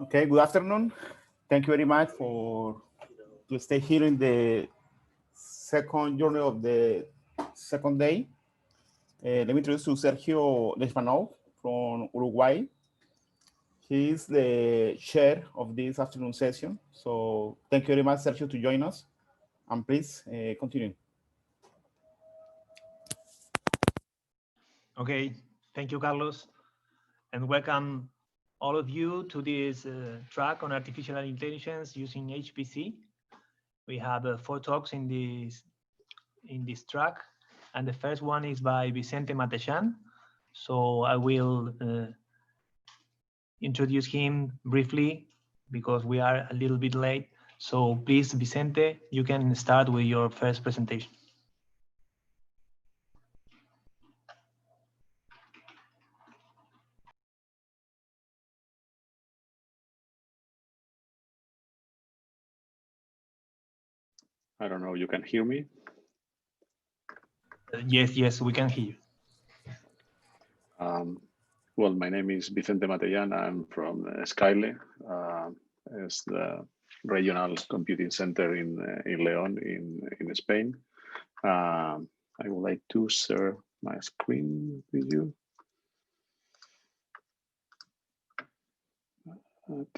Okay, good afternoon. Thank you very much for to stay here in the second journey of the second day. Let me introduce you Sergio Nesmachnow from Uruguay. He is the chair of this afternoon session. So thank you very much, Sergio, to join us. And please continue. Okay, thank you, Carlos, and welcome all of you to this track on artificial intelligence using HPC. We have 4 talks in this track, and the first one is by Vicente Matejan. So I will introduce him briefly because we are a little bit late. So please, Vicente, you can start with your first presentation. I don't know, you can hear me? Yes, we can hear you. Well, my name is Vicente Matellán. I'm from Exascale. It's the regional computing center in León, in Spain. I would like to share my screen with you. Okay.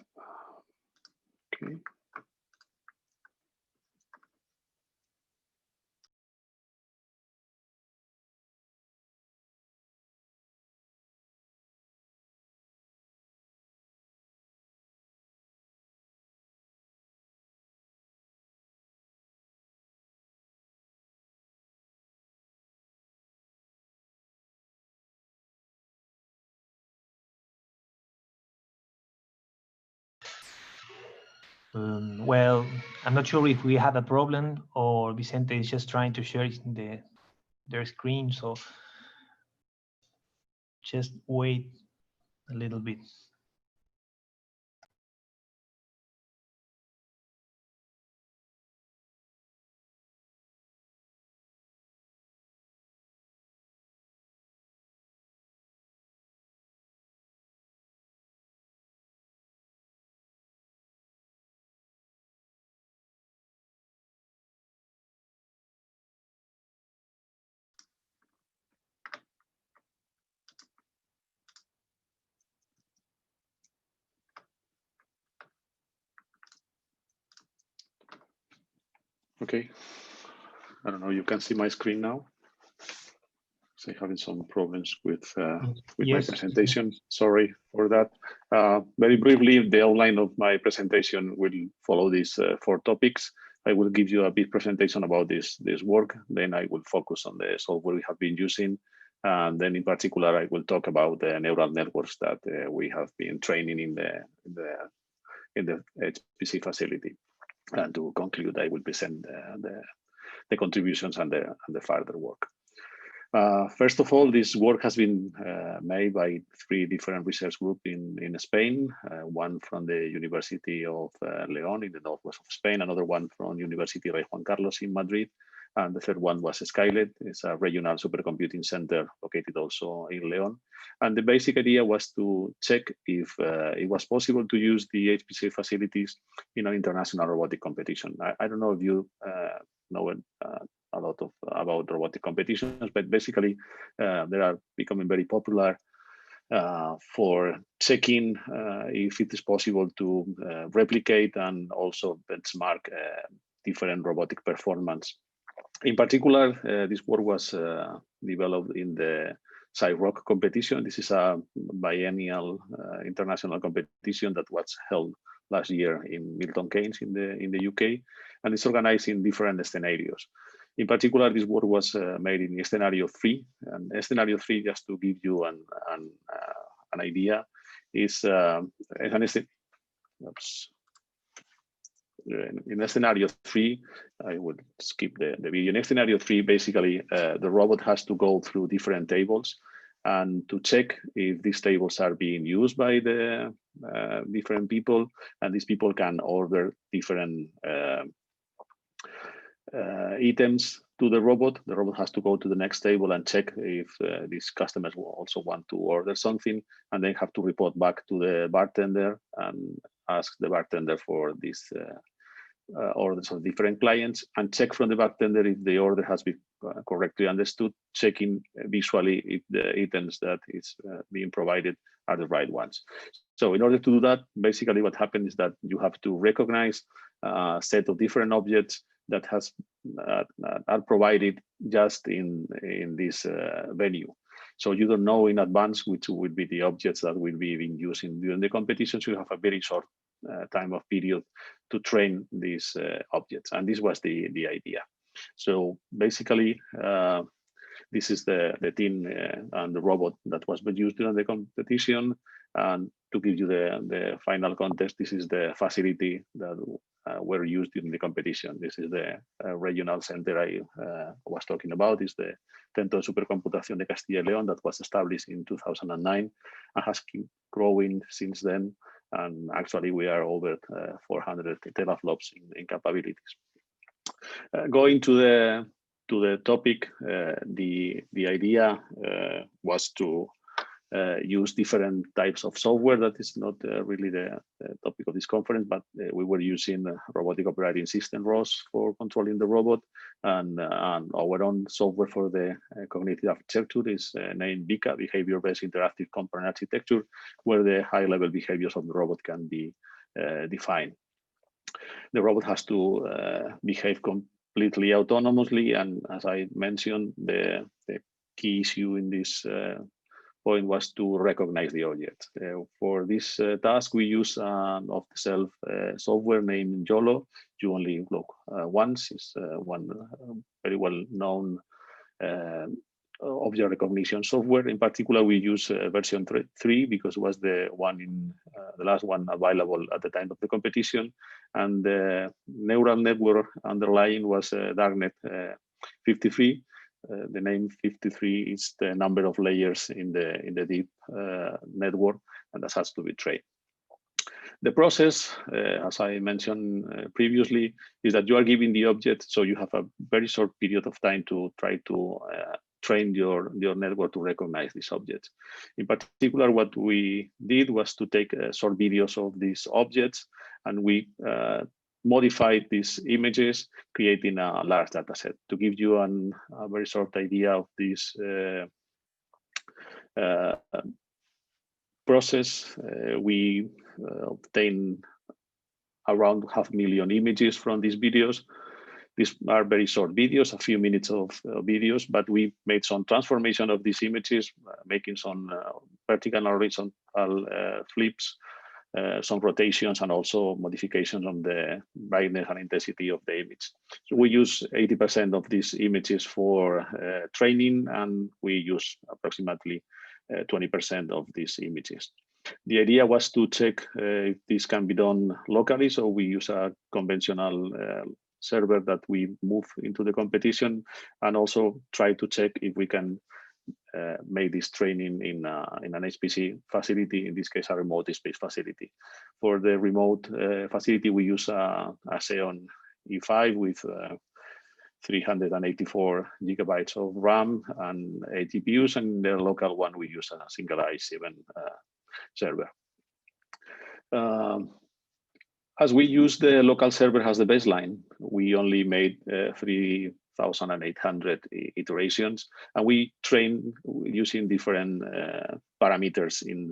Well, I'm not sure if we have a problem or Vicente is just trying to share their screen, so just wait a little bit. Okay. I don't know, you can see my screen now. So I'm having some problems with my presentation. Sorry for that. Very briefly, the outline of my presentation will follow these 4 topics. I will give you a big presentation about this work. Then I will focus on the software we have been using. And then in particular, I will talk about the neural networks that we have been training in the HPC facility. And to conclude, I will present the contributions and the further work. First of all, this work has been made by 3 different research groups in Spain, one from the University of León in the northwest of Spain, another one from University Rey Juan Carlos in Madrid, and the third one was Exascale. It's a regional supercomputing center located also in León. And the basic idea was to check if it was possible to use the HPC facilities in an international robotic competition. I don't know if you know a lot about robotic competitions, but basically they are becoming very popular for checking if it is possible to replicate and also benchmark different robotic performance. In particular, this work was developed in the CyRock competition. This is a biennial international competition that was held last year in Milton Keynes in the UK, and it's organized in different scenarios. In particular, this work was made in scenario 3, and scenario 3, just to give you an idea, is in scenario 3, I would skip the video. In scenario 3, basically, the robot has to go through different tables and to check if these tables are being used by the different people, and these people can order different items to the robot has to go to the next table and check if these customers will also want to order something, and they have to report back to the bartender and ask the bartender for these orders of different clients, and check from the bartender if the order has been correctly understood, checking visually if the items that is being provided are the right ones. So in order to do that, basically what happens is that you have to recognize a set of different objects that are provided just in this venue. So you don't know in advance which would be the objects that will be being used during the competition. So you have a very short time of period to train these objects, and this was the idea. So basically, this is the team and the robot that was used during the competition. And to give you the final context, this is the facility that were used in the competition. This is the regional center I was talking about. Is the Centro de Supercomputación de Castilla y León that was established in 2009 and has kept growing since then. And actually, we are over 400 teraflops in capabilities. Going to the topic, the idea was to use different types of software. That is not really the topic of this conference, but we were using robotic operating system ROS for controlling the robot, and our own software for the cognitive architecture is named BICA, Behavior-Based Interactive Component Architecture, where the high-level behaviors of the robot can be defined. The robot has to behave completely autonomously, and as I mentioned, the key issue in this point was to recognize the object. For this task, we use an off-the-shelf software named YOLO. You only look once. It's one very well-known object recognition software. In particular, we use version 3 because it was the last one available at the time of the competition, and the neural network underlying was Darknet 53. The name 53 is the number of layers in the deep network, and that has to be trained. The process, as I mentioned previously, is that you are giving the object, so you have a very short period of time to try to train your network to recognize these objects. In particular, what we did was to take short videos of these objects, and we modified these images, creating a large data set. To give you a very short idea of this process, we obtained around 500,000 images from these videos. These are very short videos, a few minutes of videos, but we made some transformation of these images, making some vertical and horizontal flips, some rotations, and also modifications on the brightness and intensity of the image. So we use 80% of these images for training, and we use approximately 20% of these images. The idea was to check if this can be done locally, so we use a conventional server that we move into the competition, and also try to check if we can make this training in an HPC facility, in this case a remote space facility. For the remote facility, we use a Xeon E5 with 384 gigabytes of RAM and 8 GPUs, and the local one we use a single i7 server. As we use the local server as the baseline, we only made 3,800 iterations, and we train using different parameters in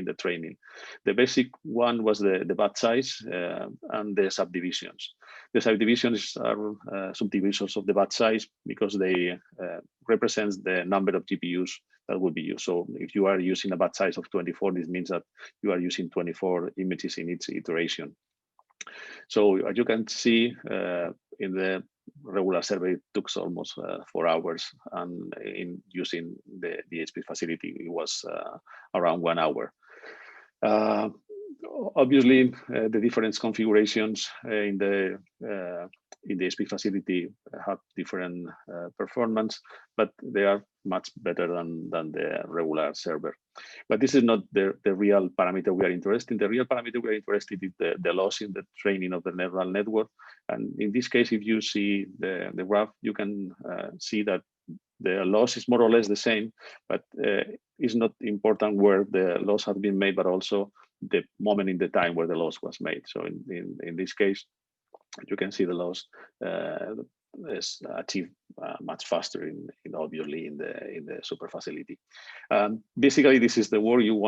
the training. The basic one was the batch size and the subdivisions. The subdivisions are subdivisions of the batch size because they represent the number of GPUs that will be used. So if you are using a batch size of 24, this means that you are using 24 images in each iteration. So as you can see, in the regular survey, it took almost 4 hours, and in using the HP facility, it was around 1 hour. Obviously, the different configurations in the SP facility have different performance, but they are much better than the regular server. But this is not the real parameter we are interested in. The real parameter we are interested in the loss in the training of the neural network. And in this case, if you see the graph, you can see that the loss is more or less the same, but it's not important where the loss has been made, but also the moment in the time where the loss was made. So in this case, you can see the loss is achieved much faster obviously in the super facility. Basically, this is the work you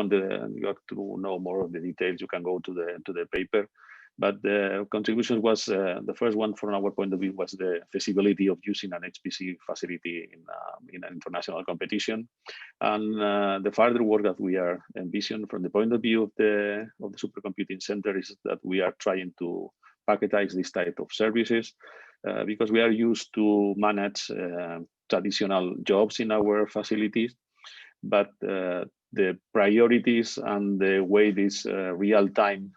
have to know more of the details. You can go to the paper. But the contribution was the first one from our point of view was the feasibility of using an HPC facility in an international competition, and the further work that we are envisioning from the point of view of the supercomputing center is that we are trying to packetize this type of services because we are used to manage traditional jobs in our facilities, but the priorities and the way this real-time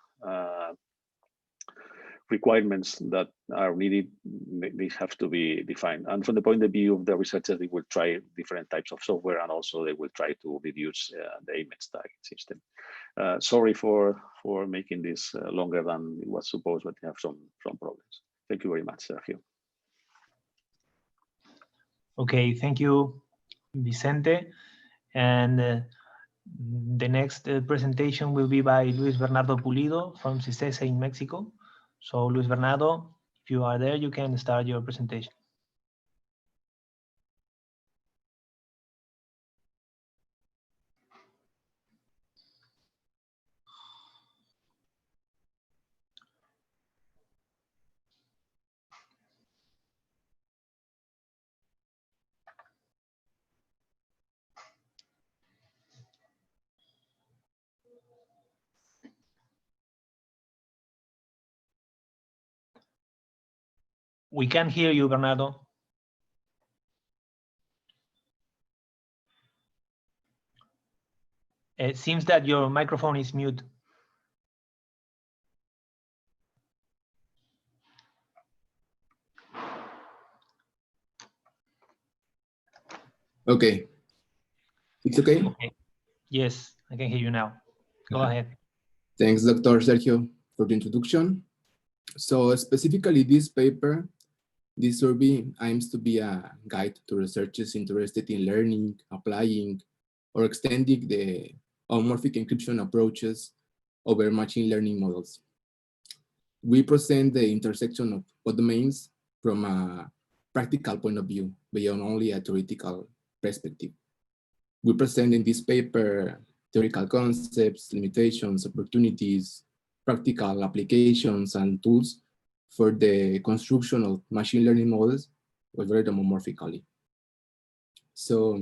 requirements that are needed, they have to be defined. And from the point of view of the researchers, they will try different types of software, and also they will try to reduce the image tagging system. Sorry for making this longer than it was supposed, but we have some problems. Thank you very much, Sergio. Okay, thank you, Vicente. And the next presentation will be by Luis Bernardo Pulido from CICESE in Mexico. So Luis Bernardo, if you are there, you can start your presentation. We can't hear you, Bernardo. It seems that your microphone is mute. Okay. It's okay? Okay. Yes, I can hear you now. Go ahead. Thanks, Dr. Sergio, for the introduction. So specifically this paper, this survey aims to be a guide to researchers interested in learning, applying, or extending the homomorphic encryption approaches over machine learning models. We present the intersection of both domains from a practical point of view, beyond only a theoretical perspective. We present in this paper theoretical concepts, limitations, opportunities, practical applications, and tools for the construction of machine learning models very homomorphically. So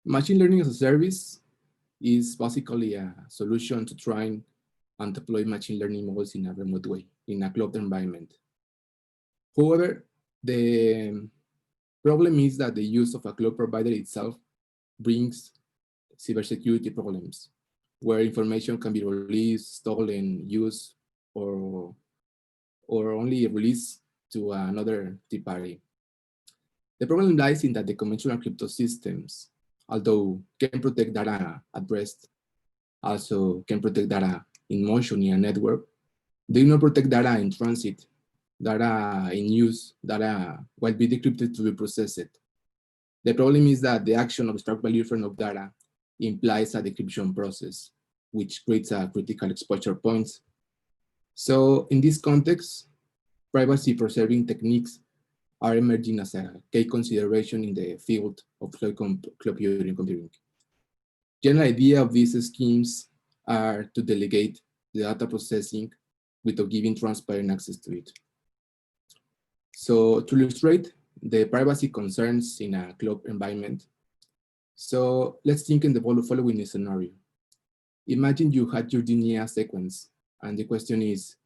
machine learning as a service is basically a solution to train and deploy machine learning models in a remote way, in a cloud environment. However, the problem is that the use of a cloud provider itself brings cybersecurity problems, where information can be released, stolen, used, or only released to another third party. The problem lies in that the conventional crypto systems, although can protect data at rest, also can protect data in motion in a network, they do not protect data in transit, data in use, data will be decrypted to be processed. The problem is that the action of extract value from of data implies a decryption process, which creates a critical exposure points. So in this context, privacy preserving techniques are emerging as a key consideration in the field of cloud computing. General idea of these schemes are to delegate the data processing without giving transparent access to it. So to illustrate the privacy concerns in a cloud environment, so let's think in the following scenario. Imagine you had your DNA sequence, and the question is,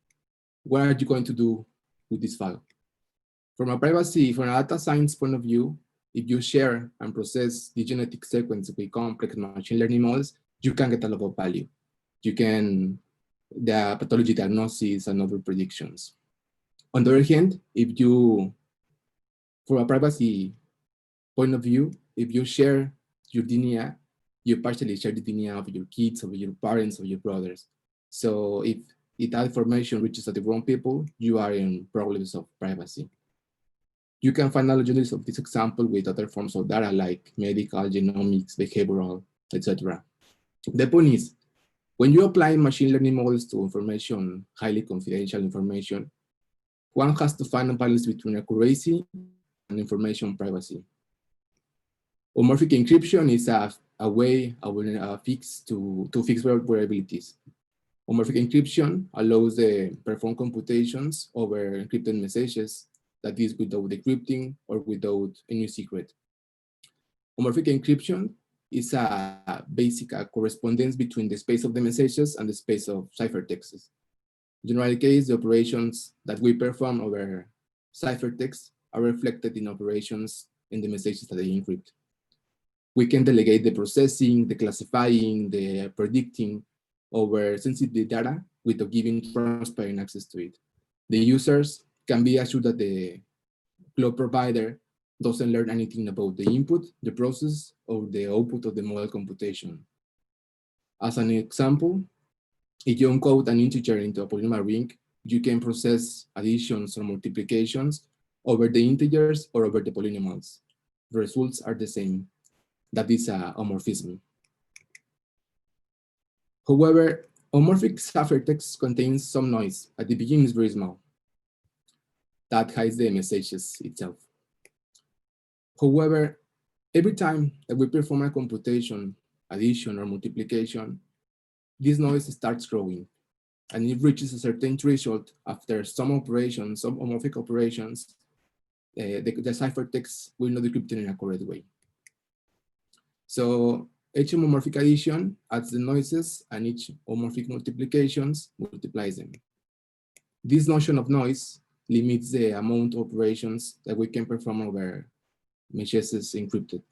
what are you going to do with this file? From a data science point of view, if you share and process the genetic sequence with complex machine learning models, you can get a lot of value. You can the pathology diagnosis and other predictions. On the other hand, if you, from a privacy point of view, if you share your DNA, you partially share the DNA of your kids, of your parents, of your brothers. So if that information reaches the wrong people, you are in problems of privacy. You can find analogies of this example with other forms of data like medical, genomics, behavioral, etc. The point is, when you apply machine learning models to information, highly confidential information, one has to find a balance between accuracy and information privacy. Homomorphic encryption is a way to fix vulnerabilities. Homomorphic encryption allows the perform computations over encrypted messages, that is without decrypting or without any secret. Homomorphic encryption is a basic correspondence between the space of the messages and the space of ciphertexts. In general case, the operations that we perform over ciphertext are reflected in operations in the messages that they encrypt. We can delegate the processing, the classifying, the predicting over sensitive data without giving transparent access to it. The users can be assured that the cloud provider doesn't learn anything about the input, the process, or the output of the model computation. As an example, if you encode an integer into a polynomial ring, you can process additions or multiplications over the integers or over the polynomials. The results are the same. That is a homomorphism. However, homomorphic ciphertext contains some noise. At the beginning, it's very small. That hides the messages itself. However, every time that we perform a computation, addition, or multiplication, this noise starts growing, and it reaches a certain threshold after some operations, some homomorphic operations, the ciphertext will not decrypt in a correct way. So each homomorphic addition adds the noises, and each homomorphic multiplications multiplies them. This notion of noise limits the amount of operations that we can perform over messages encrypted,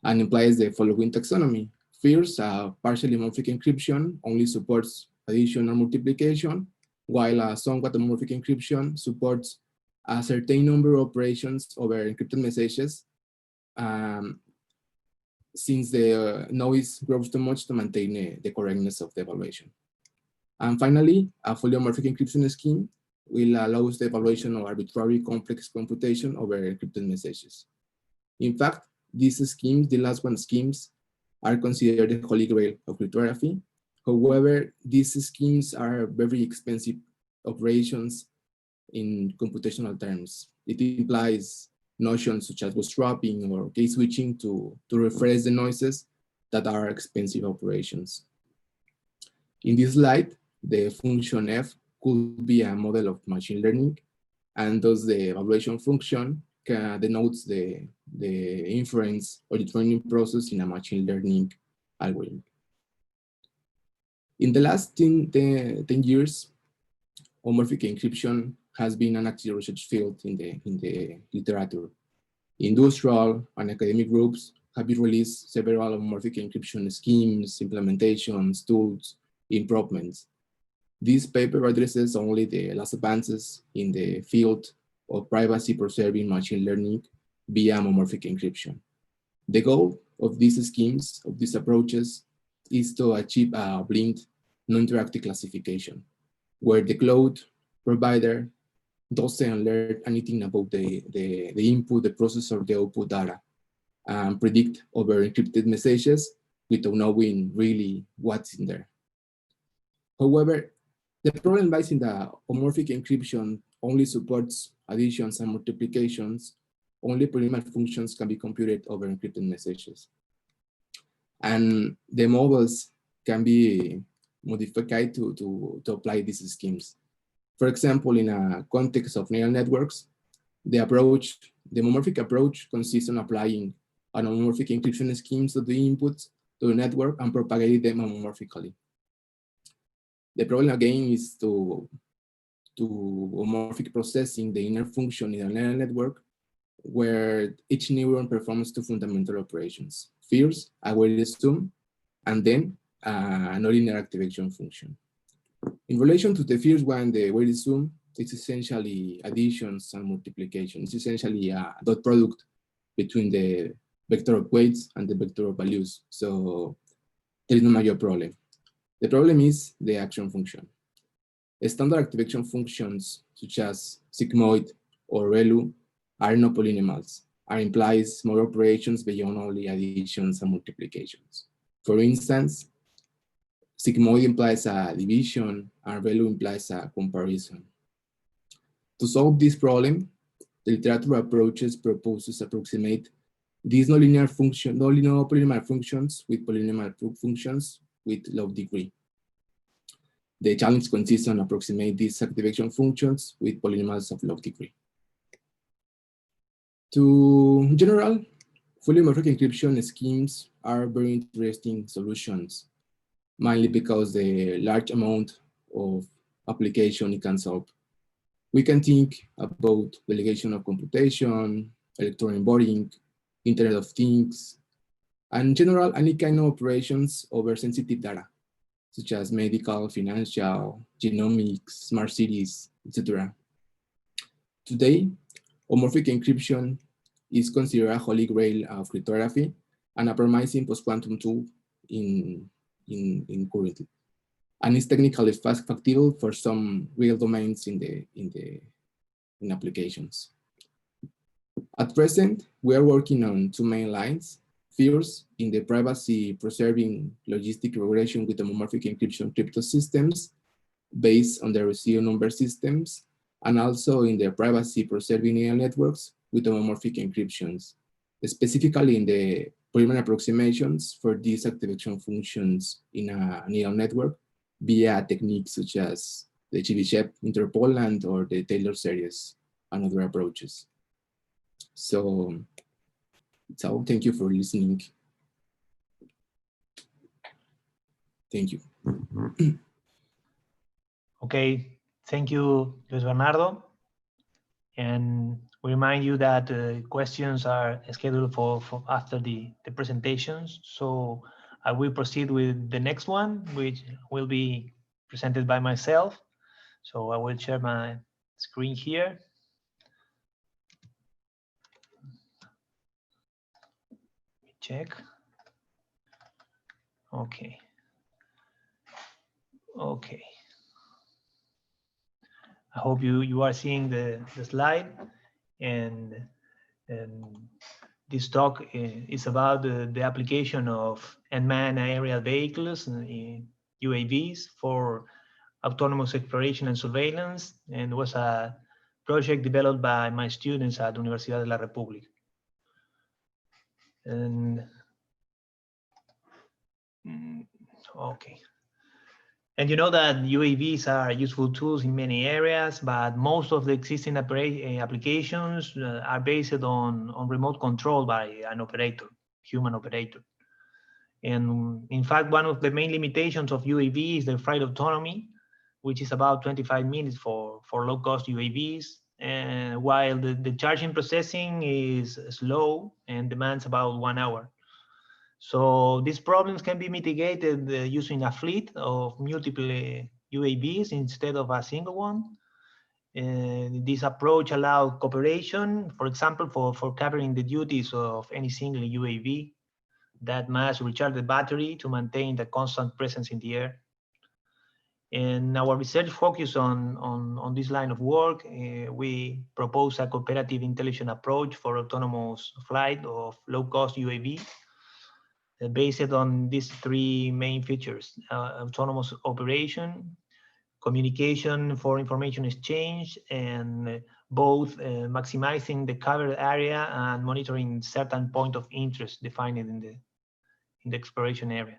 and implies the following taxonomy. First, partially homomorphic encryption only supports addition or multiplication, while a somewhat homomorphic encryption supports a certain number of operations over encrypted messages, since the noise grows too much to maintain the correctness of the evaluation. And finally, a fully homomorphic encryption scheme will allow the evaluation of arbitrary complex computation over encrypted messages. In fact, these schemes, the last one schemes, are considered the holy grail of cryptography. However, these schemes are very expensive operations in computational terms. It implies notions such as bootstrapping or case switching to refresh the noises that are expensive operations. In this slide, the function f could be a model of machine learning, and thus the evaluation function denotes the inference or the training process in a machine learning algorithm. In the last 10 years, homomorphic encryption has been an active research field in the literature. Industrial and academic groups have released several homomorphic encryption schemes, implementations, tools, improvements. This paper addresses only the last advances in the field of privacy-preserving machine learning via homomorphic encryption. The goal of these schemes, of these approaches, is to achieve a blind, non-interactive classification, where the cloud provider doesn't learn anything about the input, the processor, the output data, and predict over encrypted messages without knowing really what's in there. However, the problem lies in the homomorphic encryption only supports additions and multiplications. Only polynomial functions can be computed over encrypted messages. And the models can be modified to apply these schemes. For example, in a context of neural networks, the homomorphic approach consists on applying an homomorphic encryption schemes to the inputs to the network and propagating them homomorphically. The problem again is to homomorphic processing the inner function in a neural network, where each neuron performs two fundamental operations. First, a weighted sum, and then a nonlinear activation function. In relation to the first one, the weighted sum, it's essentially additions and multiplication. It's essentially a dot product between the vector of weights and the vector of values. So there is no major problem. The problem is the action function. Standard activation functions such as sigmoid or ReLU are not polynomials and implies more operations beyond only additions and multiplications. For instance, sigmoid implies a division and ReLU implies a comparison. To solve this problem, the literature approaches proposes approximate these nonlinear polynomial functions with polynomial functions with log degree. The challenge consists on approximate these activation functions with polynomials of log degree. In general, fully homomorphic encryption schemes are very interesting solutions, mainly because the large amount of application it can solve. We can think about delegation of computation, electronic voting, Internet of Things, and in general, any kind of operations over sensitive data, such as medical, financial, genomics, smart cities, etc. Today, homomorphic encryption is considered a holy grail of cryptography and a promising post-quantum tool in currently. And it's technically factible for some real domains in applications. At present, we are working on two main lines. First, in the privacy-preserving logistic regression with homomorphic encryption crypto systems based on the residue number systems, and also in the privacy-preserving neural networks with homomorphic encryptions, specifically in the polynomial approximations for these activation functions in a neural network via techniques such as the Chebyshev interpolant or the Taylor series and other approaches. So thank you for listening. Thank you. Okay, thank you, Luis Bernardo. And we remind you that questions are scheduled for after the presentations. So I will proceed with the next one, which will be presented by myself. So I will share my screen here. Check. Okay. Okay. I hope you are seeing the slide, and this talk is about the application of unmanned aerial vehicles, UAVs, for autonomous exploration and surveillance, and was a project developed by my students at Universidad de la República. And okay. And you know that UAVs are useful tools in many areas, but most of the existing applications are based on remote control by an operator, human operator. And in fact, one of the main limitations of UAV is their flight autonomy, which is about 25 minutes for low-cost UAVs, and while the charging processing is slow and demands about 1 hour. So these problems can be mitigated using a fleet of multiple UAVs instead of a single one. This approach allows cooperation, for example, for covering the duties of any single UAV that must recharge the battery to maintain the constant presence in the air. And our research focus on this line of work. We propose a cooperative intelligent approach for autonomous flight of low-cost UAV. Based on these three main features: autonomous operation, communication for information exchange, and both maximizing the covered area and monitoring certain point of interest defined in the exploration area.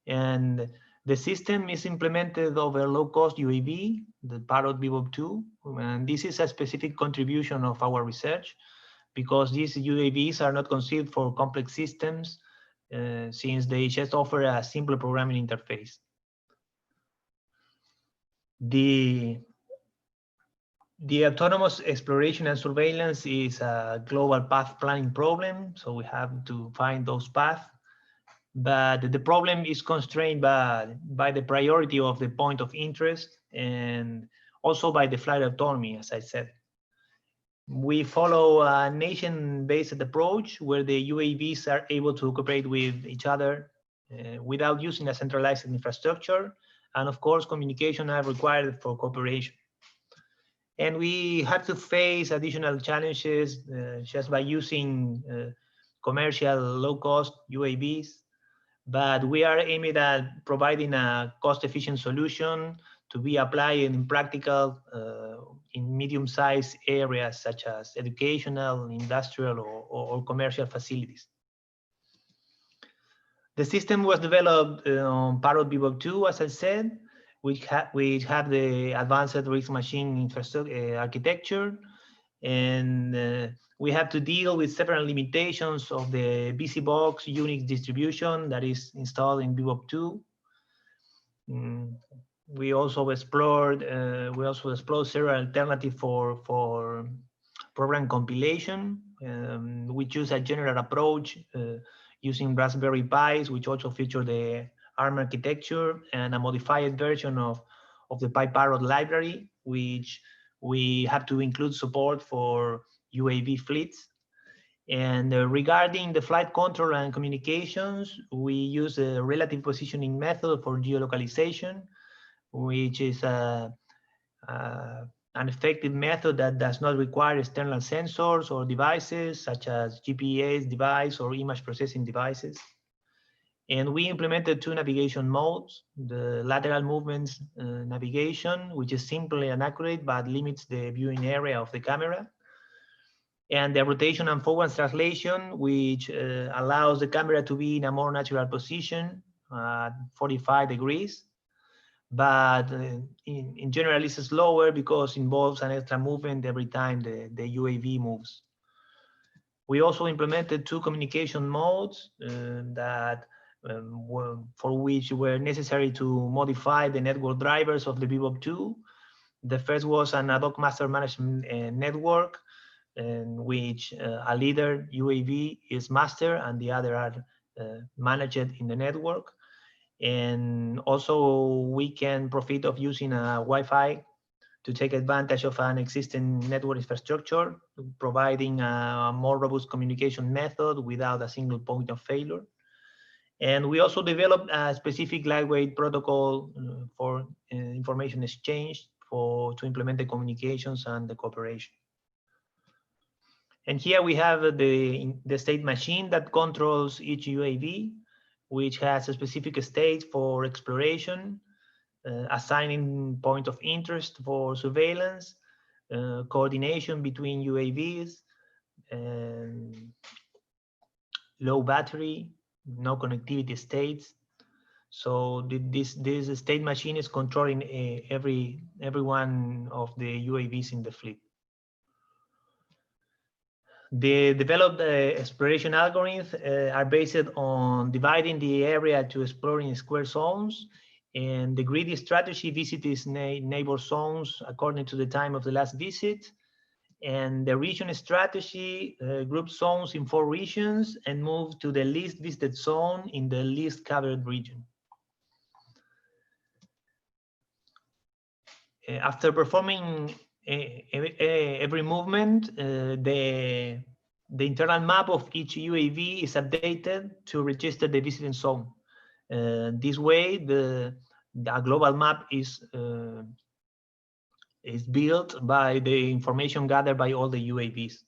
And the system is implemented over low-cost UAV, the Parrot VBOB2, and this is a specific contribution of our research because these UAVs are not conceived for complex systems, since they just offer a simple programming interface. The autonomous exploration and surveillance is a global path planning problem, so we have to find those paths. but the problem is constrained by the priority of the point of interest and also by the flight autonomy, as I said. We follow a nation-based approach where the UAVs are able to cooperate with each other without using a centralized infrastructure. And of course, communication are required for cooperation. And we have to face additional challenges just by using commercial low-cost UAVs. But we are aiming at providing a cost-efficient solution to be applied in practical in medium-sized areas such as educational, industrial, or commercial facilities. The system was developed on Parrot Bebop 2, as I said, which have the advanced risk machine infrastructure architecture, and we have to deal with several limitations of the BCBox Unix distribution that is installed in Bebop 2. We also explored several alternatives for program compilation. We choose a general approach using Raspberry Pis, which also feature the ARM architecture, and a modified version of the PyParrot library, which we have to include support for UAV fleets. And regarding the flight control and communications, we use a relative positioning method for geolocalization, which is an effective method that does not require external sensors or devices such as GPS device or image processing devices. And we implemented two navigation modes: the lateral movements navigation, which is simple and accurate but limits the viewing area of the camera, and the rotation and forward translation, which allows the camera to be in a more natural position at 45 degrees. But in general, it's slower because it involves an extra movement every time the UAV moves. We also implemented two communication modes for which were necessary to modify the network drivers of the Bebop 2. The first was an ad hoc master management network, in which a leader UAV is master and the other are managed in the network. And also we can profit of using a Wi-Fi to take advantage of an existing network infrastructure, providing a more robust communication method without a single point of failure. And we also developed a specific lightweight protocol for information exchange to implement the communications and the cooperation. And here we have the state machine that controls each UAV, which has a specific state for exploration, assigning point of interest for surveillance, coordination between UAVs, and low battery, no connectivity states. So this state machine is controlling every one of the UAVs in the fleet. The developed exploration algorithms are based on dividing the area to explore in square zones, and the greedy strategy visits neighbor zones according to the time of the last visit. And the region strategy groups zones in 4 regions and moves to the least visited zone in the least covered region. After performing every movement, the internal map of each UAV is updated to register the visiting zone. This way, the global map is built by the information gathered by all the UAVs.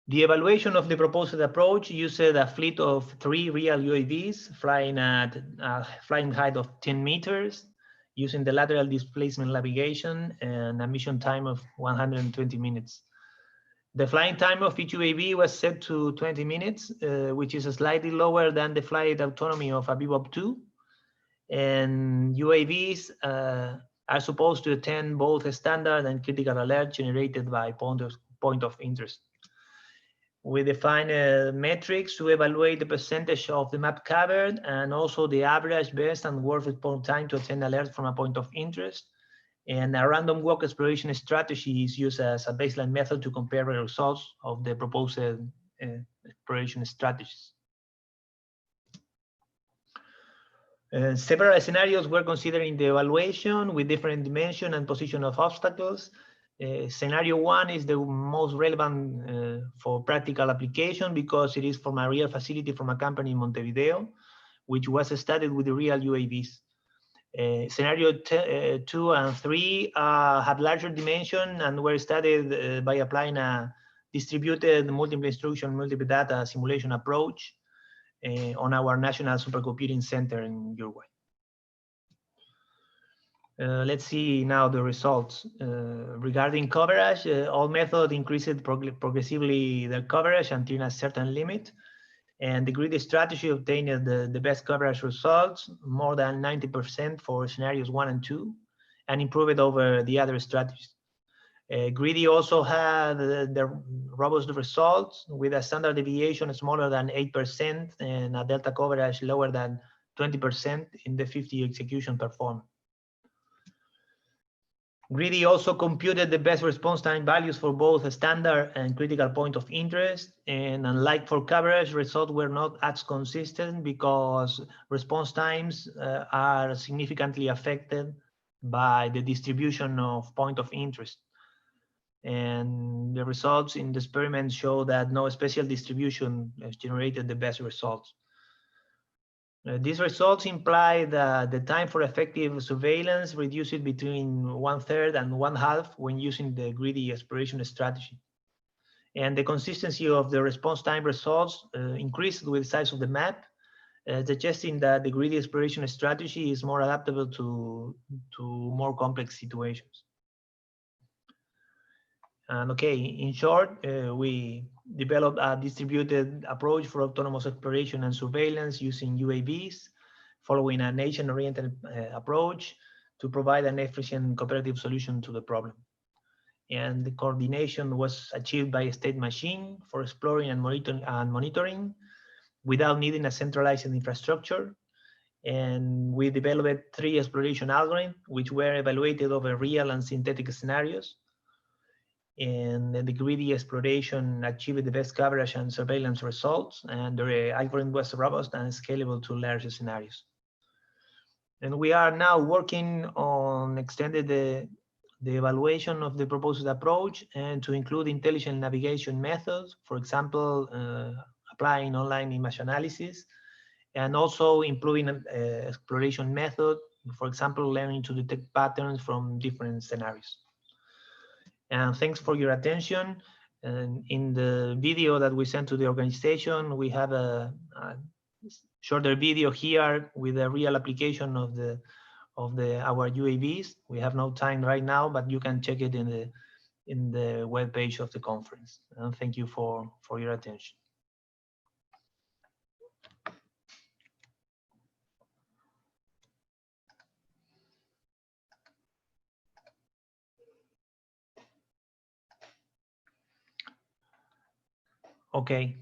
The evaluation of the proposed approach used a fleet of 3 real UAVs flying at a flying height of 10 meters, using the lateral displacement navigation and a mission time of 120 minutes. The flying time of each UAV was set to 20 minutes, which is slightly lower than the flight autonomy of a Bebop 2. And UAVs are supposed to attend both standard and critical alerts generated by point of interest. We define metrics to evaluate the percentage of the map covered and also the average, best, and worst response time to attend alerts from a point of interest. And a random walk exploration strategy is used as a baseline method to compare the results of the proposed exploration strategies. Several scenarios were considered in the evaluation with different dimension and position of obstacles. Scenario 1 is the most relevant for practical application because it is from a real facility from a company in Montevideo, which was studied with the real UAVs. Scenario 2 and 3 have larger dimension and were studied by applying a distributed multiple instruction, multiple data simulation approach on our National Supercomputing Center in Uruguay. Let's see now the results. Regarding coverage, all methods increased progressively their coverage until a certain limit. And the greedy strategy obtained the best coverage results, more than 90% for scenarios 1 and 2, and improved over the other strategies. Greedy also had the robust results with a standard deviation smaller than 8% and a delta coverage lower than 20% in the 50 execution performed. Greedy also computed the best response time values for both a standard and critical point of interest. And unlike for coverage, results were not as consistent because response times are significantly affected by the distribution of point of interest. And the results in the experiment show that no special distribution has generated the best results. These results imply that the time for effective surveillance reduced between 1/3 and 1/2 when using the greedy exploration strategy. And the consistency of the response time results increased with the size of the map, suggesting that the greedy exploration strategy is more adaptable to more complex situations. And okay, in short, we developed a distributed approach for autonomous exploration and surveillance using UAVs, following a nation-oriented approach to provide an efficient cooperative solution to the problem. And the coordination was achieved by a state machine for exploring and monitoring without needing a centralized infrastructure. And we developed 3 exploration algorithms, which were evaluated over real and synthetic scenarios. And the greedy exploration achieved the best coverage and surveillance results, and the algorithm was robust and scalable to larger scenarios. And we are now working on extending the evaluation of the proposed approach and to include intelligent navigation methods, for example, applying online image analysis, and also improving exploration method, for example, learning to detect patterns from different scenarios. And thanks for your attention. And in the video that we sent to the organization, we have a shorter video here with a real application of our UAVs. We have no time right now, but you can check it in the web page of the conference. And thank you for your attention. Okay.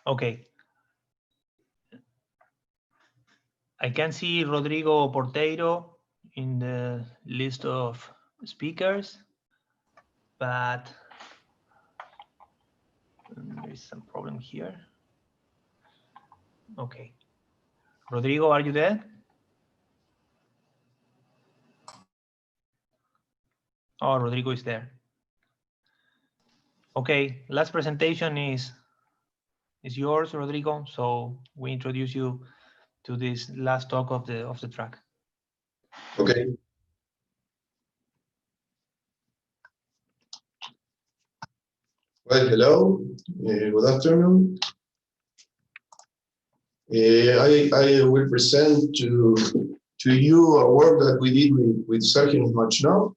Okay. I can see Rodrigo Porteiro in the list of speakers, but there is some problem here. Okay. Rodrigo, are you there? Oh, Rodrigo is there. Okay, last presentation is yours, Rodrigo. So we introduce you to this last talk of the track. Okay. Well, hello. Good afternoon. I will present to you a work that we did with Sergio Nesmachnow.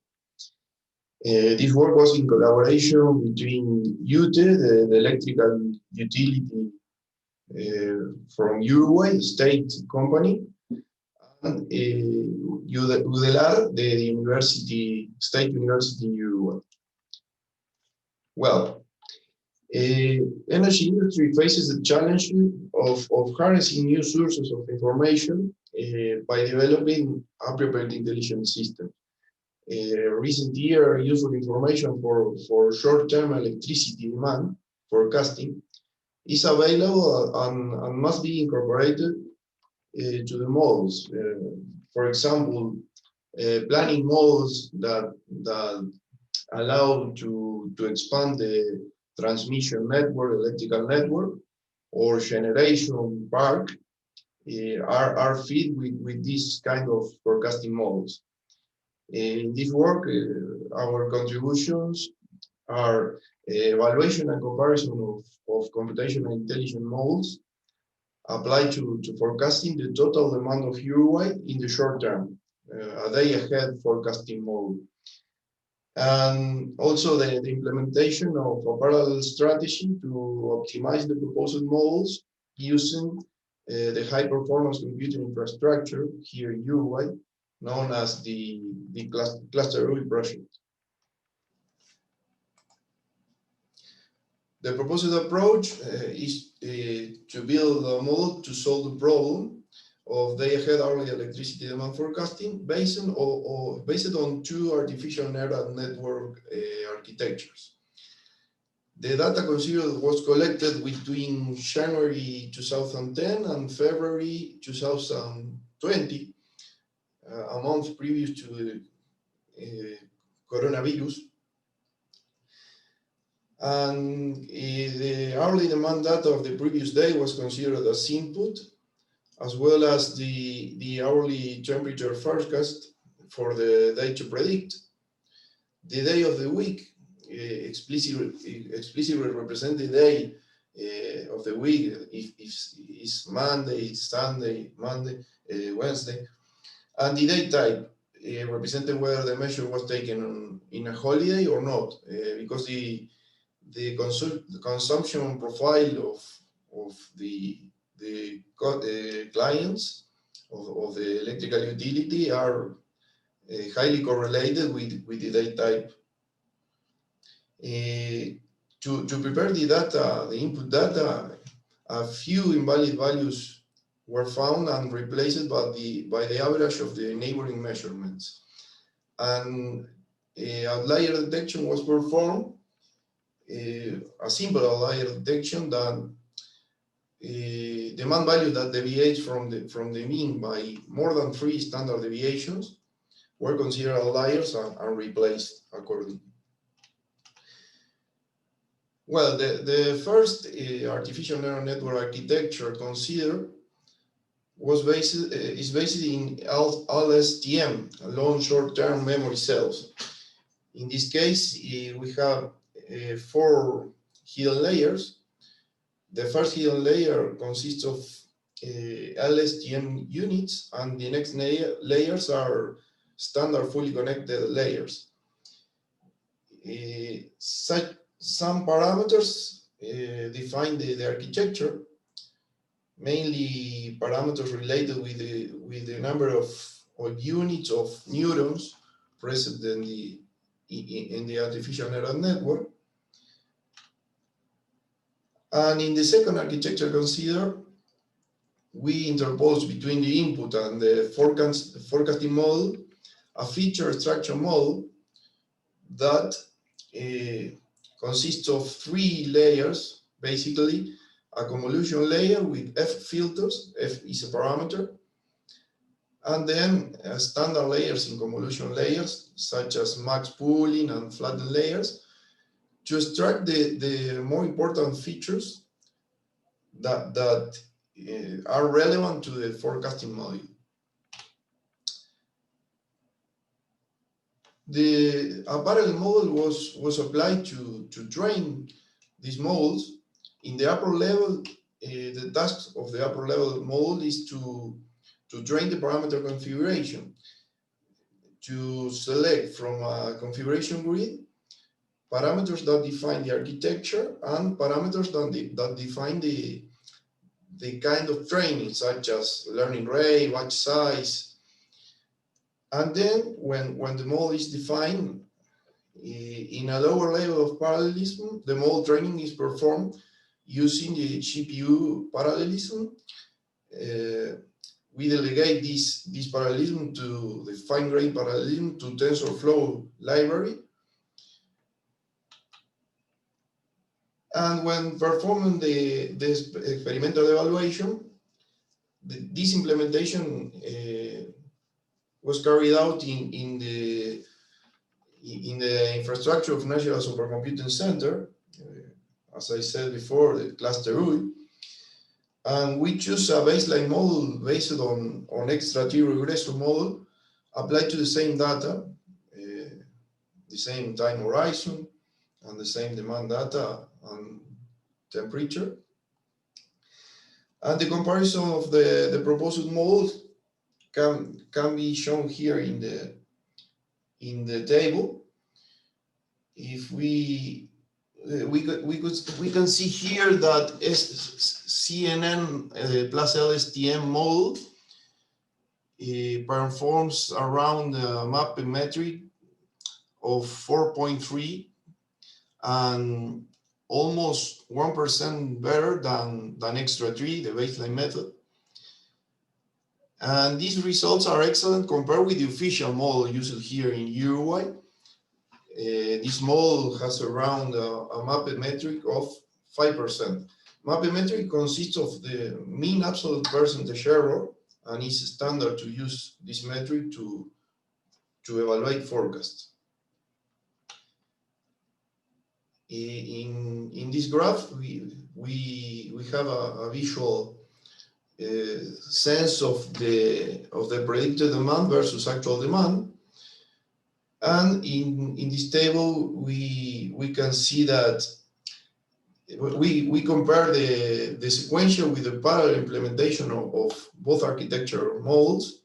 This work was in collaboration between UTE, the electrical utility from Uruguay, state company, and UDELAR, the state university in Uruguay. Well, Energy industry faces the challenge of harnessing new sources of information by developing appropriate intelligence systems. Recent year useful information for short-term electricity demand forecasting is available and must be incorporated to the models. For example, planning models that allow to expand the transmission network, electrical network, or generation park are fit with this kind of forecasting models. In this work, our contributions are evaluation and comparison of computational intelligent models applied to forecasting the total demand of Uruguay in the short term, a day ahead forecasting model. And also the implementation of a parallel strategy to optimize the proposed models using the high performance computing infrastructure here in Uruguay, known as the Cluster UI project. The proposed approach is to build a model to solve the problem of day-ahead hourly electricity demand forecasting based on two artificial neural network architectures. The data considered was collected between January 2010 and February 2020, a month previous to the coronavirus. And the hourly demand data of the previous day was considered as input, as well as the hourly temperature forecast for the day to predict. The day of the week explicitly represent the day of the week, if it's Monday, Sunday, Monday, Wednesday, and the date type represented whether the measure was taken in a holiday or not, because the consumption profile of the clients of the electrical utility are highly correlated with the date type. To prepare the data, the input data, a few invalid values were found and replaced by the average of the neighboring measurements. And outlier detection was performed, a simple outlier detection that demand value that deviates from the mean by more than 3 standard deviations were considered outliers and replaced accordingly. Well, the first artificial neural network architecture considered is based in LSTM, long short-term memory cells. In this case, we have 4 hidden layers. The first hidden layer consists of LSTM units, and the next layers are standard fully connected layers. Some parameters define the architecture, mainly parameters related with the number of units of neurons present in the artificial neural network. And in the second architecture considered, we interpose between the input and the forecasting model a feature extraction model that consists of 3 layers, basically a convolution layer with F filters, F is a parameter, and then standard layers in convolution layers, such as max pooling and flattened layers, to extract the more important features that are relevant to the forecasting model. A parallel model was applied to train these models. In the upper level, the task of the upper level model is to train the parameter configuration, to select from a configuration grid parameters that define the architecture and parameters that define the kind of training, such as learning rate, batch size. And then when the model is defined, In a lower level of parallelism, the model training is performed using the GPU parallelism. We delegate this parallelism to the fine-grained parallelism to TensorFlow library. And when performing this experimental evaluation, this implementation was carried out in the infrastructure of National Supercomputing Center, as I said before, the cluster UI. And we choose a baseline model based on extra-T regressor model applied to the same data, the same time horizon, and the same demand data and temperature. And the comparison of the proposed models can be shown here in the table. If we can see here that CNN plus LSTM model performs around a mapping metric of 4.3 and almost 1% better than extra-T, the baseline method. And these results are excellent compared with the official model used here in Uruguay. This model has around a mapping metric of 5%. Mapping metric consists of the mean absolute percentage error, and is standard to use this metric to evaluate forecasts. In this graph, we have a visual sense of the predicted demand versus actual demand. And in this table, we can see that we compare the sequential with the parallel implementation of both architecture models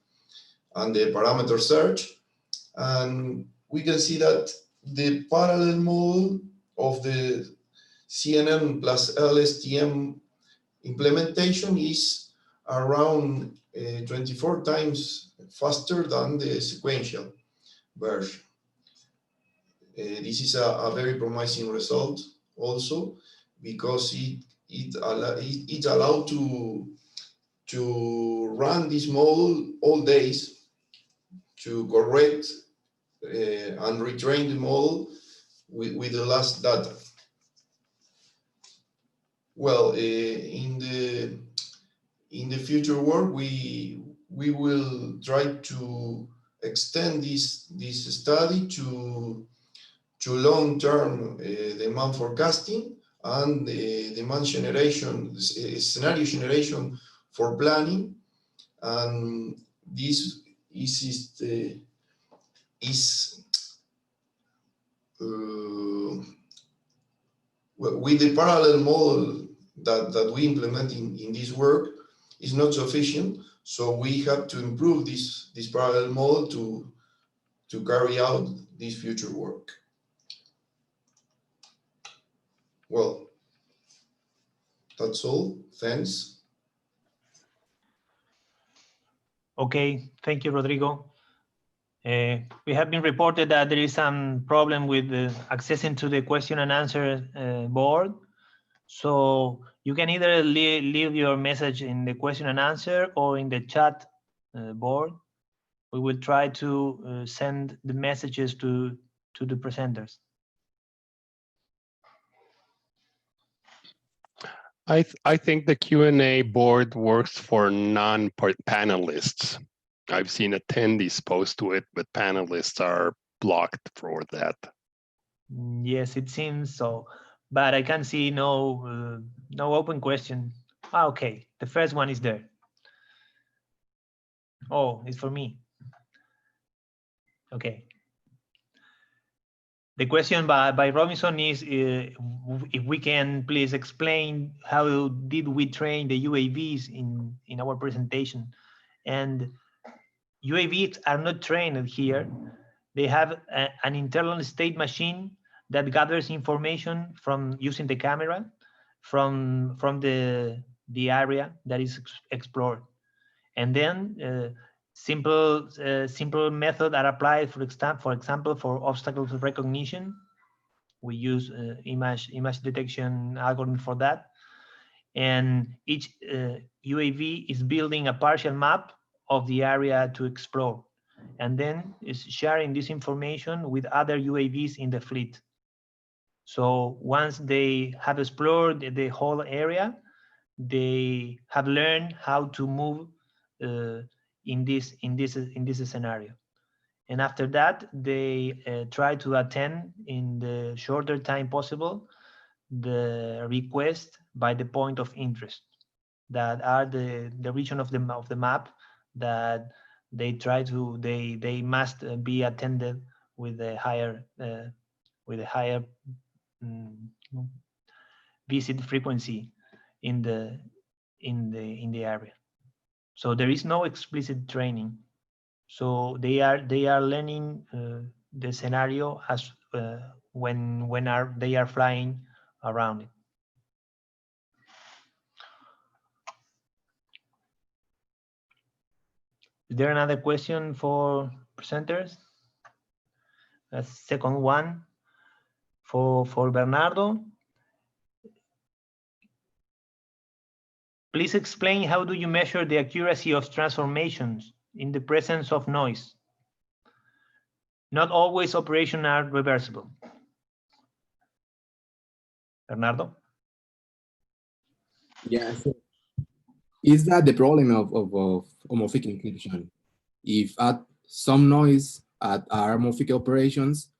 and the parameter search. And we can see that the parallel model of the CNN plus LSTM implementation is around 24 times faster than the sequential version. This is a very promising result also, because it allowed to run this model all days to correct and retrain the model with the last data. Well, in the future work, we will try to extend this study to long-term demand forecasting and demand generation, scenario generation for planning. And this is with the parallel model that we implement in this work is not sufficient. So we have to improve this parallel model to carry out this future work. Well, that's all. Thanks. Okay, thank you, Rodrigo. We have been reported that there is some problem with accessing to the question and answer board. So you can either leave your message in the question and answer or in the chat board. We will try to send the messages to the presenters. I think the Q&A board works for non-panelists. I've seen attendees post to it, but panelists are blocked for that. Yes, it seems so, but I can see no open question. Ah, okay, the first one is there. Oh, it's for me. Okay. The question by Robinson is if we can please explain how did we train the UAVs in our presentation. And UAVs are not trained here. They have an internal state machine that gathers information from using the camera from the area that is explored. And then simple method are applied, for example, for obstacle recognition. We use image detection algorithm for that. And each UAV is building a partial map of the area to explore, and then is sharing this information with other UAVs in the fleet. So once they have explored the whole area, they have learned how to move in this scenario. And after that, they try to attend in the shorter time possible the request by the point of interest, that are the region of the map that they must be attended with a higher visit frequency in the area. So there is no explicit training. So they are learning the scenario as when they are flying around it. Is there another question for presenters? A second one for Bernardo. Please explain, how do you measure the accuracy of transformations in the presence of noise? Not always operations are reversible. Bernardo? Yeah, so is that the problem of homomorphic encryption? If at some noise at our homomorphic operations,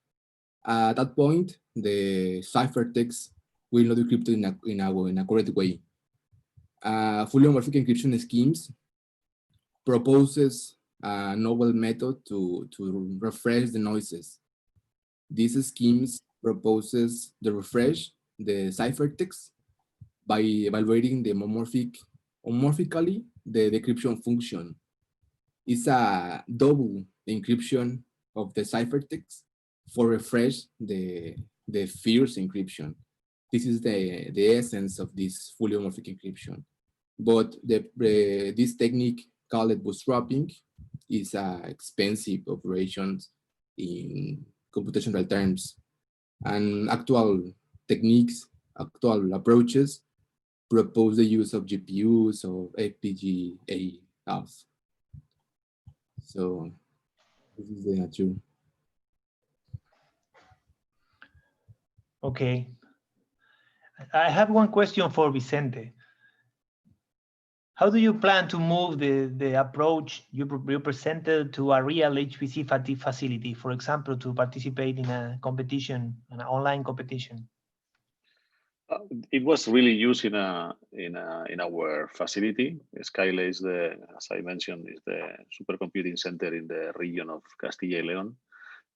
at that point, the ciphertext will not decrypt in a correct way. Fully homomorphic encryption schemes proposes a novel method to refresh the noises. These schemes proposes the refresh the ciphertext by evaluating the homomorphically the decryption function. It's a double encryption of the ciphertext for refresh the fierce encryption. This is the essence of this fully homomorphic encryption. But this technique called bootstrapping is expensive operations in computational terms. And actual techniques, actual approaches propose the use of GPUs or FPGA house. So this is the nature. Okay. I have one question for Vicente. How do you plan to move the approach you presented to a real HPC facility, for example, to participate in a competition, an online competition? It was really used in our facility. Exascale is as I mentioned, is the supercomputing center in the region of Castilla y León,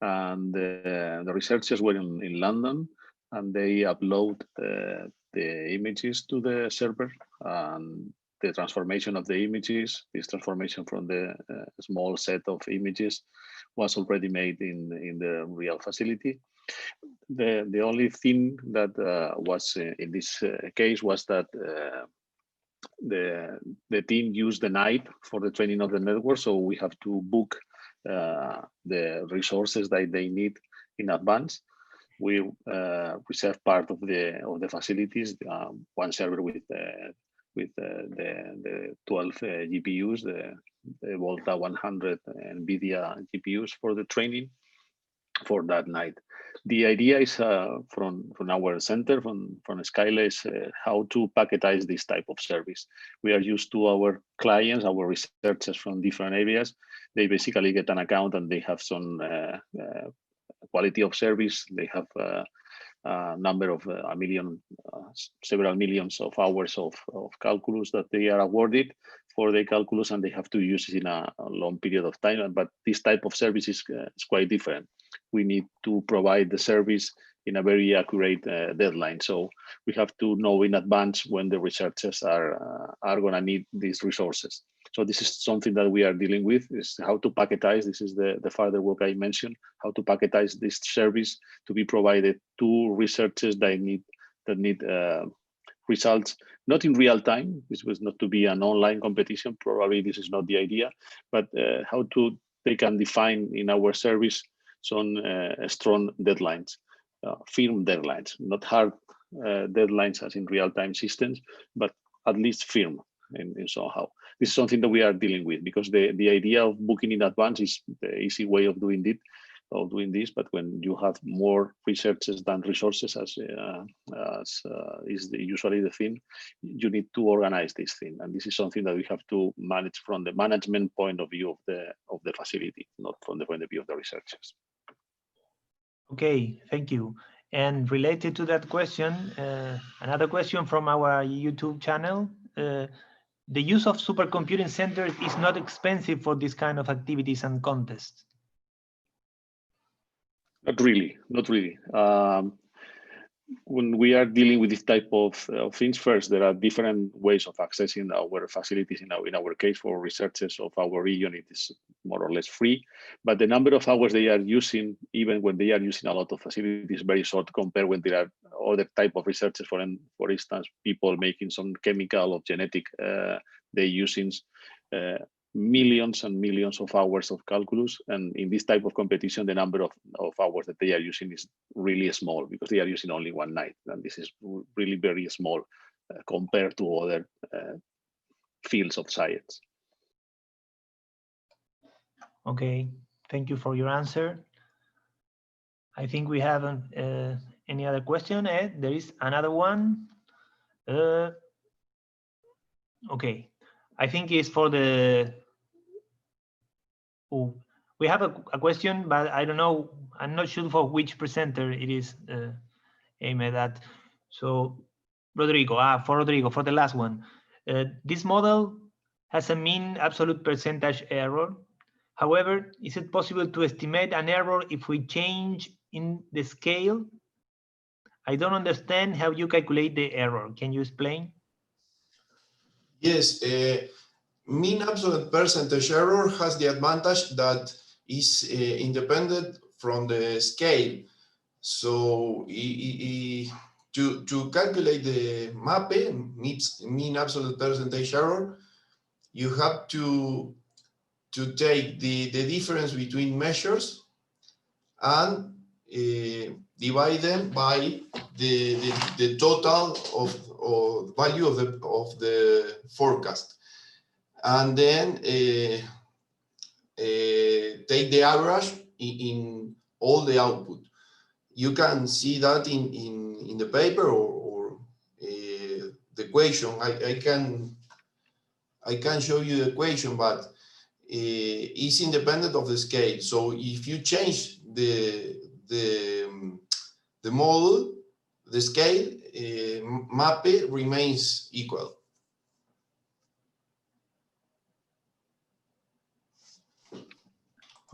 and the researchers were in London, and they upload the images to the server, and the transformation of the images, this transformation from the small set of images was already made in the real facility. The only thing that was in this case was that the team used the night for the training of the network, so we have to book the resources that they need in advance. We reserve part of the facilities, one server with the 12 GPUs, the Volta 100 NVIDIA GPUs for the training for that night. The idea is from our center, from Exascale, is how to packetize this type of service. We are used to our clients, our researchers from different areas. They basically get an account and they have some quality of service. They have a number of several millions of hours of calculus that they are awarded for the calculus, and they have to use it in a long period of time. But this type of service is quite different. We need to provide the service in a very accurate deadline. So we have to know in advance when the researchers are going to need these resources. So this is something that we are dealing with, is how to packetize. This is the further work I mentioned, how to packetize this service to be provided to researchers that need results, not in real time. This was not to be an online competition. Probably this is not the idea, but how they can define in our service some strong deadlines, firm deadlines, not hard deadlines as in real-time systems, but at least firm in somehow. This is something that we are dealing with, because the idea of booking in advance is the easy way of doing this, but when you have more researchers than resources, as is usually the thing, you need to organize this thing, and this is something that we have to manage from the management point of view of the facility, not from the point of view of the researchers. Okay, thank you. And related to that question, another question from our YouTube channel. The use of supercomputing centers is not expensive for this kind of activities and contests. Not really. When we are dealing with this type of things, first, there are different ways of accessing our facilities. In our case, for researchers of our region, it is more or less free. But the number of hours they are using, even when they are using a lot of facilities, is very short compared when there are other type of researchers. For instance, people making some chemical or genetic, they using millions and millions of hours of calculus, and in this type of competition the number of hours that they are using is really small, because they are using only one night, and this is really very small compared to other fields of science. Okay, thank you for your answer. I think we have any other question, Ed? There is another one. Okay, I think it's for the. Oh, we have a question, but I don't know. I'm not sure for which presenter it is aimed at. So, Rodrigo, for the last one. This model has a mean absolute percentage error. However, is it possible to estimate an error if we change in the scale? I don't understand how you calculate the error. Can you explain? Yes, mean absolute percentage error has the advantage that is independent from the scale. So to calculate the MAPE, mean absolute percentage error, you have to take the difference between measures and divide them by the total of value of the forecast, and then take the average in all the output. You can see that in the paper or the equation. I can show you the equation, but it's independent of the scale. So if you change the model, the scale, MAPE remains equal.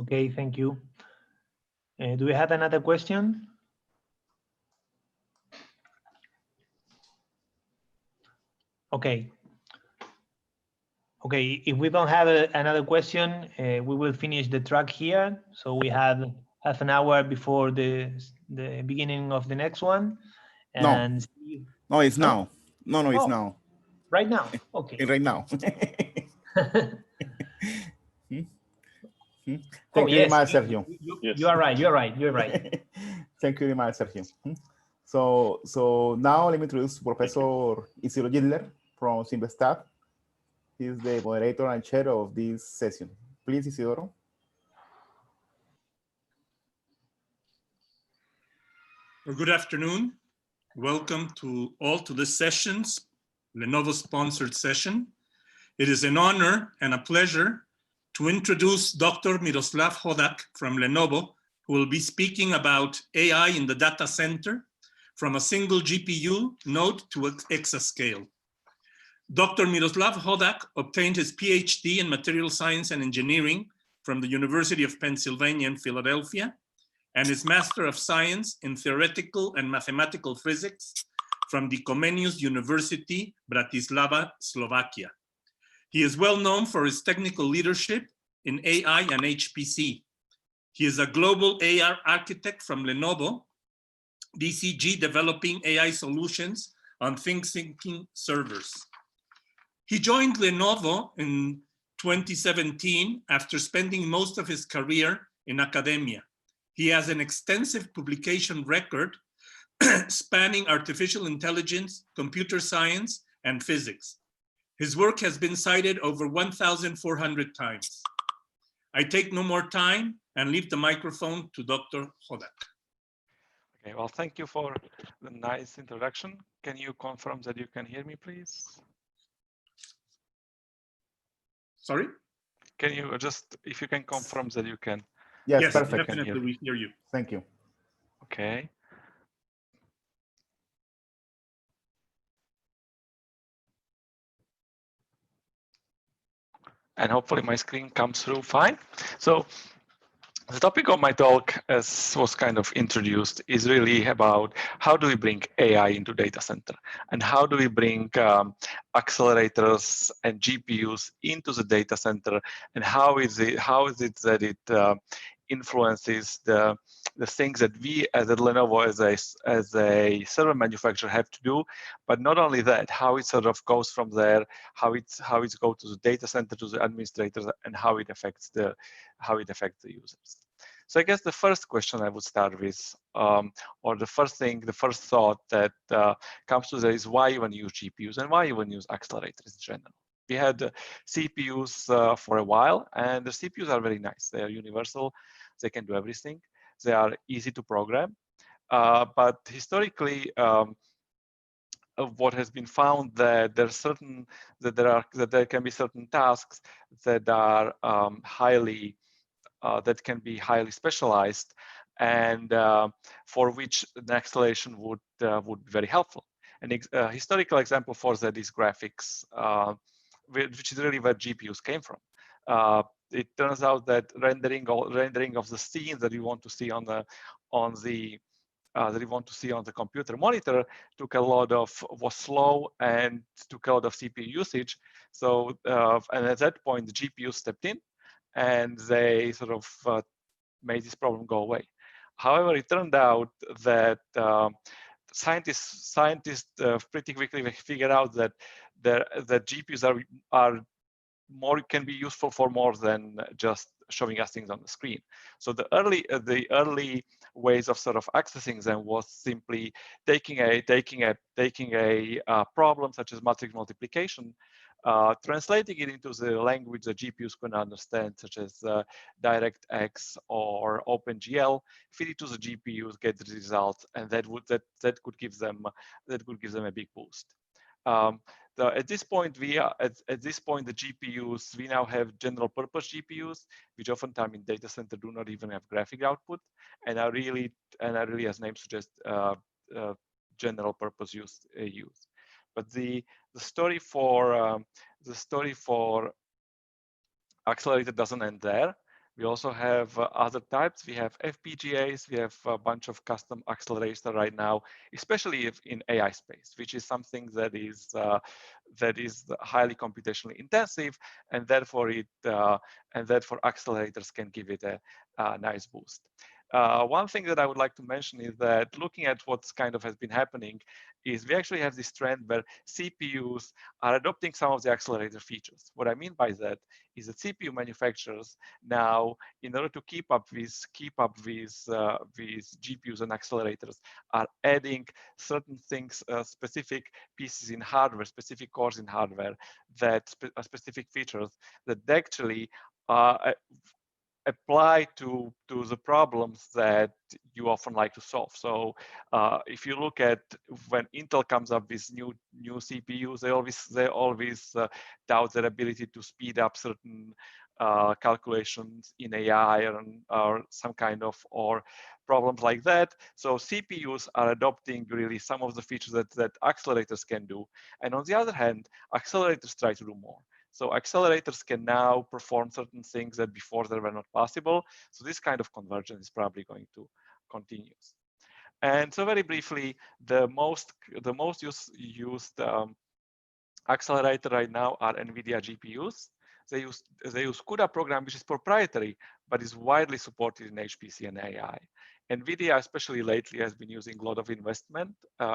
Okay, thank you. Do we have another question? Okay. Okay, if we don't have another question, we will finish the track here. So we have half an hour before the beginning of the next one. And no, it's now. No, it's now. Right now. Okay. Right now. Thank you very much, Sergio. You are right. You're right. You're right. Thank you very much, Sergio. So now let me introduce Professor Isidoro Gitler from Simple Staff. He's the moderator and chair of this session. Please, Isidoro. Well, good afternoon. Welcome to all to this session's Lenovo-sponsored session. It is an honor and a pleasure to introduce Dr. Miroslav Hodak from Lenovo, who will be speaking about AI in the data center from a single GPU node to exascale. Dr. Miroslav Hodak obtained his PhD in material science and engineering from the University of Pennsylvania in Philadelphia, and his Master of Science in Theoretical and Mathematical Physics from the Comenius University, Bratislava, Slovakia. He is well known for his technical leadership in AI and HPC. He is a global AI architect from Lenovo, DCG, developing AI solutions on thinking servers. He joined Lenovo in 2017 after spending most of his career in academia. He has an extensive publication record spanning artificial intelligence, computer science, and physics. His work has been cited over 1,400 times. I take no more time and leave the microphone to Dr. Hodak. Okay, well, thank you for the nice introduction. Can you confirm that you can hear me, please? Sorry? Can you just, if you can confirm that you can? Yes, Yes, perfect. definitely we hear you. Thank you. Okay. And hopefully my screen comes through fine. So the topic of my talk, as was kind of introduced, is really about how do we bring AI into data center, and how do we bring accelerators and GPUs into the data center, and how is it that it influences the things that we as at Lenovo as a server manufacturer have to do, but not only that, how it sort of goes from there, how it goes to the data center, to the administrators, and how it affects the users. So I guess the first question I would start with, or the first thought that comes to there is why you want to use GPUs and why you want to use accelerators in general. We had CPUs for a while, and the CPUs are very nice. They are universal. They can do everything. They are easy to program. But historically, what has been found that there can be certain tasks that are that can be highly specialized, and for which the acceleration would be very helpful. A historical example for that is graphics, which is really where GPUs came from. It turns out that rendering of the scenes that you want to see on the computer monitor was slow and took a lot of CPU usage. So and at that point the GPU stepped in, and they sort of made this problem go away. However, it turned out that scientists pretty quickly figured out that GPUs can be useful for more than just showing us things on the screen. So the early ways of sort of accessing them was simply taking a problem such as matrix multiplication, translating it into the language that GPUs can understand, such as DirectX or OpenGL, feed it to the GPUs, get the results, and that could give them a big boost. At this point, the GPUs, we now have general purpose GPUs, which oftentimes in data center do not even have graphic output, and are really, as name suggests, general purpose use. But the story for accelerator doesn't end there. We also have other types. We have FPGAs. We have a bunch of custom accelerators right now, especially in AI space, which is something that is highly computationally intensive, and therefore accelerators can give it a nice boost. One thing that I would like to mention is that looking at what's kind of has been happening is we actually have this trend where CPUs are adopting some of the accelerator features. What I mean by that is that CPU manufacturers now, in order to keep up with GPUs and accelerators, are adding certain things, specific pieces in hardware, specific cores in hardware, that specific features that actually apply to the problems that you often like to solve. So if you look at when Intel comes up with new CPUs, they always doubt their ability to speed up certain calculations in AI or some kind of problems like that. So CPUs are adopting really some of the features that accelerators can do. And on the other hand, accelerators try to do more. So accelerators can now perform certain things that before they were not possible. So this kind of convergence is probably going to continue. And so very briefly, the most used accelerator right now are NVIDIA GPUs. They use CUDA program, which is proprietary, but is widely supported in HPC and AI. NVIDIA, especially lately, has been using a lot of investment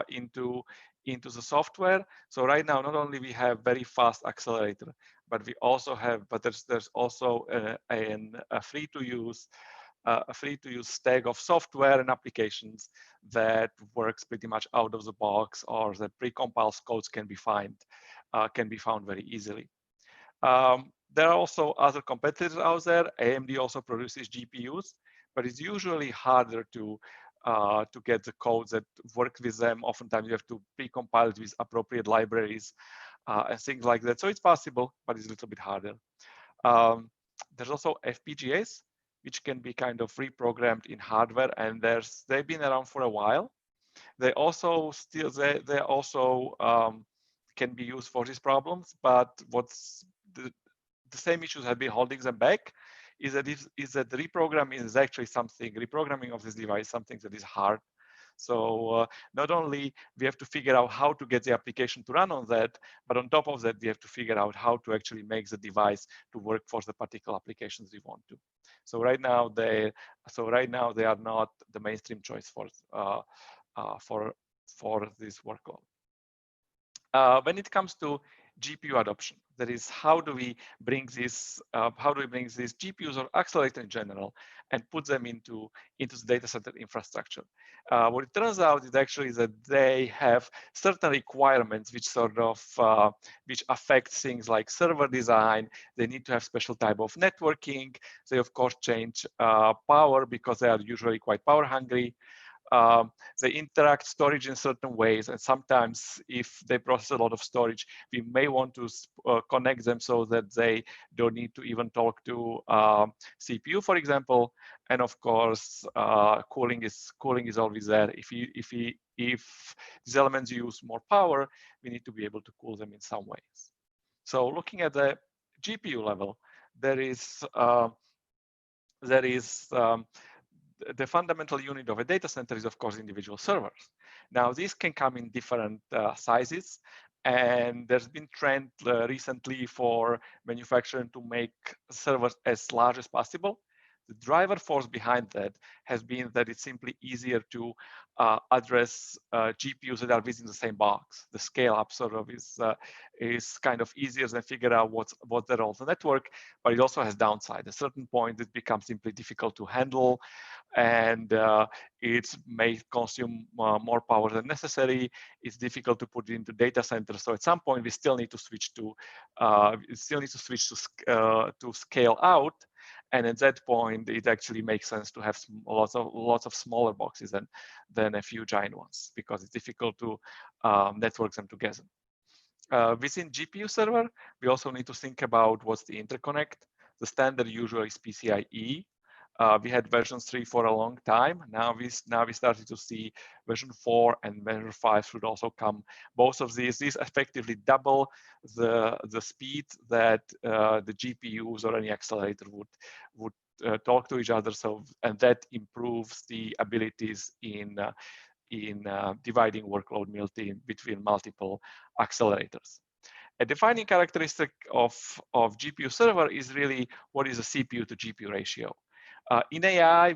into the software. So right now, not only we have very fast accelerator, but we also have, there's also a free-to-use stack of software and applications that works pretty much out of the box, or the precompiled codes can be found very easily. There are also other competitors out there. AMD also produces GPUs, but it's usually harder to get the codes that work with them. Oftentimes you have to precompile it with appropriate libraries and things like that. So it's possible, but it's a little bit harder. There's also FPGAs, which can be kind of reprogrammed in hardware, and they've been around for a while. They also can be used for these problems, but what's the same issues have been holding them back is that the reprogramming is actually something, reprogramming of this device, something that is hard. So not only we have to figure out how to get the application to run on that, but on top of that, we have to figure out how to actually make the device to work for the particular applications we want to. So right now they are not the mainstream choice for this workload. When it comes to GPU adoption, that is, how do we bring these GPUs or accelerator in general and put them into the data center infrastructure? What it turns out is actually that they have certain requirements which which affect things like server design. They need to have special type of networking. They of course change power because they are usually quite power hungry. They interact storage in certain ways, and sometimes if they process a lot of storage, we may want to connect them so that they don't need to even talk to CPU, for example. And of course, cooling is always there. If these elements use more power, we need to be able to cool them in some ways. So looking at the GPU level, the fundamental unit of a data center is, of course, individual servers. Now, these can come in different sizes, and there's been trend recently for manufacturing to make servers as large as possible. The driver force behind that has been that it's simply easier to address GPUs that are within the same box. The scale up sort of is kind of easier than figure out what's the role of the network, but it also has downside. At a certain point, it becomes simply difficult to handle, and it may consume more power than necessary. It's difficult to put it into data centers. So at some point, we still need to switch to scale out. And at that point, it actually makes sense to have lots of smaller boxes than a few giant ones, because it's difficult to network them together. Within GPU server, we also need to think about what's the interconnect. The standard usually is PCIe. We had version 3 for a long time. Now we started to see version 4 and version 5 should also come. Both of these effectively double the speed that the GPUs or any accelerator would talk to each other. So, and that improves the abilities in dividing workload between multiple accelerators. A defining characteristic of GPU server is really what is the CPU to GPU ratio. In AI,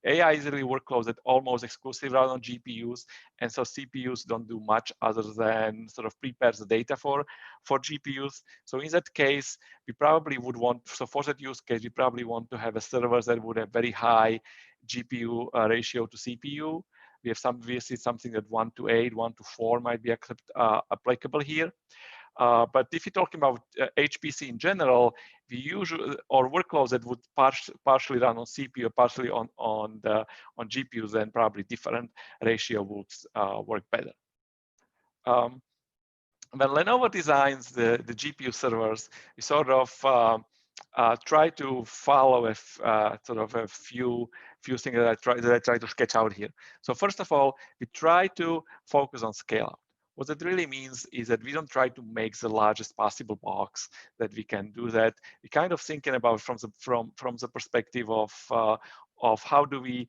AI is really workloads that almost exclusively run on GPUs, and so CPUs don't do much other than sort of prepare the data for GPUs. So in that case, we probably would want, so for that use case, we probably want to have a server that would have very high GPU ratio to CPU. We see something that 1:8, 1:4 might be applicable here. But if you're talking about HPC in general, we usually, or workloads that would partially run on CPU, partially on GPUs, then probably different ratio would work better. When Lenovo designs the GPU servers, we sort of try to follow sort of a few things that I try to sketch out here. So first of all, we try to focus on scale out. What that really means is that we don't try to make the largest possible box that we can do that. We're kind of thinking about from the perspective of how do we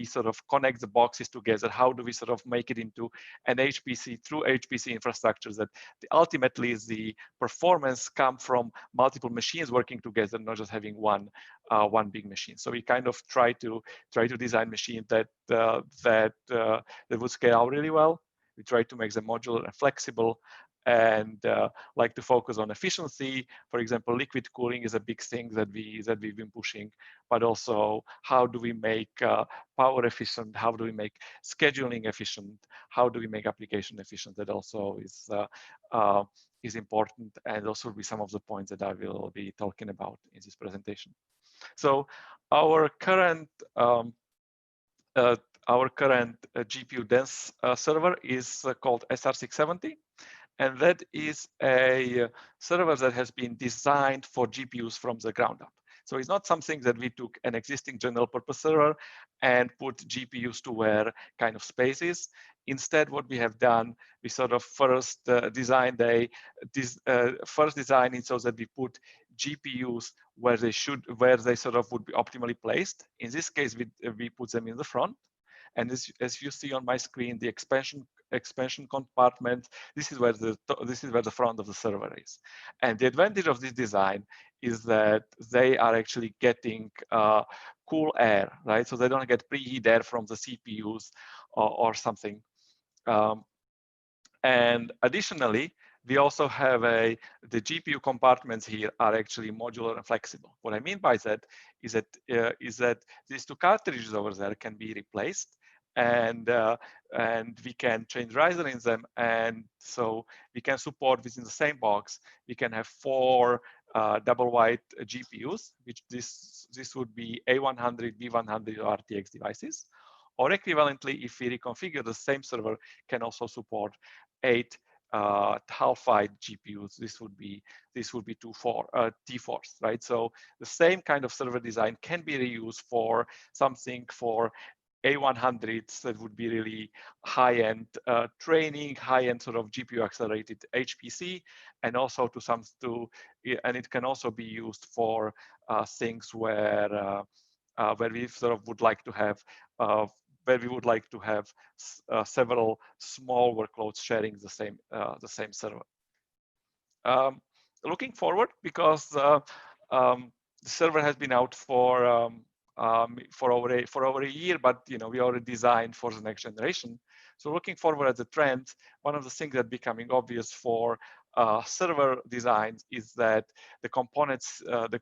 sort of connect the boxes together? How do we sort of make it into an HPC through HPC infrastructures that ultimately the performance come from multiple machines working together, not just having one big machine. So we kind of try to design machines that would scale out really well. We try to make them modular and flexible, and like to focus on efficiency. For example, liquid cooling is a big thing that we've been pushing, but also how do we make power efficient? How do we make scheduling efficient? How do we make application efficient? That also is important, and also will be some of the points that I will be talking about in this presentation. So our current GPU dense server is called SR670. And that is a server that has been designed for GPUs from the ground up. So it's not something that we took an existing general purpose server and put GPUs to where kind of spaces. Instead, what we have done, we sort of first designed it so that we put GPUs where they sort of would be optimally placed. In this case, we put them in the front. And as you see on my screen, the expansion compartment, this is where the front of the server is. And the advantage of this design is that they are actually getting cool air, right? So they don't get preheat air from the CPUs or something. And additionally, we also have the GPU compartments here are actually modular and flexible. What I mean by that is that these two cartridges over there can be replaced, and we can change riser in them, and so we can support within the same box. We can have 4 double wide GPUs, which this would be A100, B100, or RTX devices, or equivalently, if we reconfigure the same server, can also support 8 half-wide GPUs. This would be T4s, right? So the same kind of server design can be reused for something for A100s that would be really high-end training, high-end sort of GPU accelerated HPC, and also and it can also be used for things where we sort of would like to have several small workloads sharing the same server. Looking forward, because the server has been out for over a year, but we already designed for the next generation. So looking forward at the trends, one of the things that becoming obvious for server designs is that the components that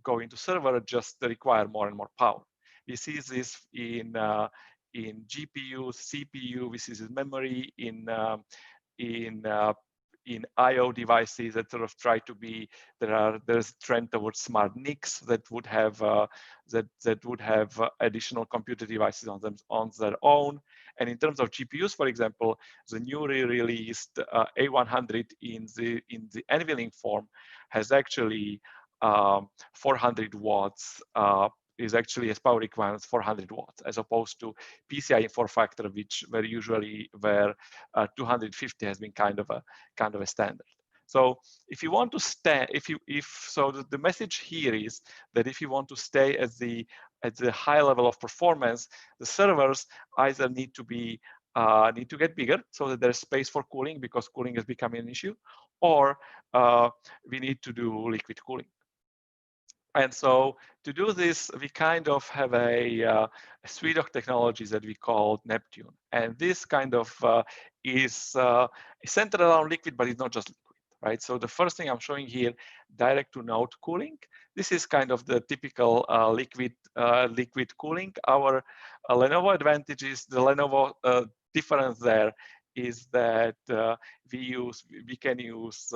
go into server just require more and more power. We see this in GPU, CPU. We see this in memory, in I/O devices that sort of try to be. There's a trend towards smart NICs that would have additional computer devices on their own. And in terms of GPUs, for example, the newly released A100 in the annealing form has actually 400 watts. Is actually as power requirements 400 watts, as opposed to PCIe 4-factor, where 250 has been kind of a standard. So if you want to stay, the message here is that if you want to stay at the high level of performance, the servers either need to get bigger so that there's space for cooling, because cooling is becoming an issue, or we need to do liquid cooling. And so to do this, we kind of have a suite of technologies that we call Neptune. And this kind of is centered around liquid, but it's not just liquid, right? So the first thing I'm showing here, direct to node cooling. This is kind of the typical liquid cooling. Our Lenovo advantage is the Lenovo difference there is that we can use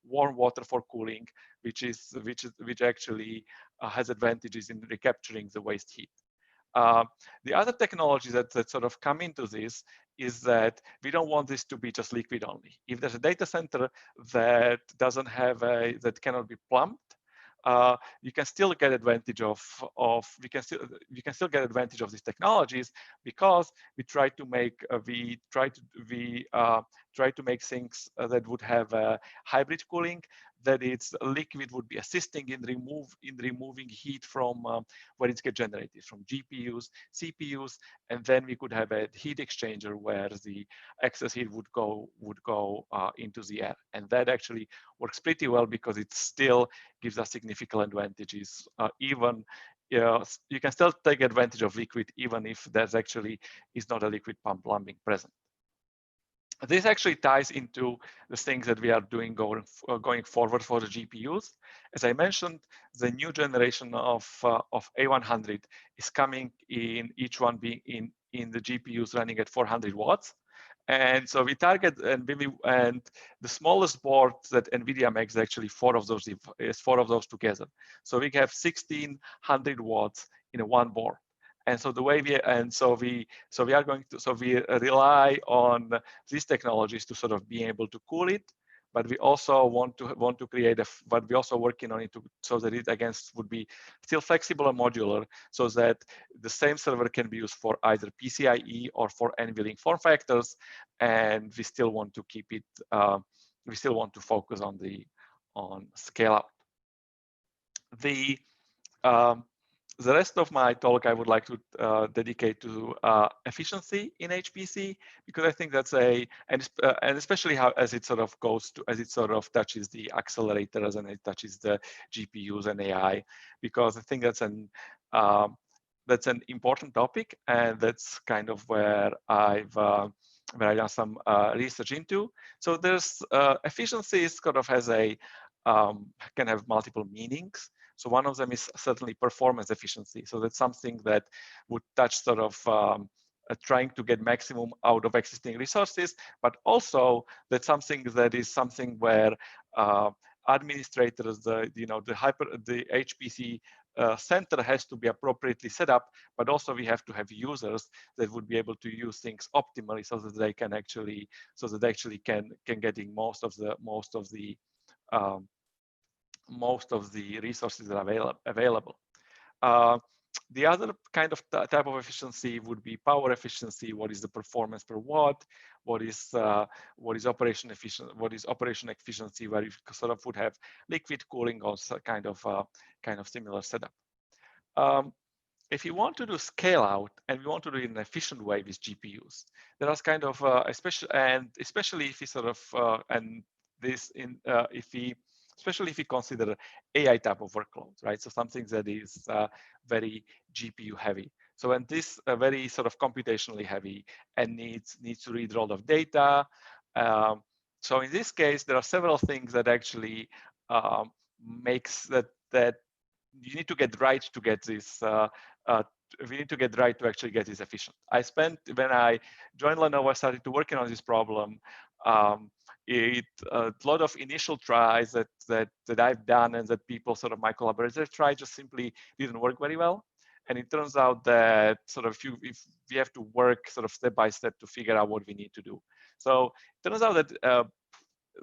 warm water for cooling, which actually has advantages in recapturing the waste heat. The other technology that sort of come into this is that we don't want this to be just liquid only. If there's a data center that that cannot be plumbed, you can still get advantage of these technologies, because we try to try to make things that would have hybrid cooling, that it's liquid would be assisting in removing heat from where it's get generated from GPUs, CPUs, and then we could have a heat exchanger where the excess heat would go into the air, and that actually works pretty well because it still gives us significant advantages. Even you can still take advantage of liquid even if there's actually is not a liquid pump plumbing present. This actually ties into the things that we are doing going forward for the GPUs. As I mentioned, the new generation of A100 is coming in, each one being in the GPUs running at 400 watts. And so we target, and the smallest board that NVIDIA makes is actually four of those together. So we have 1600 watts in one board. And so the way we rely on these technologies to sort of be able to cool it, but we also want to create but we also working on it so that it again would be still flexible and modular, so that the same server can be used for either PCIe or for NVLink form factors, and we still want to keep it. We still want to focus on scale out. The rest of my talk I would like to dedicate to efficiency in HPC, because I think that's and especially as it sort of touches the accelerators and it touches the GPUs and AI, because I think that's an important topic, and that's kind of where I've done some research into. So there's efficiency kind of has can have multiple meanings. So one of them is certainly performance efficiency. So that's something that would touch sort of trying to get maximum out of existing resources, but also that's something where administrators, the HPC center has to be appropriately set up, but also we have to have users that would be able to use things optimally so that they can actually can getting most of the resources that are available. The other kind of type of efficiency would be power efficiency. What is the performance per watt? What is operation efficiency, where you sort of would have liquid cooling or kind of similar setup. If you want to do scale out and we want to do it in an efficient way with GPUs, there is kind of especially if we sort of especially if you consider AI type of workloads, right? So something that is very GPU heavy. So when this very sort of computationally heavy and needs to read a lot of data. So in this case, there are several things that actually makes that you need to get right to get this. We need to get right to actually get this efficient. When I joined Lenovo, I started to working on this problem. A lot of initial tries that I've done and that people, sort of my collaborators tried, just simply didn't work very well. And it turns out that sort of if we have to work sort of step by step to figure out what we need to do. So it turns out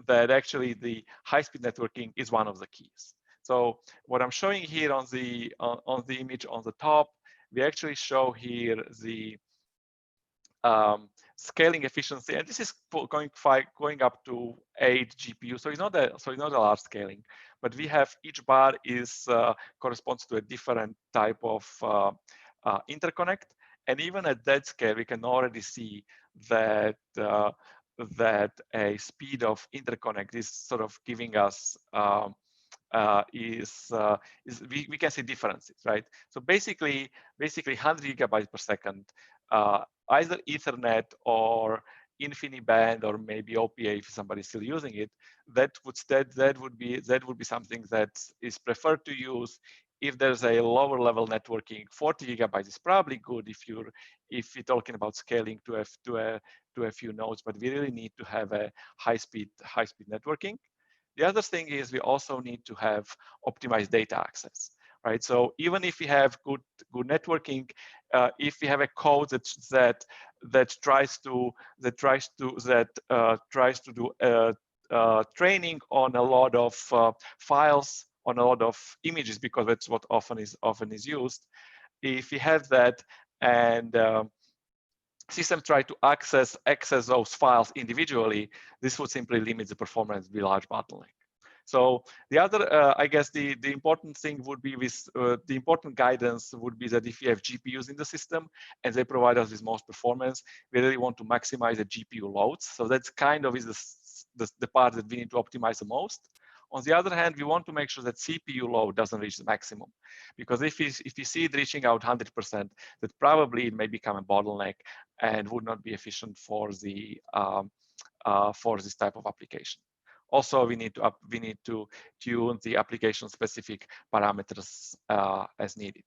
that actually the high-speed networking is one of the keys. So what I'm showing here on the image on the top, we actually show here the scaling efficiency, and this is going up to 8 GPUs. So it's not a large scaling, but we have each bar corresponds to a different type of interconnect, and even at that scale, we can already see that a speed of interconnect is sort of giving us we can see differences, right? So basically 100 gigabytes per second, either Ethernet or InfiniBand or maybe OPA if somebody's still using it, that would be something that is preferred to use. If there's a lower level networking, 40 gigabytes is probably good if you're talking about scaling to a few nodes, but we really need to have a high speed networking. The other thing is we also need to have optimized data access, right? So even if we have good networking, if we have a code that tries to do training on a lot of files, on a lot of images, because that's what often is used. If we have that, and system try to access those files individually, this would simply limit the performance with large bottleneck. So the other, I guess the important thing would be with the important guidance would be that if you have GPUs in the system and they provide us with most performance, we really want to maximize the GPU loads. So that's kind of is the part that we need to optimize the most. On the other hand, we want to make sure that CPU load doesn't reach the maximum, because if you see it reaching out 100%, that probably it may become a bottleneck and would not be efficient for the for this type of application. Also, we need to tune the application-specific parameters as needed.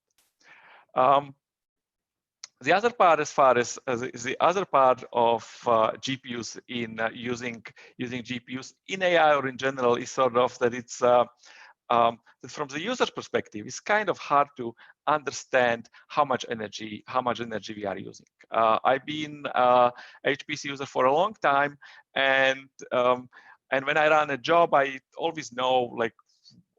The other part, as far as the other part of GPUs in using GPUs in AI or in general, is sort of that it's from the user's perspective, it's kind of hard to understand how much energy we are using. I've been HPC user for a long time, and when I run a job, I always know like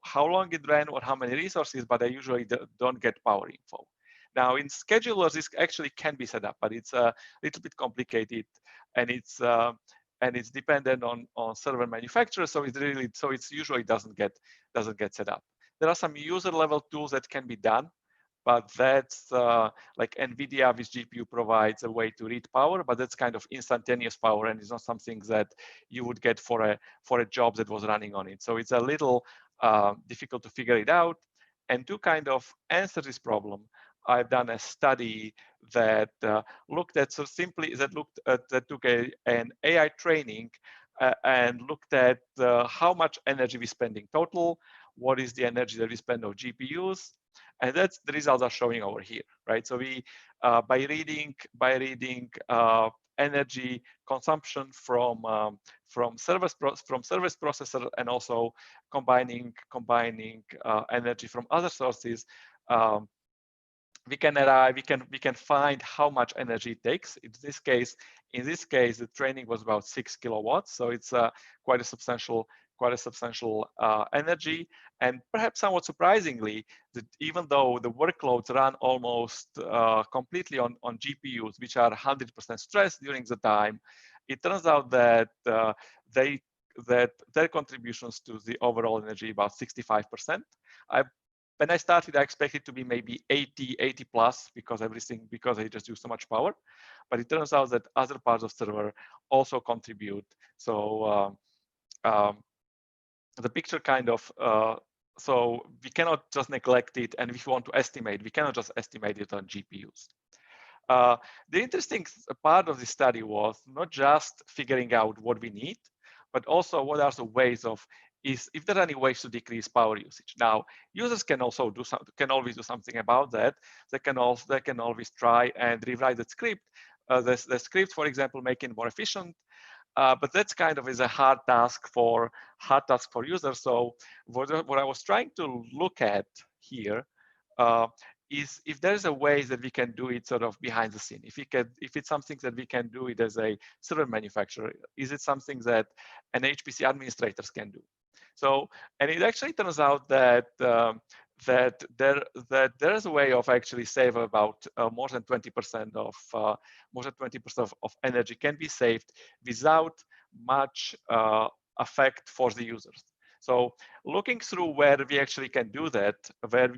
how long it ran or how many resources, but I usually don't get power info. Now in schedulers, this actually can be set up, but it's a little bit complicated, and it's dependent on server manufacturer. So it's usually doesn't get set up. There are some user level tools that can be done, but that's like NVIDIA with GPU provides a way to read power, but that's kind of instantaneous power, and it's not something that you would get for a job that was running on it. So it's a little difficult to figure it out. And to kind of answer this problem, I've done a study that looked at that took an AI training and looked at how much energy we spend in total, what is the energy that we spend on GPUs, and that's the results are showing over here, right? So we by reading energy consumption from service processor and also combining energy from other sources. We can find how much energy it takes. In this case, the training was about 6 kilowatts, so it's quite a substantial energy. And perhaps somewhat surprisingly, that even though the workloads run almost completely on GPUs, which are 100% stressed during the time, it turns out that their contributions to the overall energy about 65%. When I started, I expected to be maybe 80 plus because they just use so much power. But it turns out that other parts of server also contribute. So the picture kind of, so we cannot just neglect it. And if we want to estimate, we cannot just estimate it on GPUs. The interesting part of the study was not just figuring out what we need, but also what are the ways of if there are any ways to decrease power usage. Now, users can also always do something about that. They can always try and rewrite the script. The script, for example, make it more efficient. But that's kind of is a hard task for users. So what I was trying to look at here is if there's a way that we can do it sort of behind the scene. If it's something that we can do it as a server manufacturer, is it something that an HPC administrators can do? So, and it actually turns out that that there's a way of actually save about more than 20% of energy can be saved without much effect for the users. So looking through where we actually can do that, where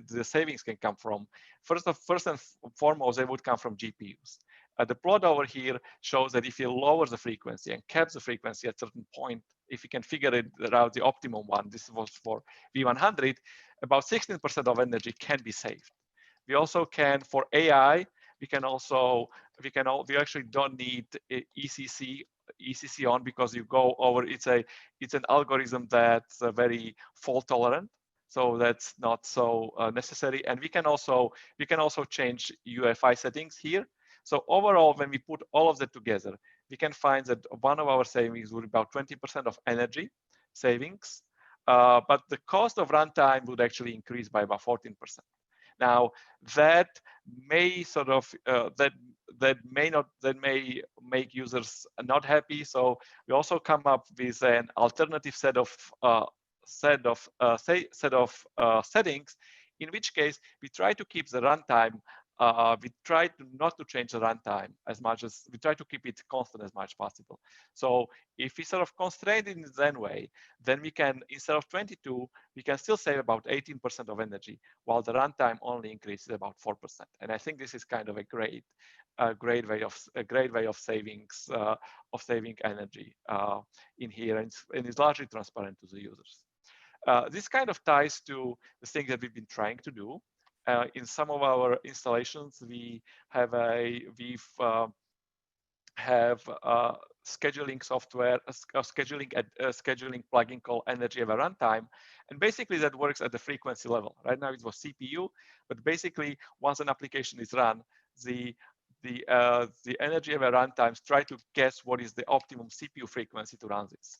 the savings can come from, first and foremost, they would come from GPUs. The plot over here shows that if you lower the frequency and cap the frequency at a certain point, if you can figure it out, the optimum one, this was for V100, about 16% of energy can be saved. We also can, for AI, we actually don't need ECC on because you go over, it's an algorithm that's very fault tolerant. So that's not so necessary. And we can also change UEFI settings here. So overall, when we put all of that together, we can find that one of our savings would be about 20% of energy savings, but the cost of runtime would actually increase by about 14%. Now that may sort of that may make users not happy. So we also come up with an alternative set of settings, in which case we try to keep the runtime we try to not to change the runtime as much as we try to keep it constant as much as possible. So if we sort of constrain it in the way, then we can, instead of 22, we can still save about 18% of energy, while the runtime only increases about 4%. And I think this is kind of a great way of saving energy in here, and it's largely transparent to the users. This kind of ties to the thing that we've been trying to do. In some of our installations, we have scheduling software, a scheduling plugin called Energy Over Runtime, and basically that works at the frequency level. Right now it was CPU, but basically once an application is run, the Energy Over Runtimes try to guess what is the optimum CPU frequency to run this,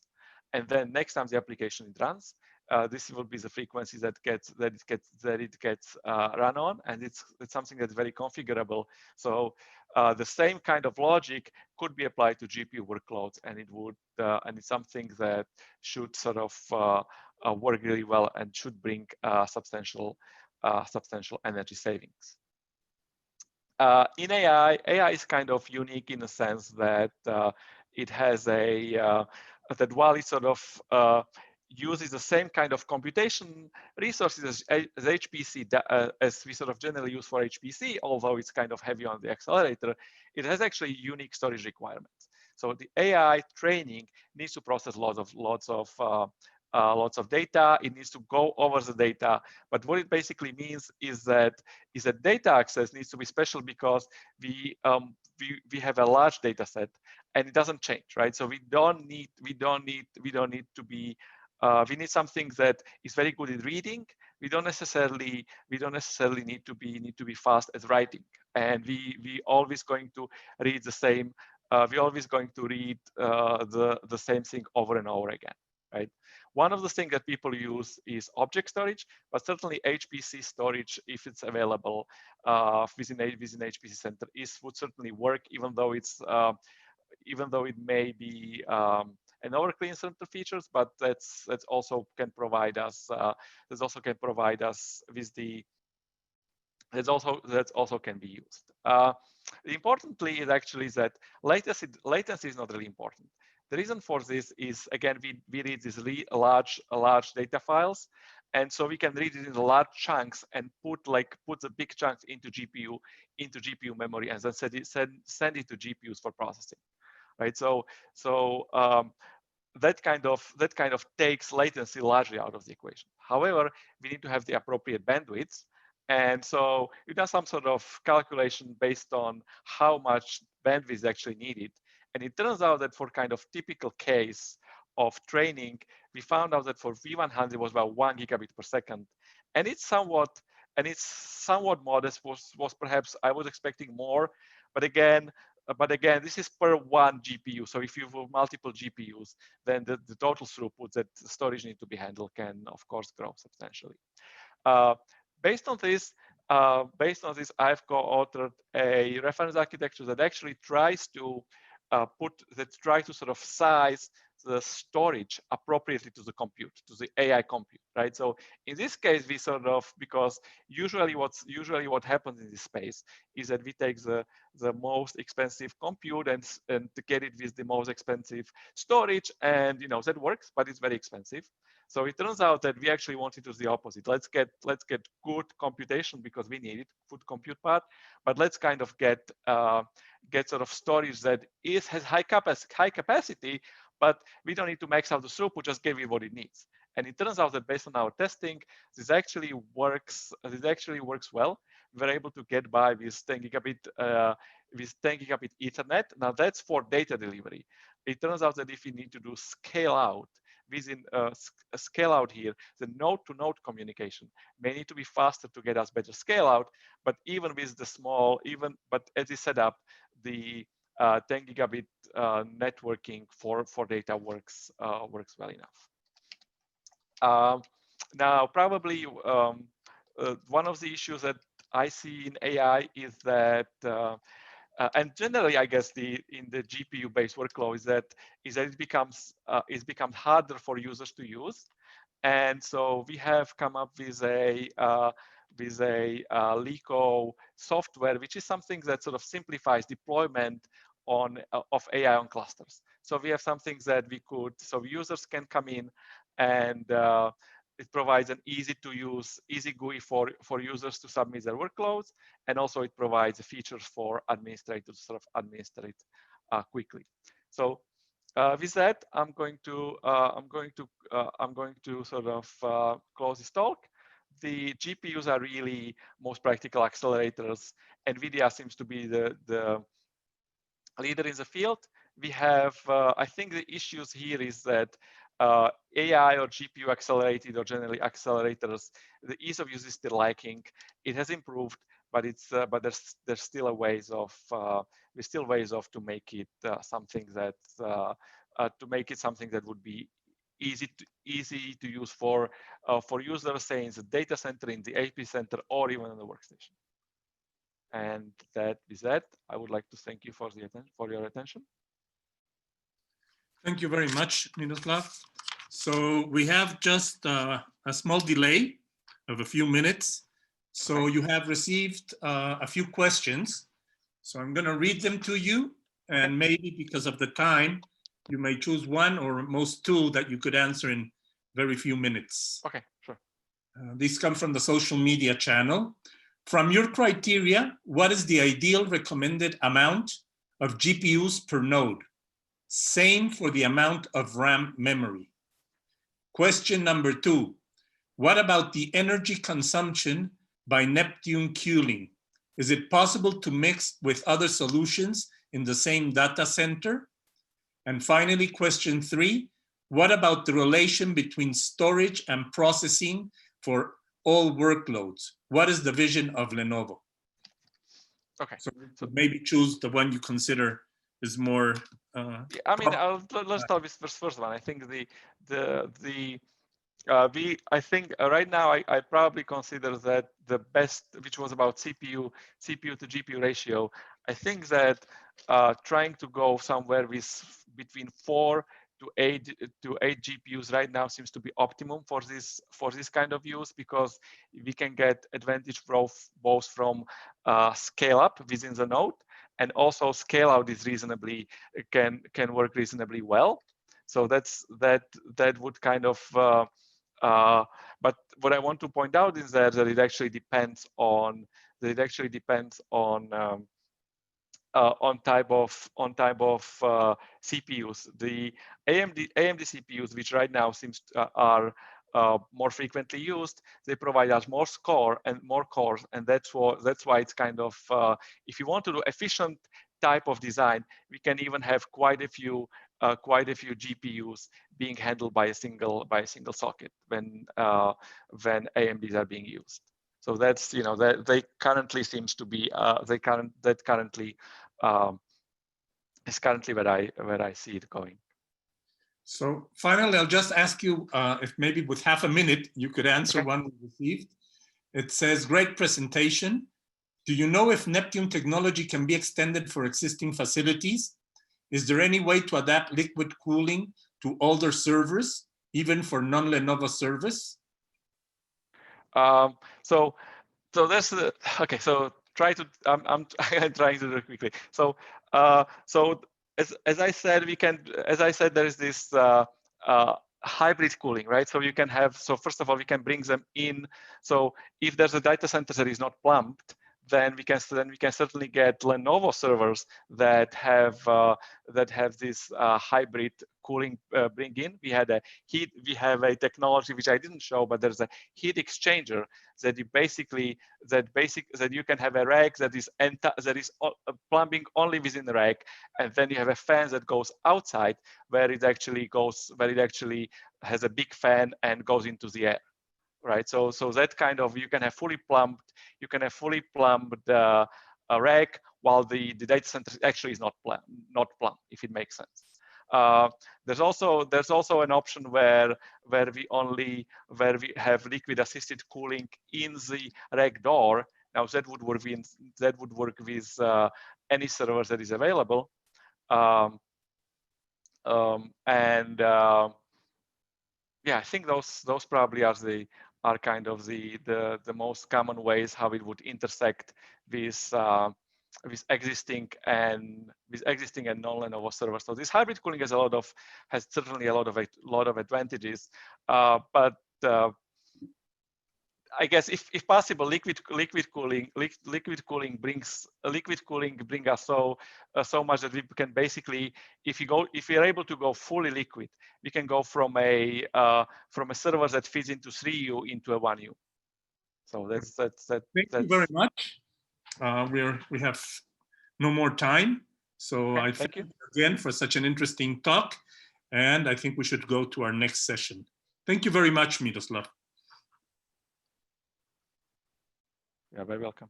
and then next time the application it runs, this will be the frequency that it gets run on, and it's something that's very configurable. So the same kind of logic could be applied to GPU workloads, and it would and it's something that should sort of work really well and should bring substantial energy savings. In AI is kind of unique in the sense that it has that while it sort of uses the same kind of computation resources as HPC, as we sort of generally use for HPC, although it's kind of heavy on the accelerator, it has actually unique storage requirements. So the AI training needs to process lots of data. It needs to go over the data. But what it basically means is that data access needs to be special because we have a large data set and it doesn't change, right? So we need something that is very good at reading. We don't necessarily need to be fast at writing, and we always going to read the same. We're always going to read the same thing over and over again, right? One of the things that people use is object storage, but certainly HPC storage, if it's available within HPC center, would certainly work, even though it may be an overkill in certain features, but that's also can provide us with the that also can be used. Importantly, is actually that latency is not really important. The reason for this is, again, we read these large data files, and so we can read it in large chunks and put the big chunks into GPU memory, and then send it to GPUs for processing, right? So that kind of takes latency largely out of the equation. However, we need to have the appropriate bandwidth. And so we've done some sort of calculation based on how much bandwidth is actually needed. And it turns out that for kind of typical case of training, we found out that for V100 it was about 1 gigabit per second. And it's somewhat modest, was perhaps, I was expecting more, but again, this is per one GPU. So if you have multiple GPUs, then the total throughput that the storage need to be handled can, of course, grow substantially. Based on this, I've co-authored a reference architecture that actually tries to sort of size the storage appropriately to the compute, to the AI compute, right? So in this case, we sort of, because usually what happens in this space is that we take the most expensive compute and to get it with the most expensive storage, and that works, but it's very expensive. So it turns out that we actually want to do the opposite. Let's get good computation because we need it, good compute part, but let's kind of get sort of storage that has high capacity, but we don't need to max out the throughput, just give it what it needs. And it turns out that based on our testing, this actually works well. We're able to get by with 10 gigabit Ethernet. Now that's for data delivery. It turns out that if we need to do scale out, within scale out here, the node-to-node communication may need to be faster to get us better scale out. But even with the but as is set up, the 10 gigabit networking for data works well enough. Now, probably one of the issues that I see in AI is that and generally, I guess in the GPU-based workload is that it becomes harder for users to use, and so we have come up with LICO software, which is something that sort of simplifies deployment of AI on clusters. So we have something that so users can come in, and it provides an easy GUI for users to submit their workloads, and also it provides features for administrators to sort of administrate quickly. So with that, I'm going to sort of close this talk. The GPUs are really most practical accelerators. NVIDIA seems to be the leader in the field. We have, I think the issues here is that AI or GPU accelerated or generally accelerators, the ease of use is still lacking. It has improved, but there's still ways of to make it something that would be easy to use for users, say in the data center, in the epicenter, or even in the workstation. And with that, I would like to thank you for your attention. Thank you very much, Miroslav. So we have just a small delay of a few minutes. So you have received a few questions. So I'm going to read them to you, and maybe because of the time, you may choose one or most two that you could answer in very few minutes. Okay, sure. These come from the social media channel. From your criteria, what is the ideal recommended amount of GPUs per node? Same for the amount of RAM memory. Question number 2, what about the energy consumption by Neptune cooling? Is it possible to mix with other solutions in the same data center? And finally, question 3, what about the relation between storage and processing for all workloads? What is the vision of Lenovo? Okay. So maybe choose the one you consider is more. I mean, let's start with the first one. I think I think right now I probably consider that the best, which was about CPU to GPU ratio. I think that trying to go somewhere with between 4 to 8 GPUs right now seems to be optimum for this kind of use, because we can get advantage both from scale up within the node, and also scale out is reasonably can work reasonably well. So that would kind of but what I want to point out is that it actually depends on type of CPUs. The AMD CPUs, which right now are more frequently used, they provide us more cores, and that's why it's kind of if you want to do efficient type of design, we can even have quite a few GPUs being handled by a single socket when AMDs are being used. So that's, that they currently seems to be is currently where I see it going. So finally, I'll just ask you if maybe with half a minute you could answer one we received. It says, great presentation. Do you know if Neptune technology can be extended for existing facilities? Is there any way to adapt liquid cooling to older servers, even for non-Lenovo service? So that's okay. So I'm trying to do it quickly. So as I said, there is this hybrid cooling, right? So you can have, so first of all, we can bring them in. So if there's a data center that is not plumbed, then we can certainly get Lenovo servers that have this hybrid cooling bring in. We have a technology which I didn't show, but there's a heat exchanger that you can have a rack that is plumbing only within the rack, and then you have a fan that goes outside where it actually has a big fan and goes into the air. Right, so that kind of, you can have fully plumbed rack, while the data center actually is not plumbed, if it makes sense. There's also an option where we have liquid assisted cooling in the rack door. Now that would work with any server that is available, yeah, I think those probably are are kind of the most common ways how it would intersect with existing and non-Lenovo servers. So this hybrid cooling has certainly a lot of advantages, but I guess if possible, liquid cooling brings us so much that we can basically, if we are able to go fully liquid, we can go from a server that fits into 3U into a 1U. So that's Thank you very much. We have no more time, so I thank you again for such an interesting talk, and I think we should go to our next session. Thank you very much, Miroslav. You're very welcome.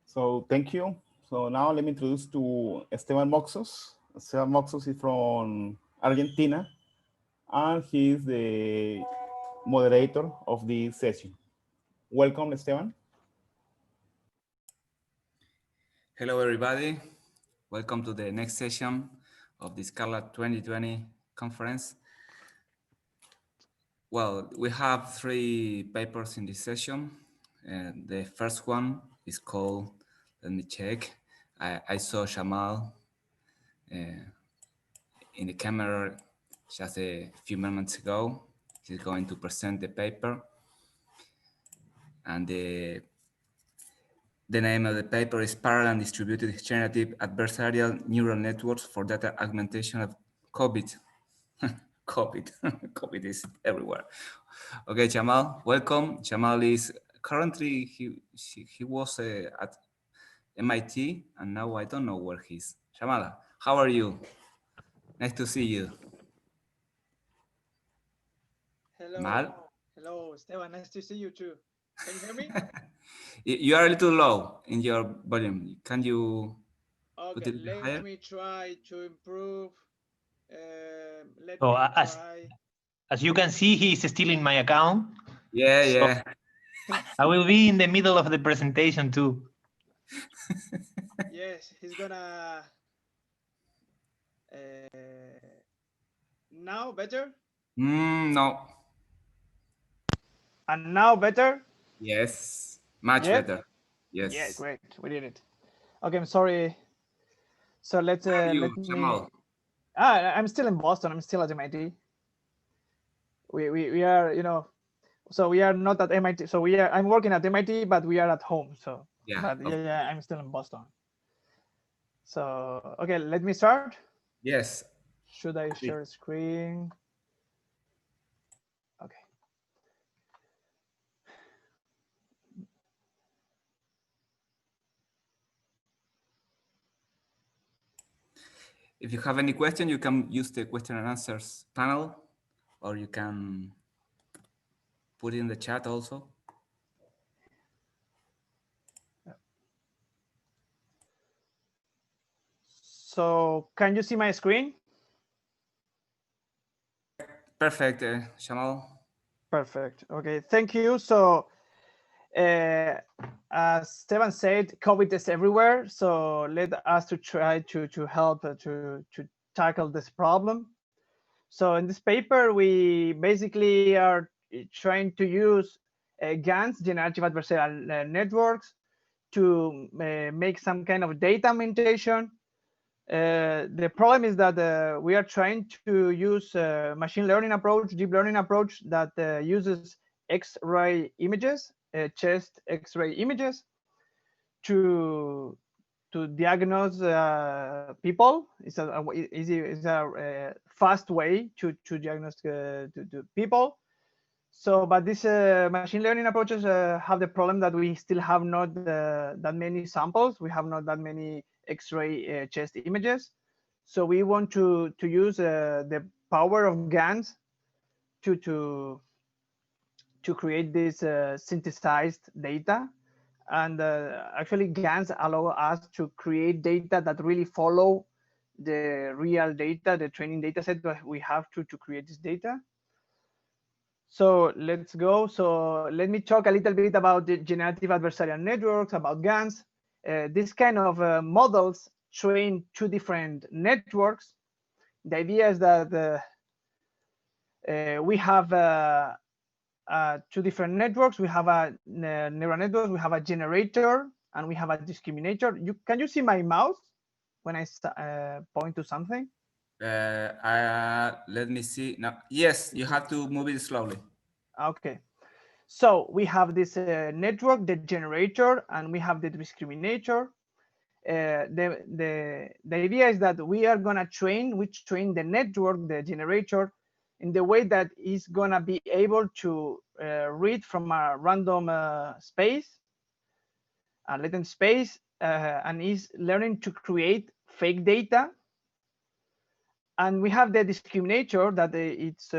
So thank you. So now let me introduce to Esteban Moxos. Esteban Moxos is from Argentina, and he is the moderator of this session. Welcome, Esteban. Hello, everybody. Welcome to the next session of this CARLA 2020 conference. Well, we have 3 papers in this session. The first one is called, let me check. I saw Jamal in the camera just a few moments ago. He's going to present the paper. And the name of the paper is Parallel and Distributed Generative Adversarial Neural Networks for Data Augmentation of COVID. COVID is everywhere. Okay, Jamal, welcome. Jamal is currently, he was at MIT, and now I don't know where he's. Jamal, how are you? Nice to see you. Hello. Jamal? Hello, Esteban. Nice to see you too. Can you hear me? You are a little low in your volume. Can you put Okay, it let higher? me try to improve. As you can see, he is still in my account. Yeah, so yeah. I will be in the middle of the presentation too. Yes, he's gonna. Now better? No. And now better? Yes, much better. Yes. Yeah, great. We did it. Okay, I'm sorry. So let's Where are you, let me. Jamal? I'm still in Boston. I'm still at MIT. We are, so we are not at MIT. So I'm working at MIT, but we are at home. So Yeah. but yeah, I'm still in Boston. So okay, let me start. Yes. Should I share screen? Okay. If you have any question, you can use the question and answers panel, or you can put it in the chat also. So can you see my screen? Perfect, Jamal. Perfect. Okay, thank you. So as Steven said, COVID is everywhere. So let us to try to help to tackle this problem. So in this paper, we basically are trying to use GANs, generative adversarial networks, to make some kind of data augmentation. The problem is that we are trying to use a machine learning approach, deep learning approach that uses X-ray images, chest X-ray images, to diagnose people. It's a fast way to diagnose to people. So, but these machine learning approaches have the problem that we still have not that many samples. We have not that many X-ray chest images. So we want to use the power of GANs to create this synthesized data. And actually GANs allow us to create data that really follow the real data, the training data set that we have to create this data. So let's go. So let me talk a little bit about the generative adversarial networks, about GANs. This kind of models train two different networks. The idea is that we have two different networks. We have a neural network, we have a generator, and we have a discriminator. Can you see my mouse when I point to something? Let me see. Now, yes, you have to move it slowly. Okay. So we have this network, the generator, and we have the discriminator. The idea is that we are gonna train the network, the generator, in the way that is gonna be able to read from a random space, a latent space, and is learning to create fake data. And we have the discriminator that its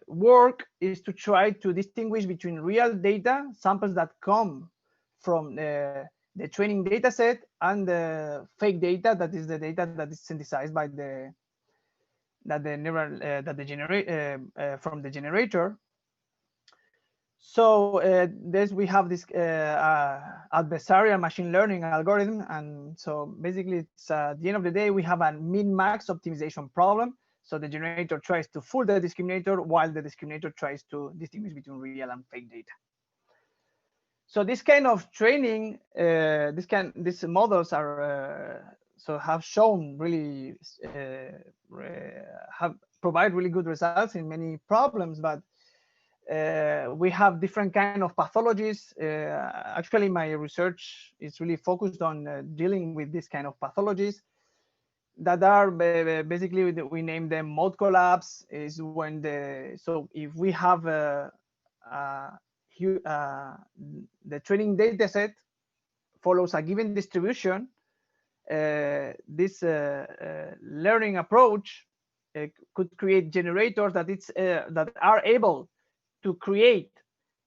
work is to try to distinguish between real data, samples that come from the training data set, and the fake data, that is the data that is synthesized by from the generator. So we have this adversarial machine learning algorithm, and so basically, it's at the end of the day, we have a min-max optimization problem. So the generator tries to fool the discriminator, while the discriminator tries to distinguish between real and fake data. So this kind of training, these models are have shown really provide really good results in many problems, but we have different kind of pathologies. Actually, my research is really focused on dealing with this kind of pathologies that are basically, we name them mode collapse. Is when so if we have the training data set follows a given distribution, this learning approach could create generators that are able to create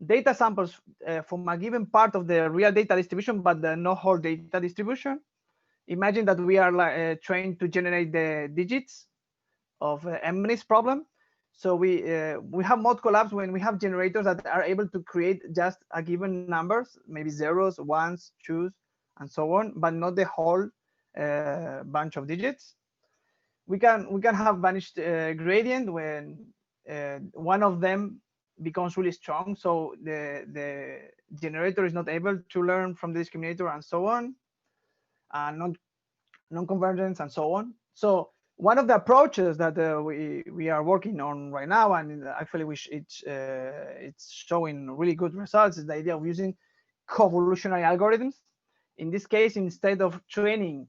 data samples from a given part of the real data distribution, but no whole data distribution. Imagine that we are trained to generate the digits of MNIST problem. So we have mode collapse when we have generators that are able to create just a given numbers, maybe zeros, ones, twos, and so on, but not the whole bunch of digits. We can have vanished gradient when one of them becomes really strong, so the generator is not able to learn from the discriminator, and so on, and non-convergence, and so on. So one of the approaches that we are working on right now, and actually it's showing really good results, is the idea of using convolutional algorithms. In this case, instead of training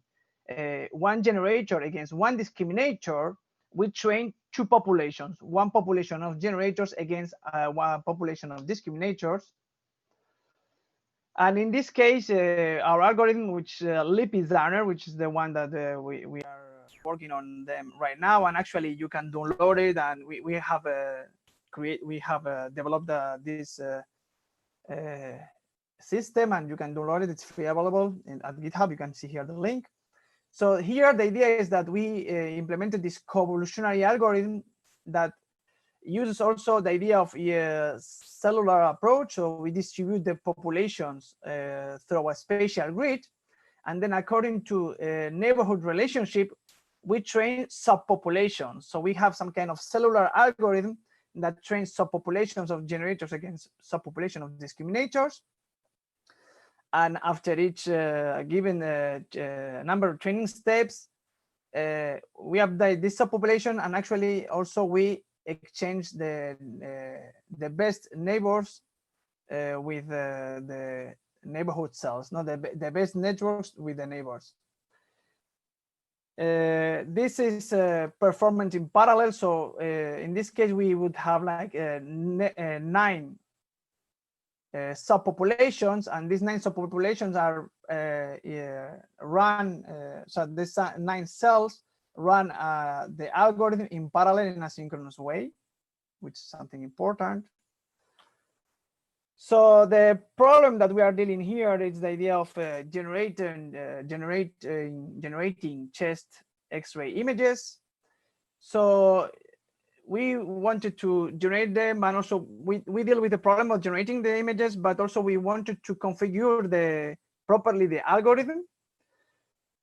one generator against one discriminator, we train two populations, one population of generators against one population of discriminators. And in this case, our algorithm, which Lipizzaner, which is the one that we are working on them right now, and actually you can download it, and we have developed this system, and you can download it. It's free available at GitHub. You can see here the link. So here the idea is that we implemented this convolutional algorithm that uses also the idea of a cellular approach. So we distribute the populations through a spatial grid, and then according to a neighborhood relationship, we train subpopulations. So we have some kind of cellular algorithm that trains subpopulations of generators against subpopulation of discriminators. And after each given number of training steps, we update this subpopulation, and actually also we exchange the best neighbors with the neighborhood cells, not the best networks with the neighbors. This is performance in parallel. So in this case, we would have like 9 subpopulations, and these 9 subpopulations are run. So these 9 cells run the algorithm in parallel in a synchronous way, which is something important. So the problem that we are dealing here is the idea of generating chest X-ray images. So we wanted to generate them, and also we deal with the problem of generating the images, but also we wanted to configure properly the algorithm.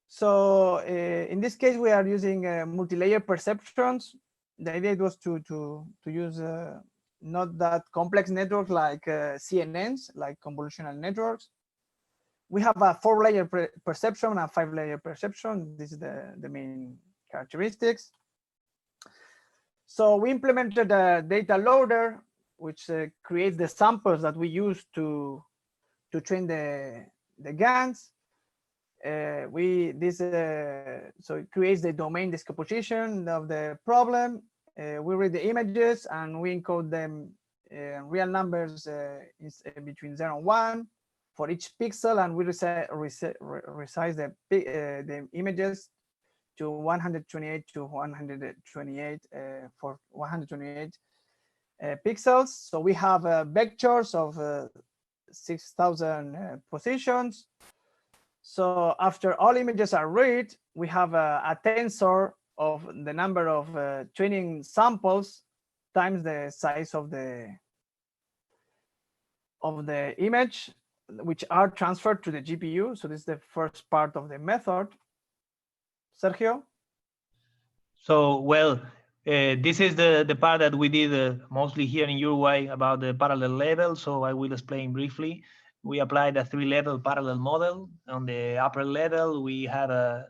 So in this case, we are using multi-layer perceptrons. The idea was to use not that complex networks like CNNs, like convolutional networks. We have a 4-layer perception and a 5-layer perception. This is the main characteristics. So we implemented a data loader, which creates the samples that we use to train the GANs. So it creates the domain decomposition of the problem. We read the images and we encode them real numbers between 0 and 1 for each pixel, and we resize the images to 128 to 128 for 128 pixels. So we have vectors of 6,000 positions. So after all images are read, we have a tensor of the number of training samples times the size of the image, which are transferred to the GPU. So this is the first part of the method. Sergio? So, well, this is the part that we did mostly here in Uruguay about the parallel level. So I will explain briefly. We applied a 3-level parallel model. On the upper level, we have a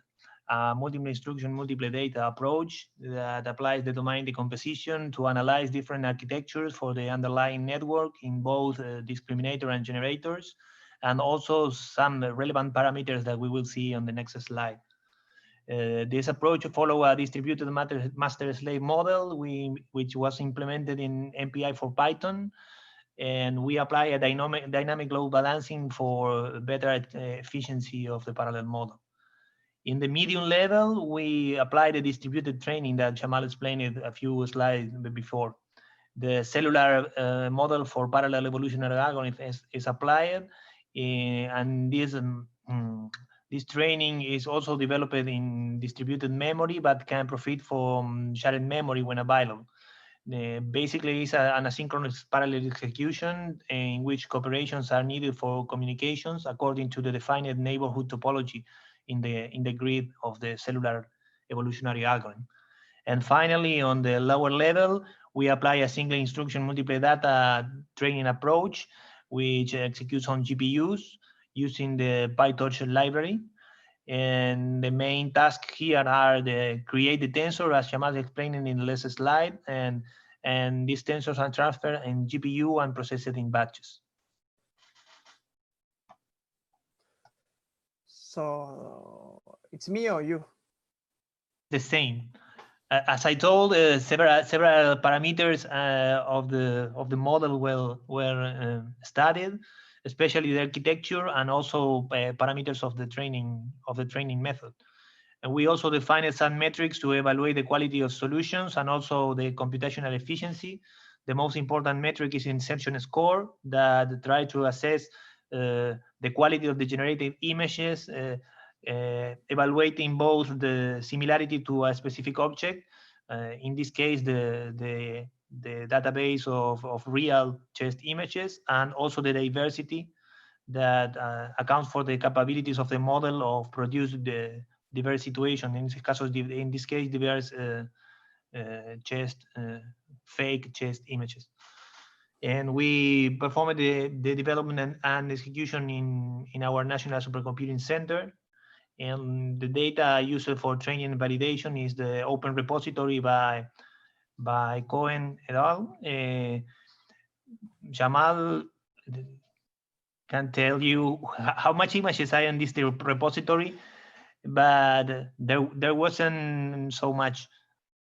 multiple instruction, multiple data approach that applies the domain decomposition to analyze different architectures for the underlying network in both discriminator and generators, and also some relevant parameters that we will see on the next slide. This approach follows a distributed master-slave model, which was implemented in MPI for Python, and we apply a dynamic load balancing for better efficiency of the parallel model. In the medium level, we apply the distributed training that Jamal explained a few slides before. The cellular model for parallel evolutionary algorithm is applied, and this training is also developed in distributed memory, but can profit from shared memory when available. Basically, it's an asynchronous parallel execution in which cooperations are needed for communications according to the defined neighborhood topology in the grid of the cellular evolutionary algorithm. And finally, on the lower level, we apply a single instruction multiple data training approach, which executes on GPUs using the PyTorch library. And the main tasks here are the create the tensor, as Jamal explained in the last slide, and these tensors are transferred in GPU and processed in batches. So it's me or you? The same. As I told, several parameters of the model were studied, especially the architecture and also parameters of the training method. And we also defined some metrics to evaluate the quality of solutions and also the computational efficiency. The most important metric is insertion score that try to assess the quality of the generated images, evaluating both the similarity to a specific object, in this case the database of real chest images, and also the diversity that accounts for the capabilities of the model of produce the diverse situation. In this case, diverse fake chest images. And we performed the development and execution in our National Supercomputing Center. And the data used for training and validation is the open repository by Cohen et al. Jamal can tell you how much images are in this repository, but there wasn't so much.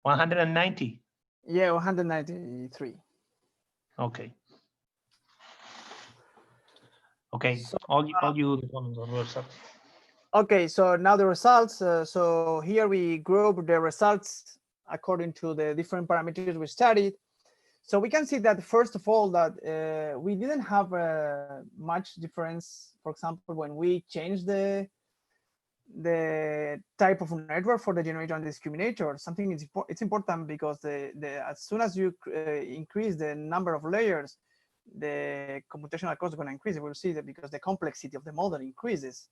190? Yeah, 193. Okay. Okay, So, all you results. Okay, so now the results. So here we group the results according to the different parameters we studied. So we can see that first of all that we didn't have much difference. For example, when we changed the the type of network for the generator and discriminator. Something is it's important because as soon as you increase the number of layers, the computational cost is going to increase. We'll see that because the complexity of the model increases.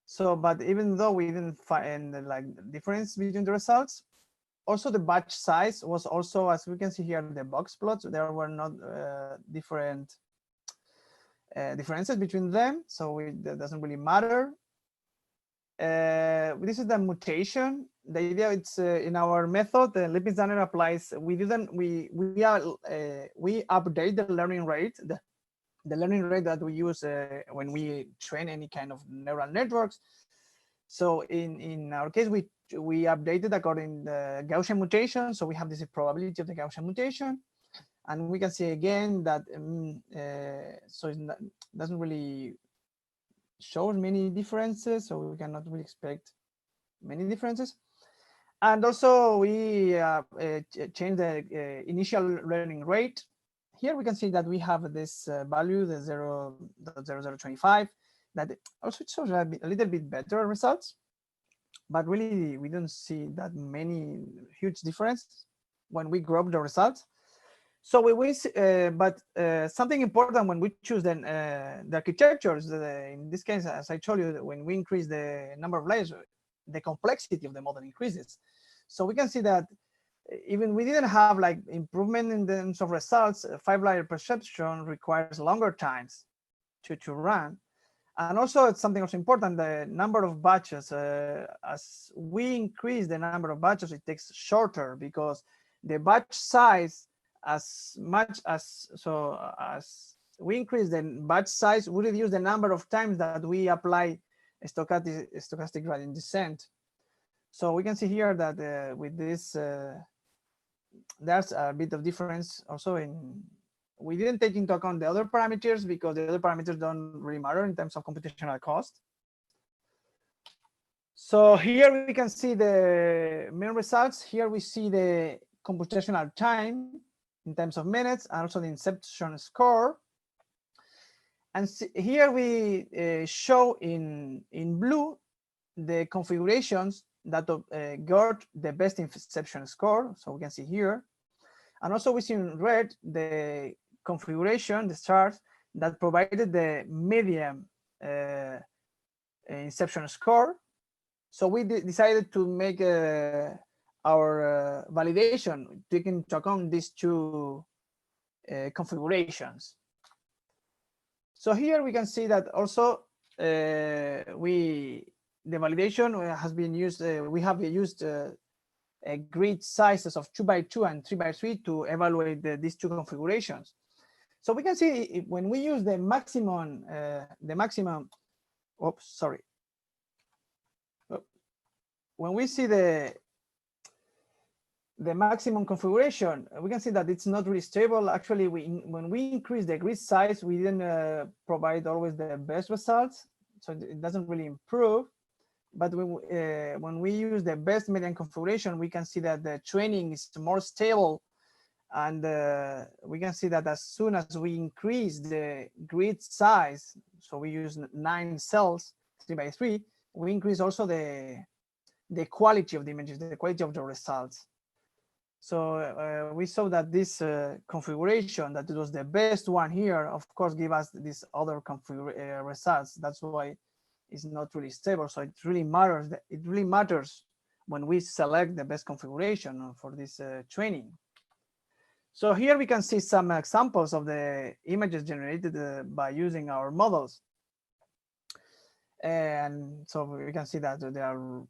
So, but even though we didn't find like difference between the results, also the batch size was also, as we can see here, the box plots, there were not different differences between them. So that doesn't really matter. This is the mutation. The idea it's in our method, the Lipin's-Danner applies. We update the learning rate, the learning rate that we use when we train any kind of neural networks. So in our case, we updated according to the Gaussian mutation. So we have this probability of the Gaussian mutation, and we can see again that so it doesn't really show many differences. So we cannot really expect many differences. And also we change the initial learning rate. Here we can see that we have this value, the 0.0025, that also it shows a little bit better results, but really we don't see that many huge difference when we group the results. So but something important when we choose then the architectures, in this case, as I told you, when we increase the number of layers, the complexity of the model increases. So we can see that even we didn't have like improvement in terms of results, 5-layer perception requires longer times to run. And also it's something also important, the number of batches, as we increase the number of batches, it takes shorter because the batch size, as we increase the batch size, we reduce the number of times that we apply stochastic gradient descent. So we can see here that with this, there's a bit of difference also in, we didn't take into account the other parameters because the other parameters don't really matter in terms of computational cost. So here we can see the main results. Here we see the computational time in terms of minutes and also the inception score. And here we show in blue the configurations that got the best inception score. So we can see here. And also we see in red the configuration, the stars that provided the medium inception score. So we decided to make our validation taking into account these two configurations. So here we can see that also the validation has been used. We have used grid sizes of 2x2 and 3x3 to evaluate these two configurations. So we can see when we use the maximum, oops, sorry. When we see the maximum configuration, we can see that it's not really stable. Actually, when we increase the grid size, we didn't provide always the best results. So it doesn't really improve. But when we use the best median configuration, we can see that the training is more stable. And we can see that as soon as we increase the grid size, so we use 9 cells, 3x3, we increase also the quality of the images, the quality of the results. So we saw that this configuration, that it was the best one here, of course, give us these other results. That's why it's not really stable. So it really matters. It really matters when we select the best configuration for this training. So here we can see some examples of the images generated by using our models. And so we can see that they are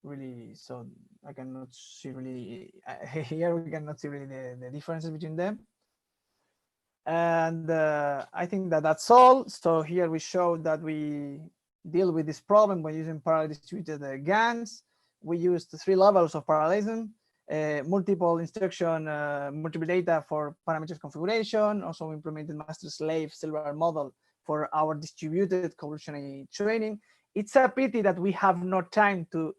really, so I cannot see really, here we cannot see really the differences between them. And I think that that's all. So here we show that we deal with this problem by using parallel distributed GANs. We used 3 levels of parallelism, multiple instruction, multiple data for parameters configuration. Also we implemented master-slave cellular model for our distributed convolutional training. It's a pity that we have no time to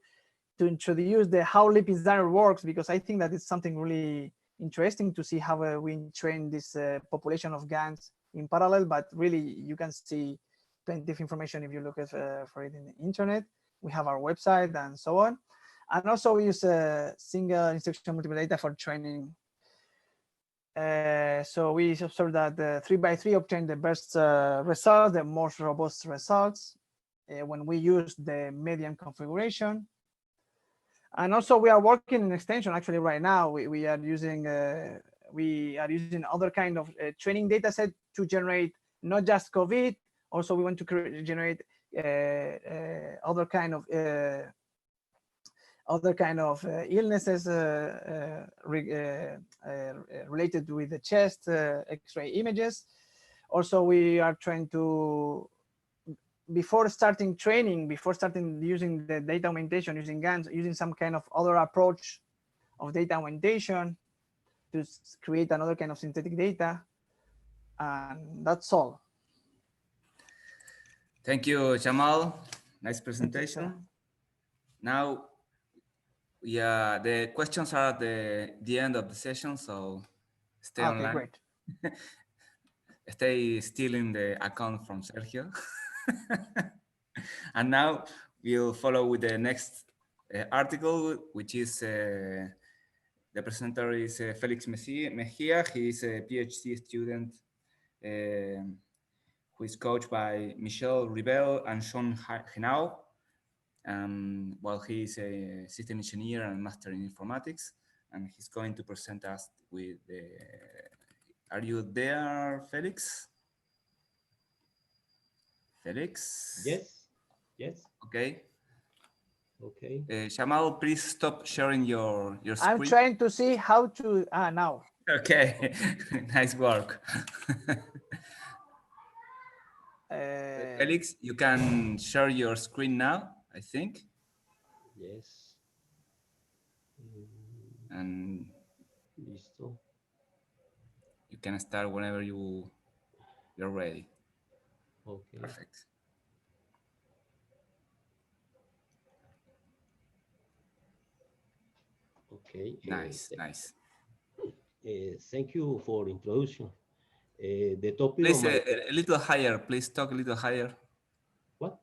introduce how Lipin's-Danner works, because I think that it's something really interesting to see how we train this population of GANs in parallel. But really, you can see plenty of information if you look at for it in the internet. We have our website and so on. And also we use a single instruction multiple data for training. So we observed that the 3x3 obtained the best results, the most robust results when we use the median configuration. And also we are working in extension actually right now. We are using other kind of training data set to generate not just COVID. Also, we want to generate other kind of illnesses related with the chest X-ray images. Also, we are trying to, before starting using the data augmentation, using GANs, using some kind of other approach of data augmentation to create another kind of synthetic data. And that's all. Thank you, Jamal. Nice presentation. Now, yeah, the questions are at the end of the session, so stay online. Great. Stay still in the account from Sergio. And now we'll follow with the next article, which is the presenter is Felix Mejia. He is a PhD student who is coached by Michel Ribel and Sean Henao. Well, he is a system engineer and master in informatics, and he's going to present us with the. Are you there, Felix? Felix? Yes. Yes. Okay. Okay. Jamal, please stop sharing your screen. I'm trying to see how to now. Okay, nice work. Felix, you can share your screen now, I think. Yes. And Listo. you can start whenever you're ready. Okay. Perfect. Okay. Nice, nice. Thank you for introduction. The topic Please, of my... a little higher. Please talk a little higher. What?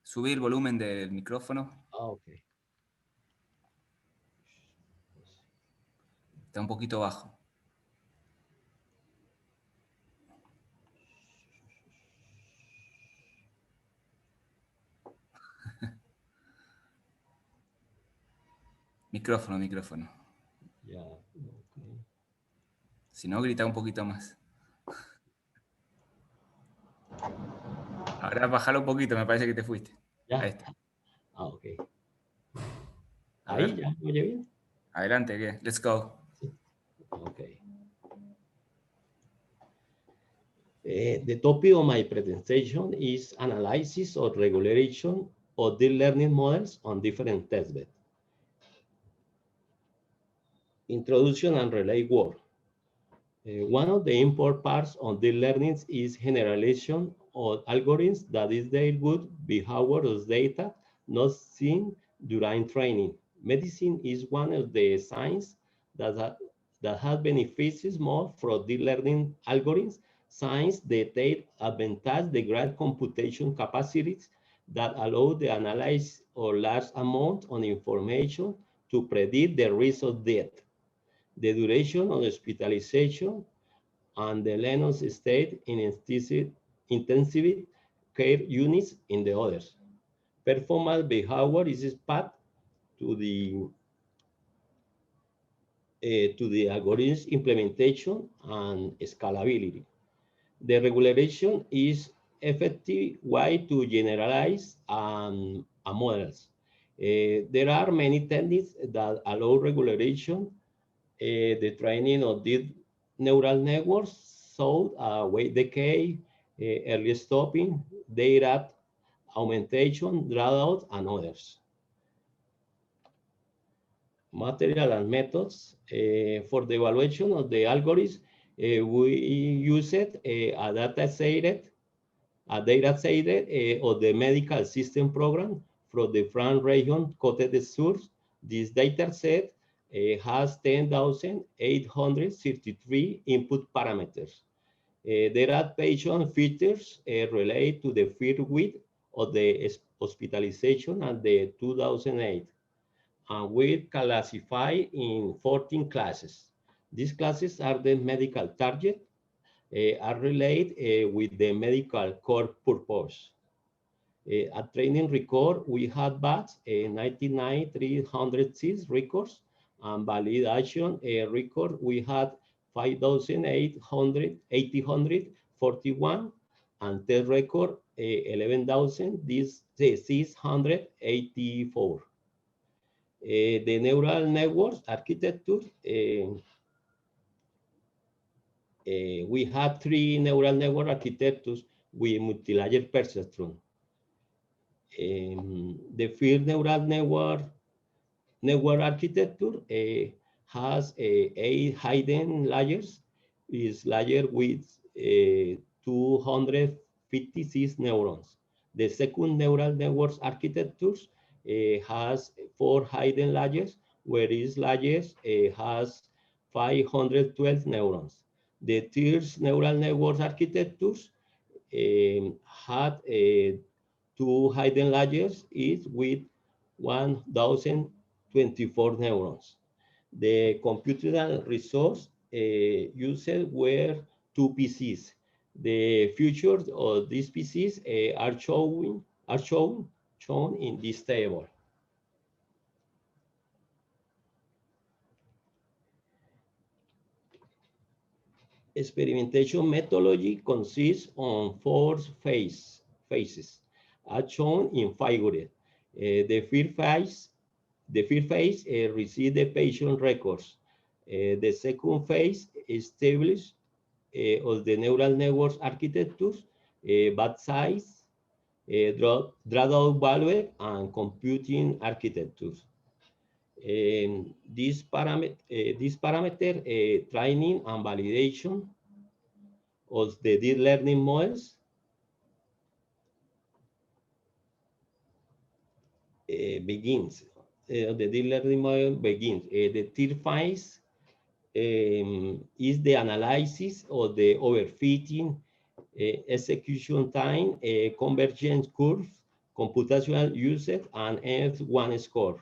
Subir el volumen del micrófono. Okay. Está un poquito bajo. Micrófono. Ya, okay. Si no, grita un poquito más. Ahora bájalo un poquito, me parece que te fuiste. Ya. Ahí está. Ok. Ahí ya, ¿me oye bien? Adelante, ¿qué? Let's go. Okay. The topic of my presentation is analysis or regularization of deep learning models on different testbeds. Introduction and relay work. One of the important parts of deep learning is generalization of algorithms that is their good behavior of data not seen during training. Medicine is one of the sciences that has benefited more from deep learning algorithms, since they take advantage the great computation capacities that allow the analyze of large amount of information to predict the risk of death, the duration of hospitalization, and the length of stay in intensive care units in the others. Performance behavior is path to the algorithm's implementation and scalability. The regularization is effective way to generalize models. There are many techniques that allow regularization. The training of deep neural networks, so weight decay, early stopping, data augmentation, drawdown, and others. Material and methods. For the evaluation of the algorithm, we used a data set of the medical system program from the France region Côte d'Azur. This data set has 10,863 input parameters. There are patient features related to the field width of the hospitalization and the 2008. And we classify in 14 classes. These classes are the medical target, are related with the medical core purpose. At training record, we had batch 99,306 records, and validation record, we had 5,841, and test record 11,684. The neural networks architecture, we had 3 neural network architectures with multi-layer perceptron. The field neural network architecture has 8 hidden layers, is layer with 256 neurons. The second neural networks architecture has 4 hidden layers, where each layer has 512 neurons. The third neural networks architectures had 2 hidden layers, each with 1,024 neurons. The computational resource used were 2 PCs. The features of these PCs are shown in this table. Experimentation methodology consists on 4 phases, as shown in figure. The first phase receives the patient records. The second phase establishes of the neural networks architectures, batch size, drawdown value, and computing architectures. This parameter training and validation of the deep learning models begins. The deep learning model begins. The third phase is the analysis of the overfitting, execution time, convergence curve, computational usage, and N1 score.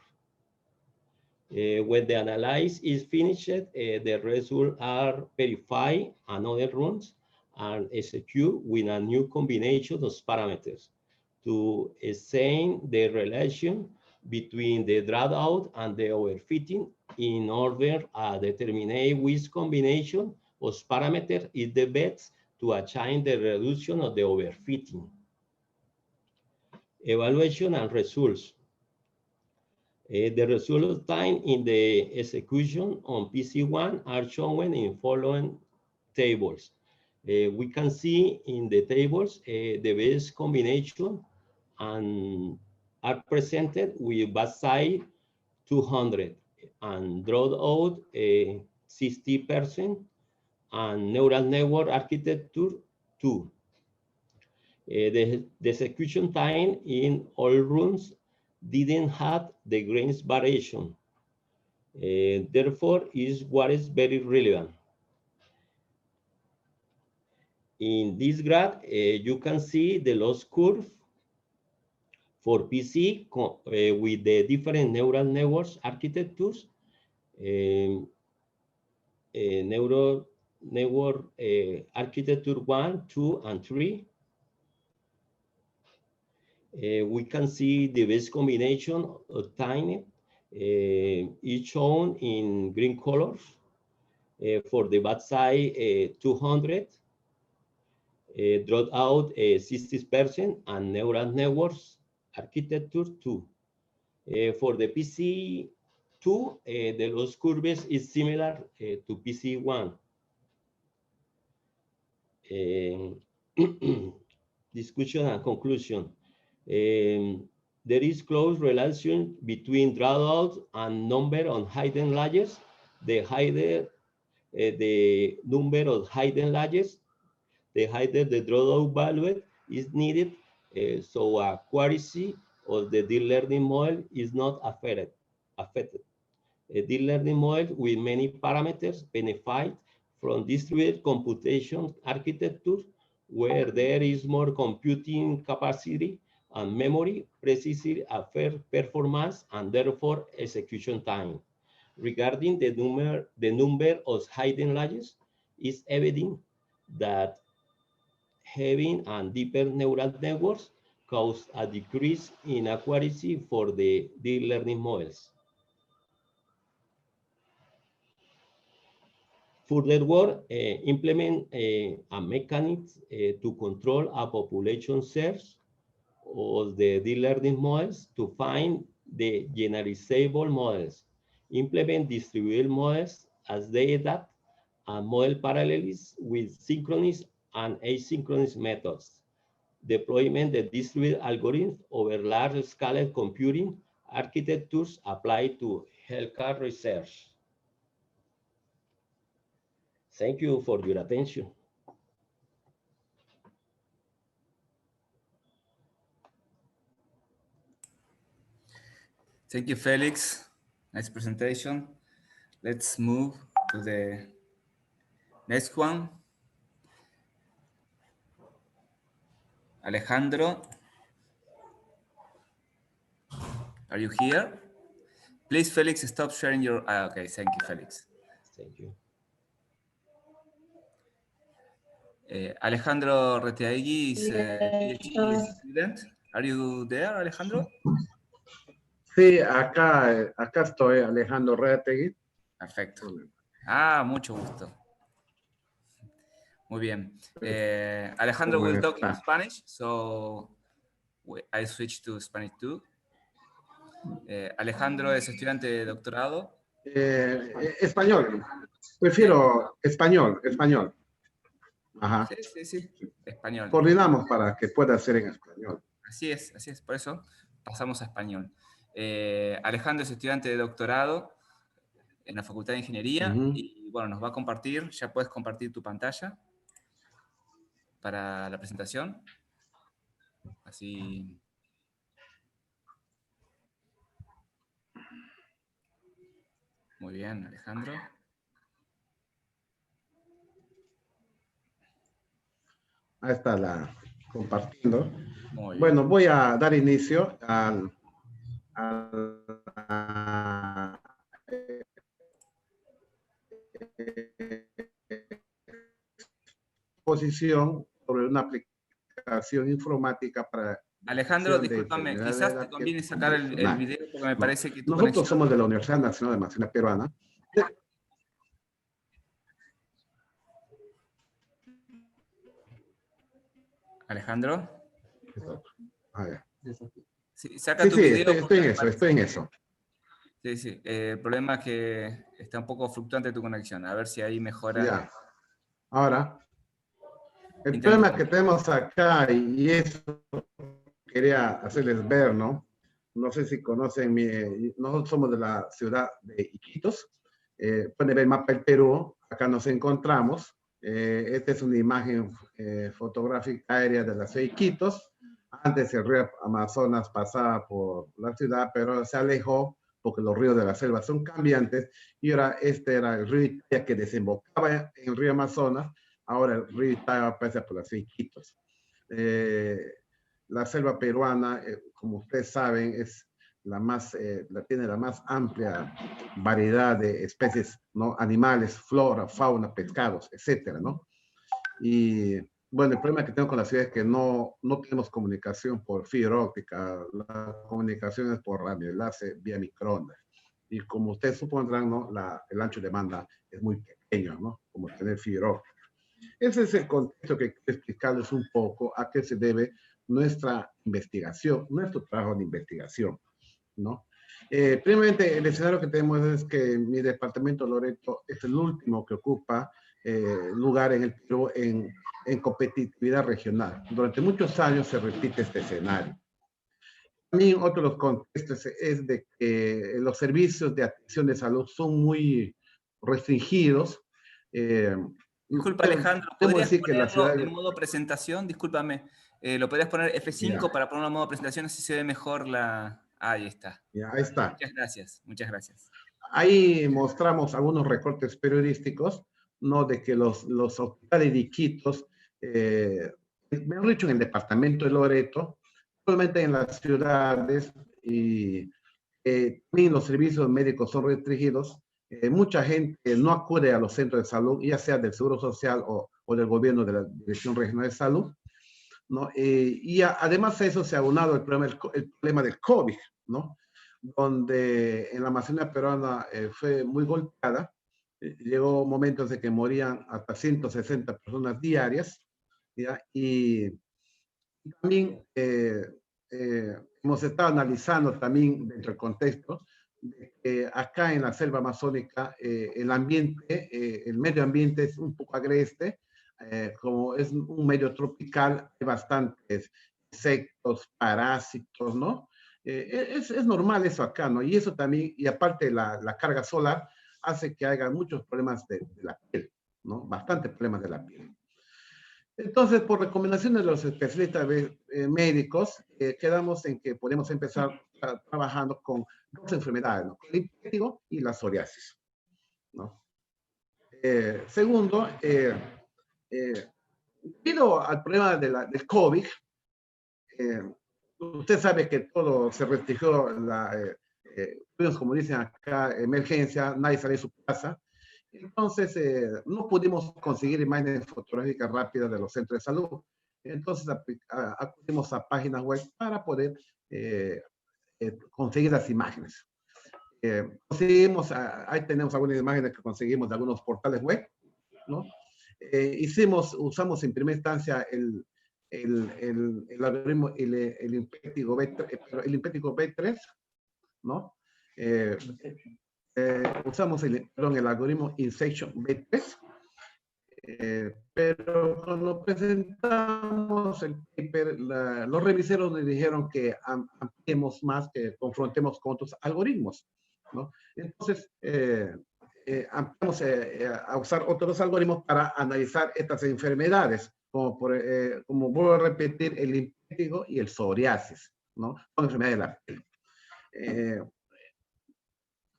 When the analysis is finished, the results are verified, another runs, and execute with a new combination of parameters to assign the relation between the dropout and the overfitting in order to determine which combination of parameters is the best to achieve the reduction of the overfitting. Evaluation and results. The result time in the execution on PC1 are shown in following tables. We can see in the tables the best combination and are presented with batch size 200 and dropout 60% and neural network architecture 2. The execution time in all runs didn't have the grains variation. Therefore, is what is very relevant. In this graph, you can see the loss curve for PC with the different neural networks architectures, neural network architecture 1, 2, and 3. We can see the best combination of time is shown in green colors for the batch size 200, dropout 60%, and neural networks architecture 2. For the PC2, the loss curves is similar to PC1. Discussion and conclusion. There is close relation between drawdowns and number of hidden layers. The higher the number of hidden layers, the higher the drawdown value is needed. So accuracy of the deep learning model is not affected. A deep learning model with many parameters benefit from distributed computation architecture, where there is more computing capacity and memory, precisely a fair performance, and therefore execution time. Regarding the number of hidden layers, it's evident that having and deeper neural networks cause a decrease in accuracy for the deep learning models. Furthermore, implement a mechanism to control a population search of the deep learning models to find the generalizable models. Implement distributed models as they adapt, and model parallelism with synchronous and asynchronous methods. Deployment of distributed algorithms over large-scale computing architectures applied to healthcare research. Thank you for your attention. Thank you, Felix. Nice presentation. Let's move to the next one. Alejandro, are you here? Please, Felix, stop sharing your... okay, thank you, Felix. Thank you. Alejandro Reteaigui is a PhD student. Are you there, Alejandro? Sí, acá estoy, Alejandro Reteaigui. Perfecto. Mucho gusto. Muy bien. Alejandro will talk in Spanish, so I switch to Spanish too. Alejandro es estudiante de doctorado. Español. Prefiero español. Ajá. Sí. Español. Coordinamos para que pueda ser en español. Así es. Por eso pasamos a español. Alejandro es estudiante de doctorado en la Facultad de Ingeniería y bueno, nos va a compartir. Ya puedes compartir tu pantalla para la presentación. Así. Muy bien, Alejandro. Ahí está compartiendo. Bueno, voy a dar inicio a la exposición sobre una aplicación informática para... Alejandro, discúlpame, quizás te conviene sacar el video porque me parece que tu Nosotros somos de la Universidad Nacional de Medicina Peruana. Alejandro. Sí, saca tu video. Estoy en eso. Sí. El problema es que está un poco fluctuante tu conexión. A ver si ahí mejora. Ya. Ahora, el problema que tenemos acá, y eso quería hacerles ver, ¿no? No sé si conocen, nosotros somos de la ciudad de Iquitos. Pueden ver el mapa del Perú. Acá nos encontramos. Esta es una imagen fotográfica aérea de la ciudad de Iquitos. Antes el río Amazonas pasaba por la ciudad, pero se alejó porque los ríos de la selva son cambiantes. Y ahora este era el río Italia que desembocaba en el río Amazonas. Ahora el río Italia pasa por la ciudad de Iquitos. La selva peruana, como ustedes saben, es tiene la más amplia variedad de especies, ¿no? Animales, flora, fauna, pescados, etcétera, ¿no? Y bueno, el problema que tengo con la ciudad es que no tenemos comunicación por fibra óptica, la comunicación es por radioenlace vía microondas. Y como ustedes supondrán, ¿no? El ancho de banda es muy pequeño, ¿no? Como tener fibra óptica. Ese es el contexto que quiero explicarles un poco a qué se debe nuestra investigación, nuestro trabajo de investigación, ¿no? Primeramente, el escenario que tenemos es que mi departamento Loreto es el último que ocupa lugar en el Perú en competitividad regional. Durante muchos años se repite este escenario. También otro de los contextos es de que los servicios de atención de salud son muy restringidos. Disculpa, Alejandro, ¿podrías ponerlo en modo presentación? Discúlpame, ¿lo podrías poner F5 para ponerlo en modo presentación? Así se ve mejor la... Ahí está. Ya, ahí está. Muchas gracias. Ahí mostramos algunos recortes periodísticos ¿no? De que los hospitales de Iquitos, mejor dicho, en el departamento de Loreto, solamente en las ciudades, y también los servicios médicos son restringidos. Mucha gente no acude a los centros de salud, ya sea del Seguro Social o del gobierno de la Dirección Regional de Salud, ¿no? Y además de eso se ha aunado el problema del COVID, ¿no? Donde en la Amazonía peruana fue muy golpeada. Llegó momentos de que morían hasta 160 personas diarias, ¿ya? Y también hemos estado analizando también dentro del contexto de que acá en la selva amazónica el ambiente, el medio ambiente es un poco agreste, como es un medio tropical, hay bastantes insectos, parásitos, ¿no? Es normal eso acá, ¿no? Y eso también, y aparte la carga solar hace que haya muchos problemas de la piel, ¿no? Bastantes problemas de la piel. Entonces, por recomendaciones de los especialistas médicos, quedamos en que podemos empezar trabajando con dos enfermedades, ¿no? El impétigo y la psoriasis, ¿no? Segundo, debido al problema del COVID, usted sabe que todo se restringió, como dicen acá, emergencia, nadie sale de su casa. Entonces, no pudimos conseguir imágenes fotográficas rápidas de los centros de salud. Entonces, acudimos a páginas web para poder conseguir las imágenes. Conseguimos, ahí tenemos algunas imágenes que conseguimos de algunos portales web, ¿no? Usamos en primera instancia el algoritmo, el impético B3, ¿no? Usamos el algoritmo Inception B3, pero cuando presentamos el paper, los reviseros nos dijeron que ampliemos más, que confrontemos con otros algoritmos, ¿no? Entonces, ampliamos a usar otros algoritmos para analizar estas enfermedades, como vuelvo a repetir, el impétigo y el psoriasis, ¿no? Son enfermedades de la piel.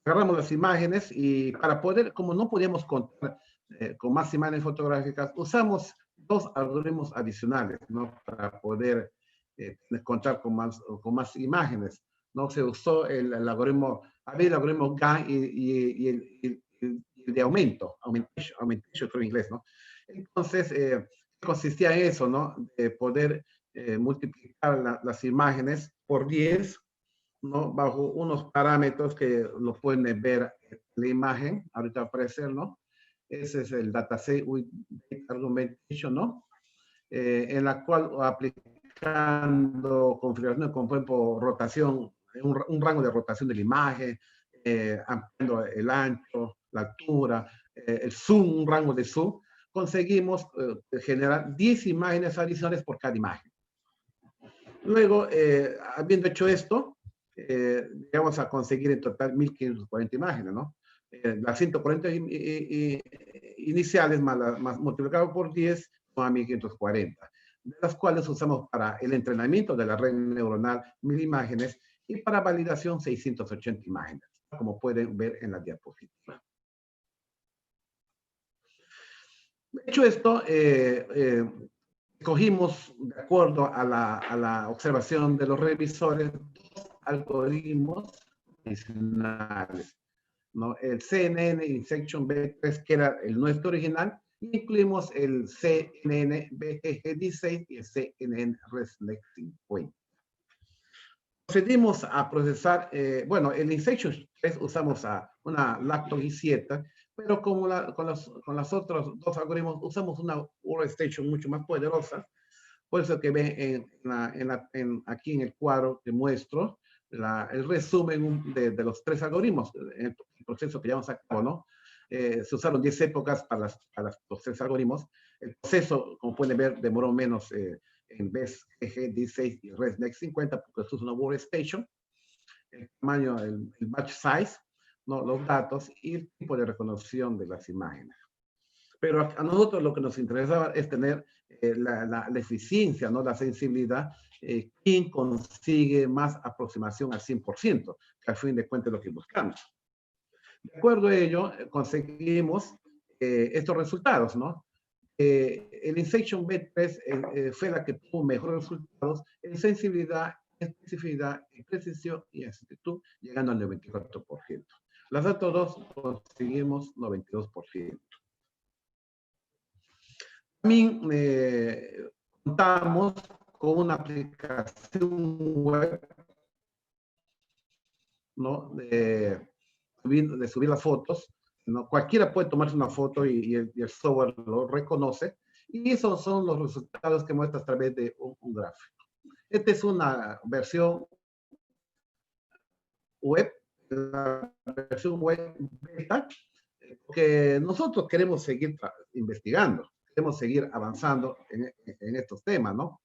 Agarramos las imágenes y para poder, como no podíamos contar con más imágenes fotográficas, usamos dos algoritmos adicionales, ¿no? Para poder contar con más imágenes, ¿no? Se usó el algoritmo, había el algoritmo GAN y el de augmentation creo en inglés, ¿no? Entonces, consistía en eso, ¿no? De poder multiplicar las imágenes por 10, ¿no? Bajo unos parámetros que lo pueden ver en la imagen, ahorita va a aparecer, ¿no? Ese es el dataset with augmentation, ¿no? En la cual aplicando configuración con, por ejemplo, rotación, un rango de rotación de la imagen, ampliando el ancho, la altura, el zoom, un rango de zoom, conseguimos generar 10 imágenes adicionales por cada imagen. Luego, habiendo hecho esto, llegamos a conseguir en total 1540 imágenes, ¿no? Las 140 iniciales más multiplicado por 10 son a 1540, de las cuales usamos para el entrenamiento de la red neuronal 1000 imágenes y para validación 680 imágenes, como pueden ver en la diapositiva. Hecho esto, escogimos, de acuerdo a la observación de los revisores, dos algoritmos adicionales, ¿no? El CNN Inception B3, que era el nuestro original, y incluimos el CNN BGG16 y el CNN ResNext 50. Procedimos a procesar, bueno, el Inception 3 usamos a una Lacto i7, pero como con los otros dos algoritmos usamos una Workstation mucho más poderosa. Por eso que ven aquí en el cuadro que muestro el resumen de los tres algoritmos, el proceso que llevamos a cabo, ¿no? Se usaron 10 épocas para los tres algoritmos. El proceso, como pueden ver, demoró menos en vez G16 y ResNext 50, porque esto es una Workstation. El tamaño, el batch size, ¿no? Los datos y el tipo de reconocimiento de las imágenes. Pero a nosotros lo que nos interesaba es tener la eficiencia, ¿no? La sensibilidad, quién consigue más aproximación al 100%, que al fin de cuentas es lo que buscamos. De acuerdo a ello, conseguimos estos resultados, ¿no? El Insection B3 fue la que tuvo mejores resultados en sensibilidad, especificidad, precisión y exactitud, llegando al 94%. Las datos 2 conseguimos 92%. También contamos con una aplicación web, ¿no? de subir las fotos, ¿no? Cualquiera puede tomarse una foto y el software lo reconoce, y esos son los resultados que muestra a través de un gráfico. Esta es una versión web, beta, que nosotros queremos seguir investigando, queremos seguir avanzando en estos temas, ¿no?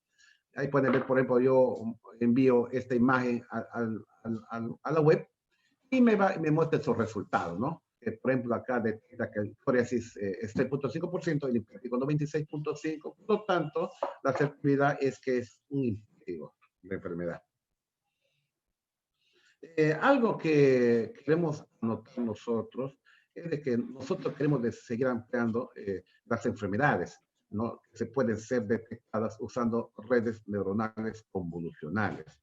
Ahí pueden ver, por ejemplo, yo envío esta imagen a la web y me muestra esos resultados, ¿no? Por ejemplo, acá detecta que el psoriasis es 3.5% y el hipertico 96.5%, por lo tanto, la certidumbre es que es un hipertico de enfermedad. Algo que queremos notar nosotros es de que nosotros queremos seguir ampliando las enfermedades, ¿no? Que se pueden ser detectadas usando redes neuronales convolucionales.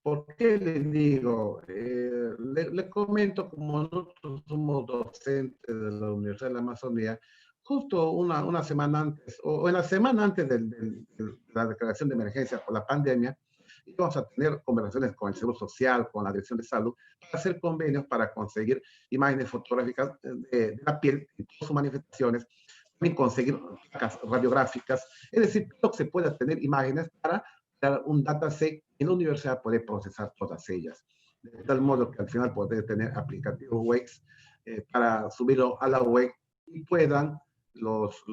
¿Por qué les digo? Le comento, como nosotros somos docentes de la Universidad de la Amazonía, justo una semana antes, o en la semana antes de la declaración de emergencia por la pandemia, íbamos a tener conversaciones con el Seguro Social, con la Dirección de Salud, para hacer convenios para conseguir imágenes fotográficas de la piel en todas sus manifestaciones, también conseguir placas radiográficas, es decir, todo se puede tener imágenes para dar un dataset en la universidad poder procesar todas ellas. De tal modo que al final poder tener aplicativos web para subirlo a la web y puedan nuestros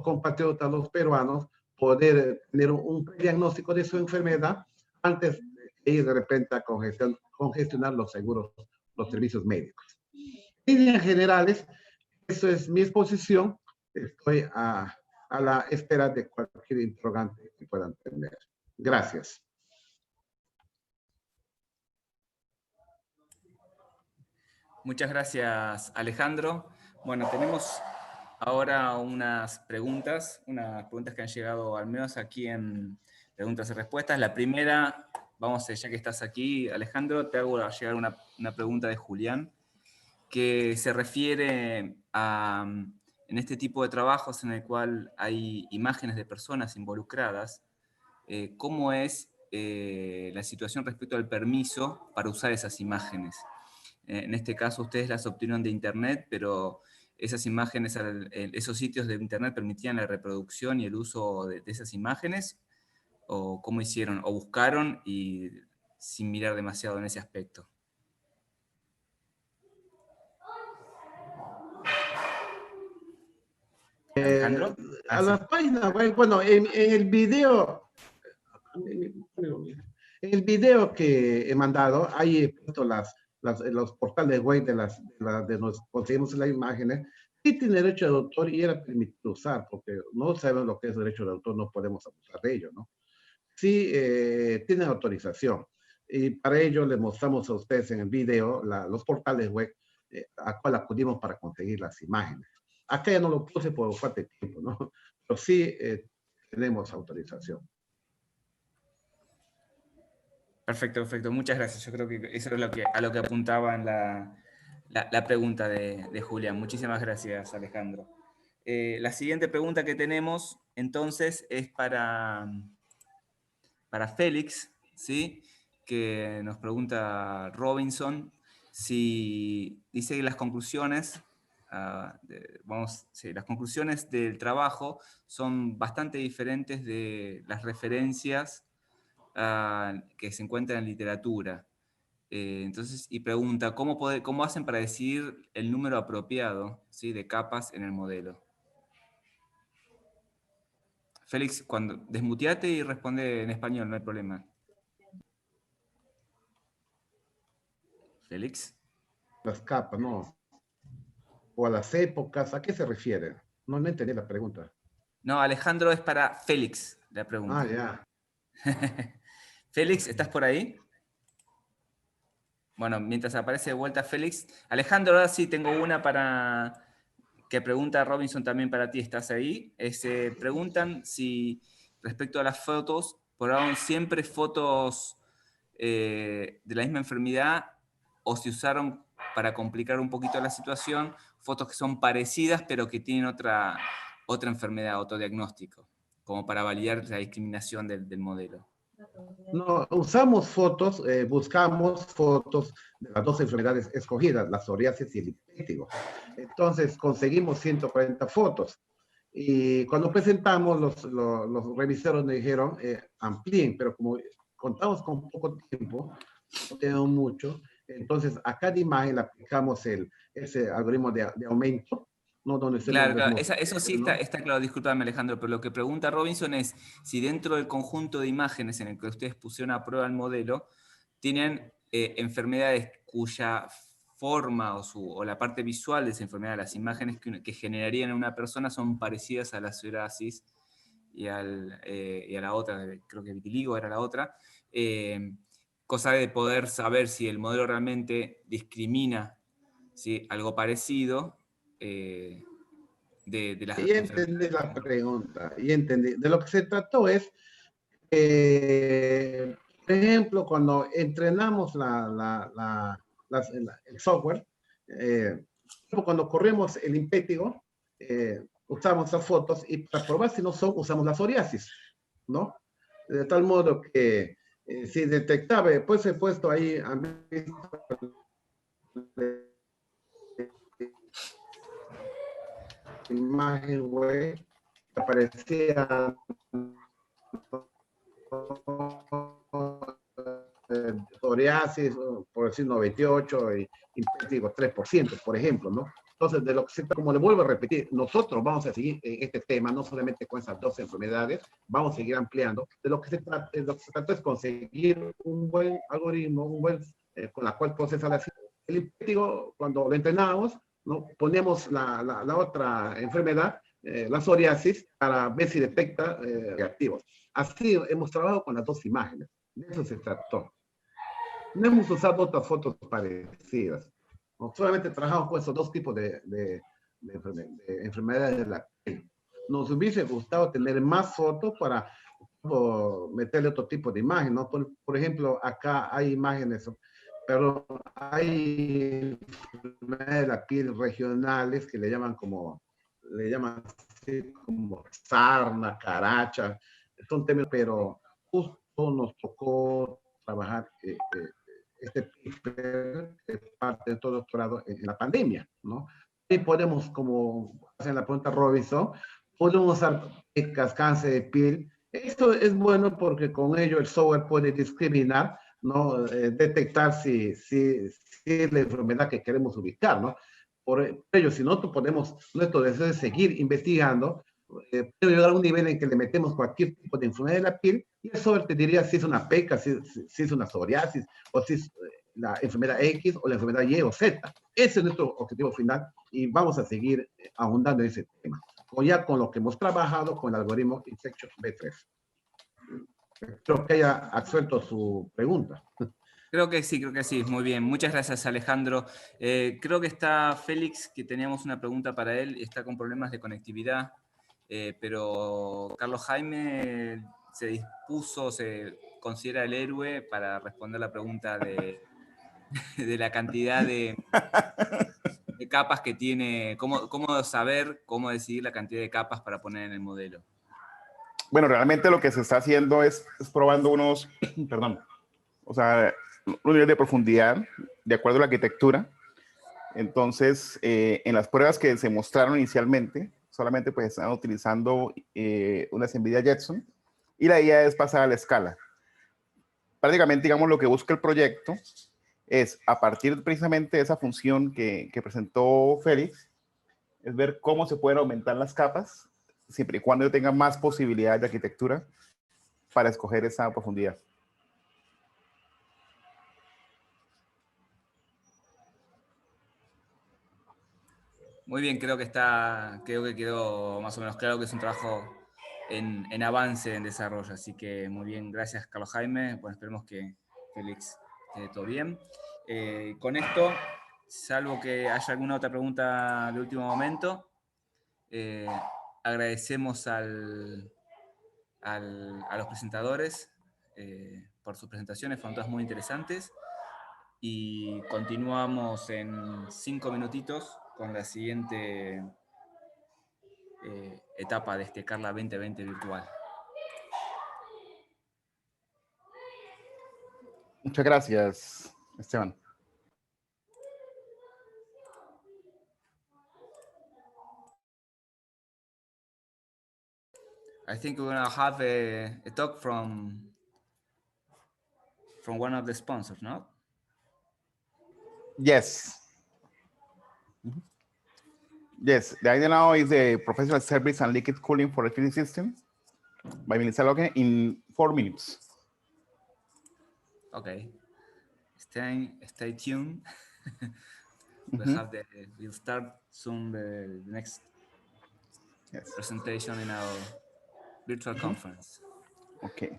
compatriotas, los peruanos, poder tener un diagnóstico de su enfermedad antes de ir de repente a congestionar los seguros, los servicios médicos. En líneas generales, eso es mi exposición. Estoy a la espera de cualquier interrogante que puedan tener. Gracias. Muchas gracias, Alejandro. Bueno, tenemos ahora unas preguntas que han llegado al menos aquí en preguntas y respuestas. La primera, ya que estás aquí, Alejandro, te hago llegar una pregunta de Julián, que se refiere a, en este tipo de trabajos en el cual hay imágenes de personas involucradas, ¿cómo es la situación respecto al permiso para usar esas imágenes? En este caso ustedes las obtuvieron de internet, pero esas imágenes, esos sitios de internet permitían la reproducción y el uso de esas imágenes, o cómo hicieron, o buscaron y sin mirar demasiado en ese aspecto. ¿Alejandro? A las páginas web, bueno, en el video que he mandado, ahí he puesto los portales web de donde conseguimos las imágenes. Sí tiene derecho de autor y era permitido usar, porque no sabemos lo que es derecho de autor, no podemos abusar de ello, ¿no? Sí tienen autorización. Y para ello les mostramos a ustedes en el video los portales web a cual acudimos para conseguir las imágenes. Acá ya no lo puse por falta de tiempo, ¿no? Pero sí tenemos autorización. Perfecto, perfecto. Muchas gracias. Yo creo que eso es a lo que apuntaba en la pregunta de Julián. Muchísimas gracias, Alejandro. La siguiente pregunta que tenemos, entonces, es para Félix, ¿sí? Que nos pregunta Robinson, si dice que las conclusiones, las conclusiones del trabajo son bastante diferentes de las referencias que se encuentran en literatura. Entonces, y pregunta, ¿cómo hacen para decidir el número apropiado, ¿sí?, de capas en el modelo? Félix, desmuteate y responde en español, no hay problema. Félix. Las capas, no. O a las épocas, ¿a qué se refiere? No entendí la pregunta. No, Alejandro, es para Félix la pregunta. Ah, ya. Félix, ¿estás por ahí? Bueno, mientras aparece de vuelta Félix. Alejandro, ahora sí tengo una para que pregunta Robinson también para ti, ¿estás ahí? Preguntan si respecto a las fotos, probaron siempre fotos de la misma enfermedad o si usaron, para complicar un poquito la situación, fotos que son parecidas pero que tienen otra enfermedad, otro diagnóstico, como para validar la discriminación del modelo. No, usamos fotos, buscamos fotos de las dos enfermedades escogidas, la psoriasis y el impétigo. Entonces conseguimos 140 fotos. Y cuando presentamos, los revisores nos dijeron, amplíen, pero como contamos con poco tiempo, no tenemos mucho, entonces a cada imagen le aplicamos ese algoritmo de aumento, ¿no? Donde Claro, claro. Eso sí está claro, discúlpame Alejandro, pero lo que pregunta Robinson es si dentro del conjunto de imágenes en el que ustedes pusieron a prueba el modelo, tienen enfermedades cuya forma o la parte visual de esa enfermedad, las imágenes que generarían en una persona son parecidas a la psoriasis y a la otra, creo que vitiligo era la otra, cosa de poder saber si el modelo realmente discrimina, ¿sí?, algo parecido. Y entendí la pregunta, y entendí. De lo que se trató es, por ejemplo, cuando entrenamos el software, cuando corremos el impétigo, usamos esas fotos y para probar si no son, usamos la psoriasis, ¿no? De tal modo que si detectaba, pues he puesto ahí, imagen web, aparecía psoriasis, por decir 98, y impétigo 3%, por ejemplo, ¿no? Entonces, de lo que se trata, como le vuelvo a repetir, nosotros vamos a seguir este tema, no solamente con esas dos enfermedades, vamos a seguir ampliando. De lo que se trata, es conseguir un buen algoritmo, con la cual procesar el impétigo. Cuando lo entrenamos, ¿no? Ponemos la otra enfermedad, la psoriasis, para ver si detecta reactivos. Así hemos trabajado con las dos imágenes. De eso se trató. No hemos usado otras fotos parecidas. No, solamente trabajamos con esos dos tipos de enfermedades de la piel. Nos hubiese gustado tener más fotos para meterle otro tipo de imagen, ¿no? Por ejemplo, acá hay imágenes, pero hay enfermedades de la piel regionales que le llaman así como sarna, caracha, son términos, pero justo nos tocó trabajar este paper, que es parte de todo doctorado en la pandemia, ¿no? Y podemos, como hace la pregunta Robinson, podemos usar pecas, cáncer de piel. Esto es bueno porque con ello el software puede discriminar, ¿no? Detectar si es la enfermedad que queremos ubicar, ¿no? Por ello, si nosotros podemos, nuestro deseo es seguir investigando, puede llegar a un nivel en que le metemos cualquier tipo de enfermedad de la piel y el software te diría si es una peca, si es una psoriasis, o si es la enfermedad X o la enfermedad Y o Z. Ese es nuestro objetivo final y vamos a seguir ahondando en ese tema. O ya con lo que hemos trabajado con el algoritmo Encryption B3. Espero que haya absuelto su pregunta. Creo que sí, muy bien. Muchas gracias, Alejandro. Creo que está Félix, que teníamos una pregunta para él, está con problemas de conectividad, pero Carlos Jaime se dispuso, se considera el héroe para responder la pregunta de la cantidad de capas que tiene, cómo saber, cómo decidir la cantidad de capas para poner en el modelo. Bueno, realmente lo que se está haciendo es probando unos, perdón, o sea, un nivel de profundidad de acuerdo a la arquitectura. Entonces, en las pruebas que se mostraron inicialmente, solamente pues están utilizando unas NVIDIA Jetson y la idea es pasar a la escala. Prácticamente, digamos, lo que busca el proyecto es, a partir precisamente de esa función que presentó Félix, es ver cómo se pueden aumentar las capas, siempre y cuando yo tenga más posibilidades de arquitectura para escoger esa profundidad. Muy bien, creo que quedó más o menos claro que es un trabajo en avance, en desarrollo. Así que muy bien, gracias Carlos Jaime. Bueno, esperemos que Félix esté todo bien. Con esto, salvo que haya alguna otra pregunta de último momento, agradecemos a los presentadores por sus presentaciones, fueron todas muy interesantes. Y continuamos en 5 minutitos con la siguiente etapa de este CARLA 2020 virtual. Muchas gracias, Esteban. I think we're gonna have a talk from one of the sponsors, no? Yes. Yes, the idea now is the professional service and liquid cooling for refilling systems by Melissa Logan in 4 minutes. Okay. Stay tuned. We'll start soon the next presentation in our virtual conference. Okay.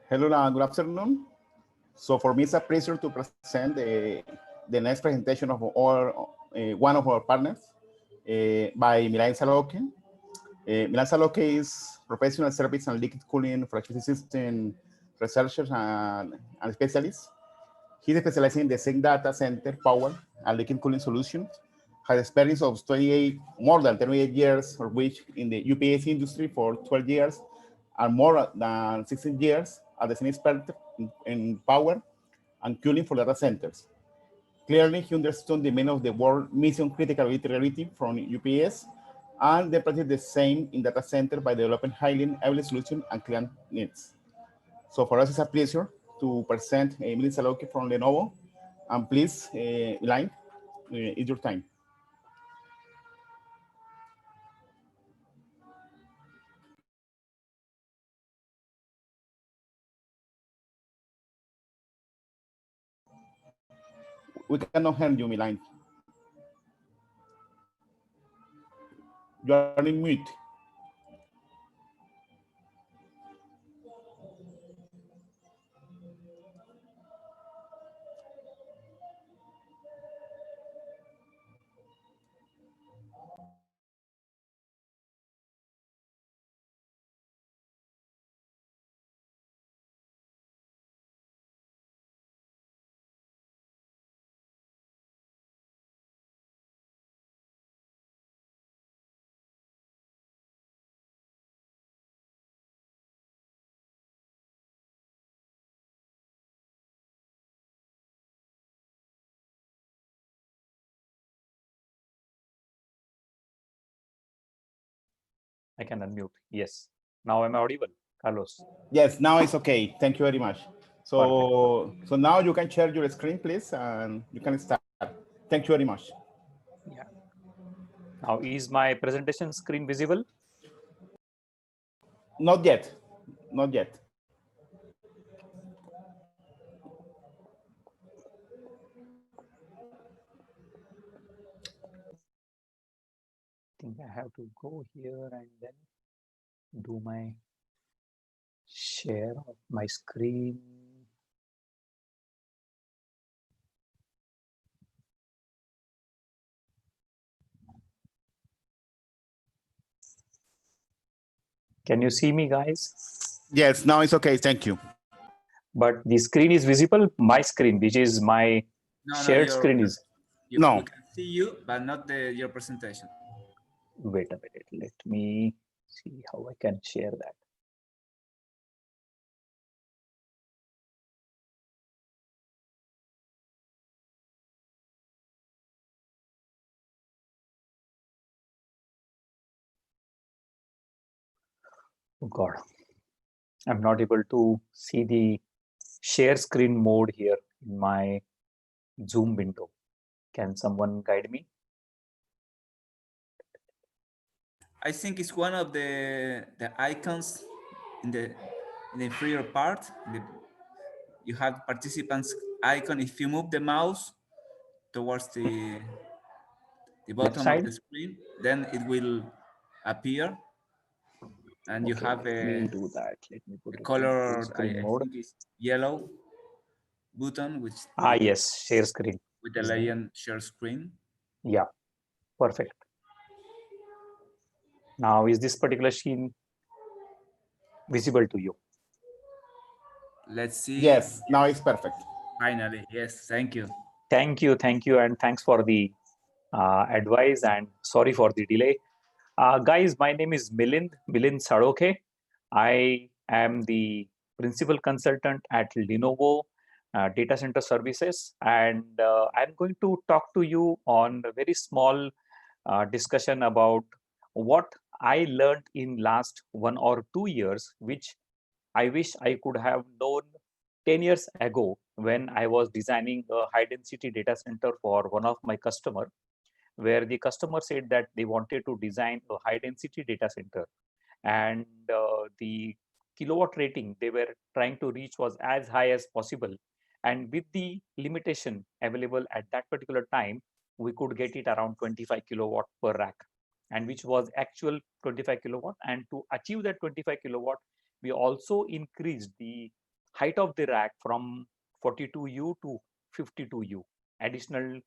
Hello, good afternoon. So for me, it's a pleasure to present the the next presentation of one of our partners by Milan Saloke. Milan Saloke is professional service and liquid cooling for electricity system researchers and specialists. He's specializing in the same data center power and liquid cooling solutions. Has experience of more than 28 years, of which in the UPS industry for 12 years, and more than 16 years as the same expert in power and cooling for data centers. Clearly, he understood the meaning of the word mission critical reality from UPS, and they practice the same in data center by developing highly available solutions and client needs. So for us, it's a pleasure to present Emily Saloki from Lenovo. And please, Elaine, it's your time. We cannot hear you, Milan. You are in mute. I can unmute. Yes. Now I'm audible, Carlos. Yes, now it's okay. Thank you very much. So, Perfect. so now you can share your screen, please, and you can start. Thank you very much. Yeah. Now, is my presentation screen visible? Not yet. Not yet. I think I have to go here and then do my share of my screen. Can you see me, guys? Yes, now it's okay. Thank you. But the screen is visible, my screen, which is my shared screen is. No. We can see you, but not your presentation. Wait a minute. Let me see how I can share that. Oh God, I'm not able to see the share screen mode here in my Zoom window. Can someone guide me? I think it's one of the icons in the inferior part. You have participants icon. If you move the mouse towards the bottom of the screen, then it will appear, and you have let me do that. Let me put a it color. screen I mode. think it's yellow button, which yes, share screen with the legend share screen. Yeah, perfect. Now, is this particular screen visible to you? Let's see. Yes, now it's perfect. Finally, yes. Thank you. Thank you, and thanks for the advice, and sorry for the delay. Guys, my name is Milind Saroke. I am the principal consultant at Lenovo Data Center Services, and I'm going to talk to you on a very small discussion about what I learned in last 1 or 2 years, which I wish I could have known 10 years ago when I was designing a high density data center for one of my customers, where the customer said that they wanted to design a high density data center, and the kilowatt rating they were trying to reach was as high as possible. And with the limitation available at that particular time, we could get it around 25 kilowatt per rack, and which was actual 25 kilowatt. And to achieve that 25 kilowatt, we also increased the height of the rack from 42U to 52U. additional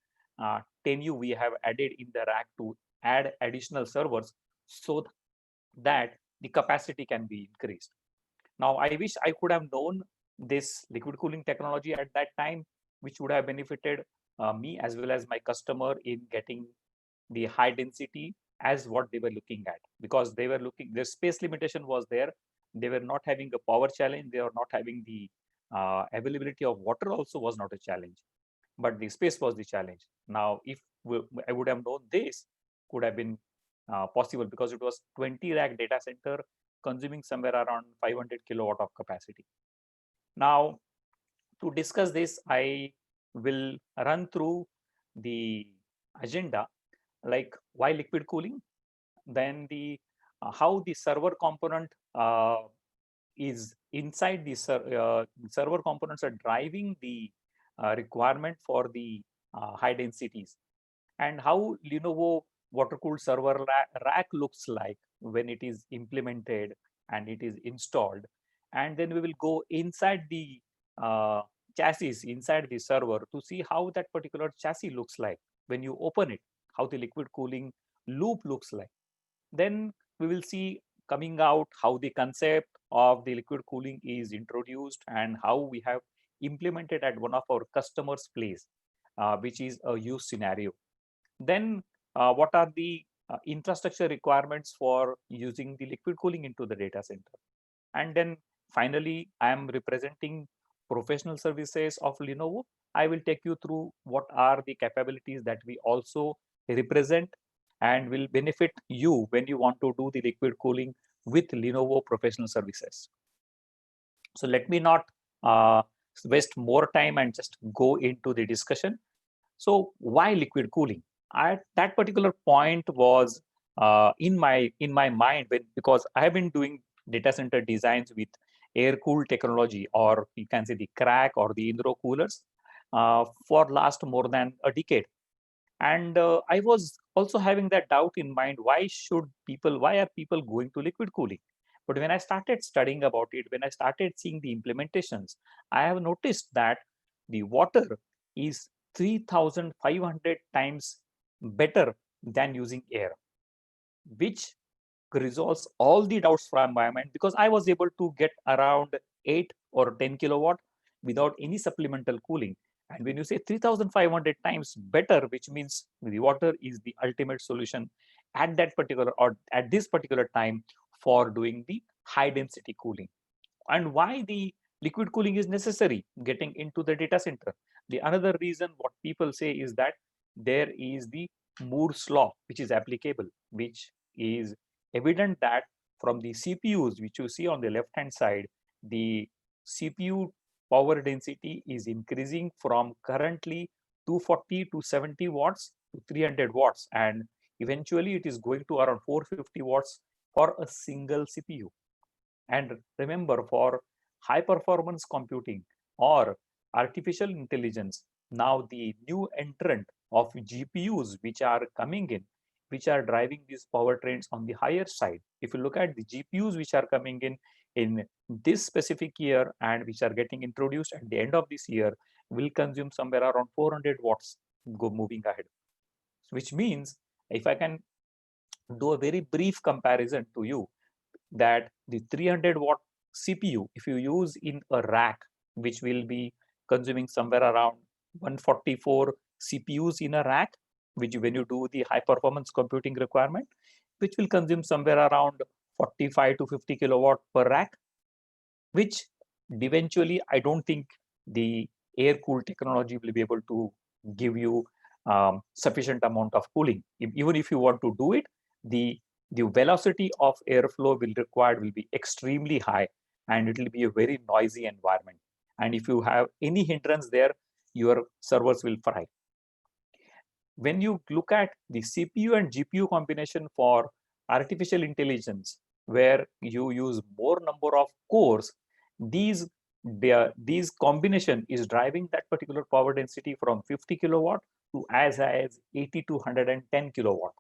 10U we have added in the rack to add additional servers so that the capacity can be increased. Now, I wish I could have known this liquid cooling technology at that time, which would have benefited me as well as my customer in getting the high density as what they were looking at, because they were looking, their space limitation was there. They were not having a power challenge. They were not having the availability of water also was not a challenge, but the space was the challenge. Now, if I would have known this, could have been possible, because it was 20 rack data center consuming somewhere around 500 kilowatt of capacity. Now, to discuss this, I will run through the agenda, like why liquid cooling, then the how the server component is inside the server components are driving the requirement for the high densities, and how Lenovo water-cooled server rack looks like when it is implemented and it is installed. And then we will go inside the chassis, inside the server, to see how that particular chassis looks like when you open it, how the liquid cooling loop looks like. Then we will see coming out how the concept of the liquid cooling is introduced and how we have implemented at one of our customers' place, which is a use scenario. Then what are the infrastructure requirements for using the liquid cooling into the data center? And then finally, I am representing professional services of Lenovo. I will take you through what are the capabilities that we also represent and will benefit you when you want to do the liquid cooling with Lenovo professional services. So let me not waste more time and just go into the discussion. So why liquid cooling? At that particular point was in my mind, because I have been doing data center designs with air-cooled technology, or you can say the crack or the indoor coolers, for last more than a decade. And I was also having that doubt in mind, why are people going to liquid cooling? But when I started studying about it, when I started seeing the implementations, I have noticed that the water is 3,500 times better than using air, which resolves all the doubts from my mind, because I was able to get around 8 or 10 kilowatt without any supplemental cooling. And when you say 3,500 times better, which means the water is the ultimate solution at that particular, or at this particular time, for doing the high density cooling. And why the liquid cooling is necessary getting into the data center? The another reason what people say is that there is the Moore's law, which is applicable, which is evident that from the CPUs, which you see on the left hand side, the CPU power density is increasing from currently 240 to 70 watts to 300 watts, and eventually it is going to around 450 watts for a single CPU. And remember, for high performance computing or artificial intelligence, now the new entrant of GPUs which are coming in, which are driving these powertrains on the higher side. If you look at the GPUs which are coming in this specific year and which are getting introduced at the end of this year, will consume somewhere around 400 watts moving ahead. Which means, if I can do a very brief comparison to you, that the 300 watt CPU, if you use in a rack, which will be consuming somewhere around 144 CPUs in a rack, which when you do the high performance computing requirement, which will consume somewhere around 45 to 50 kilowatt per rack, which eventually I don't think the air cooled technology will be able to give you sufficient amount of cooling. Even if you want to do it, the velocity of airflow will be extremely high, and it will be a very noisy environment. And if you have any hindrance there, your servers will fry. When you look at the CPU and GPU combination for artificial intelligence, where you use more number of cores, these combination is driving that particular power density from 50 kilowatt to as high as 80 to 110 kilowatt.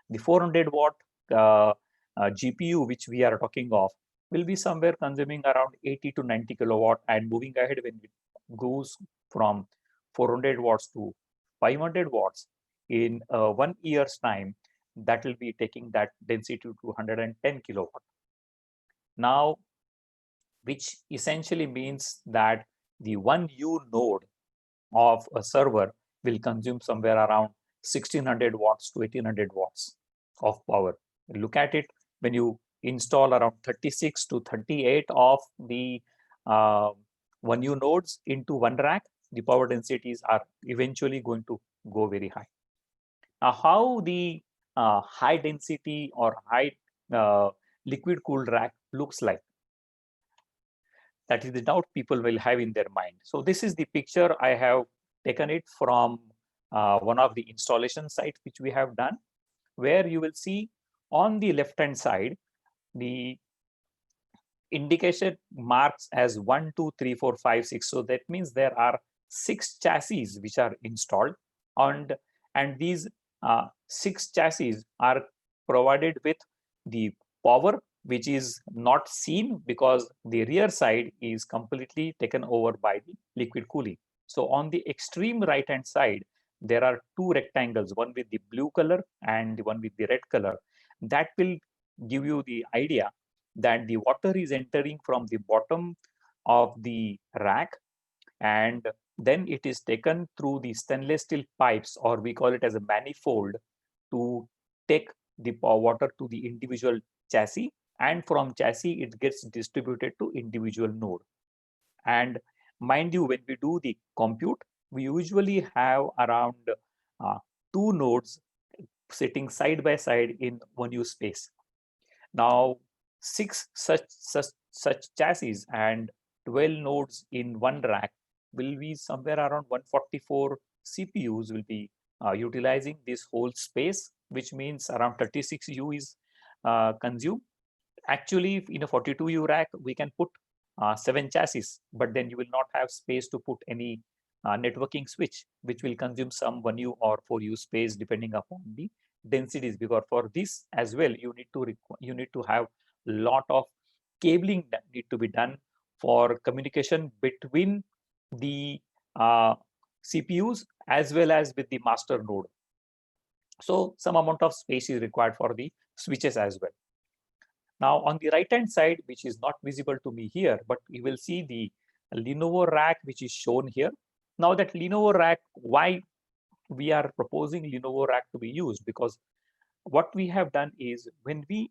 The 400 watt GPU, which we are talking of, will be somewhere consuming around 80 to 90 kilowatt, and moving ahead when it goes from 400 watts to 500 watts, in 1 year's time, that will be taking that density to 110 kilowatt. Now, which essentially means that the 1U node of a server will consume somewhere around 1600 watts to 1800 watts of power. Look at it, when you install around 36 to 38 of the 1U nodes into one rack, the power densities are eventually going to go very high. Now, how the high density or high liquid cooled rack looks like, that is the doubt people will have in their mind. So this is the picture. I have taken it from one of the installation sites which we have done, where you will see on the left hand side the indication marks as 1, 2, 3, 4, 5, 6. So that means there are 6 chassis which are installed, and these 6 chassis are provided with the power which is not seen because the rear side is completely taken over by the liquid cooling. So on the extreme right hand side, there are 2 rectangles, one with the blue color and the one with the red color. That will give you the idea that the water is entering from the bottom of the rack, and then it is taken through the stainless steel pipes, or we call it as a manifold, to take the water to the individual chassis, and from chassis it gets distributed to individual node. And mind you, when we do the compute, we usually have around 2 nodes sitting side by side in 1U space. Now, 6 such chassis and 12 nodes in one rack will be somewhere around 144 CPUs will be utilizing this whole space, which means around 36 U is consumed. Actually, in a 42U rack, we can put 7 chassis, but then you will not have space to put any networking switch, which will consume some 1U or 4U space depending upon the densities. Because for this as well, you need to have a lot of cabling that need to be done for communication between the CPUs as well as with the master node. So some amount of space is required for the switches as well. Now on the right hand side, which is not visible to me here, but you will see the Lenovo rack which is shown here. Now that Lenovo rack, why we are proposing Lenovo rack to be used? Because what we have done is, when we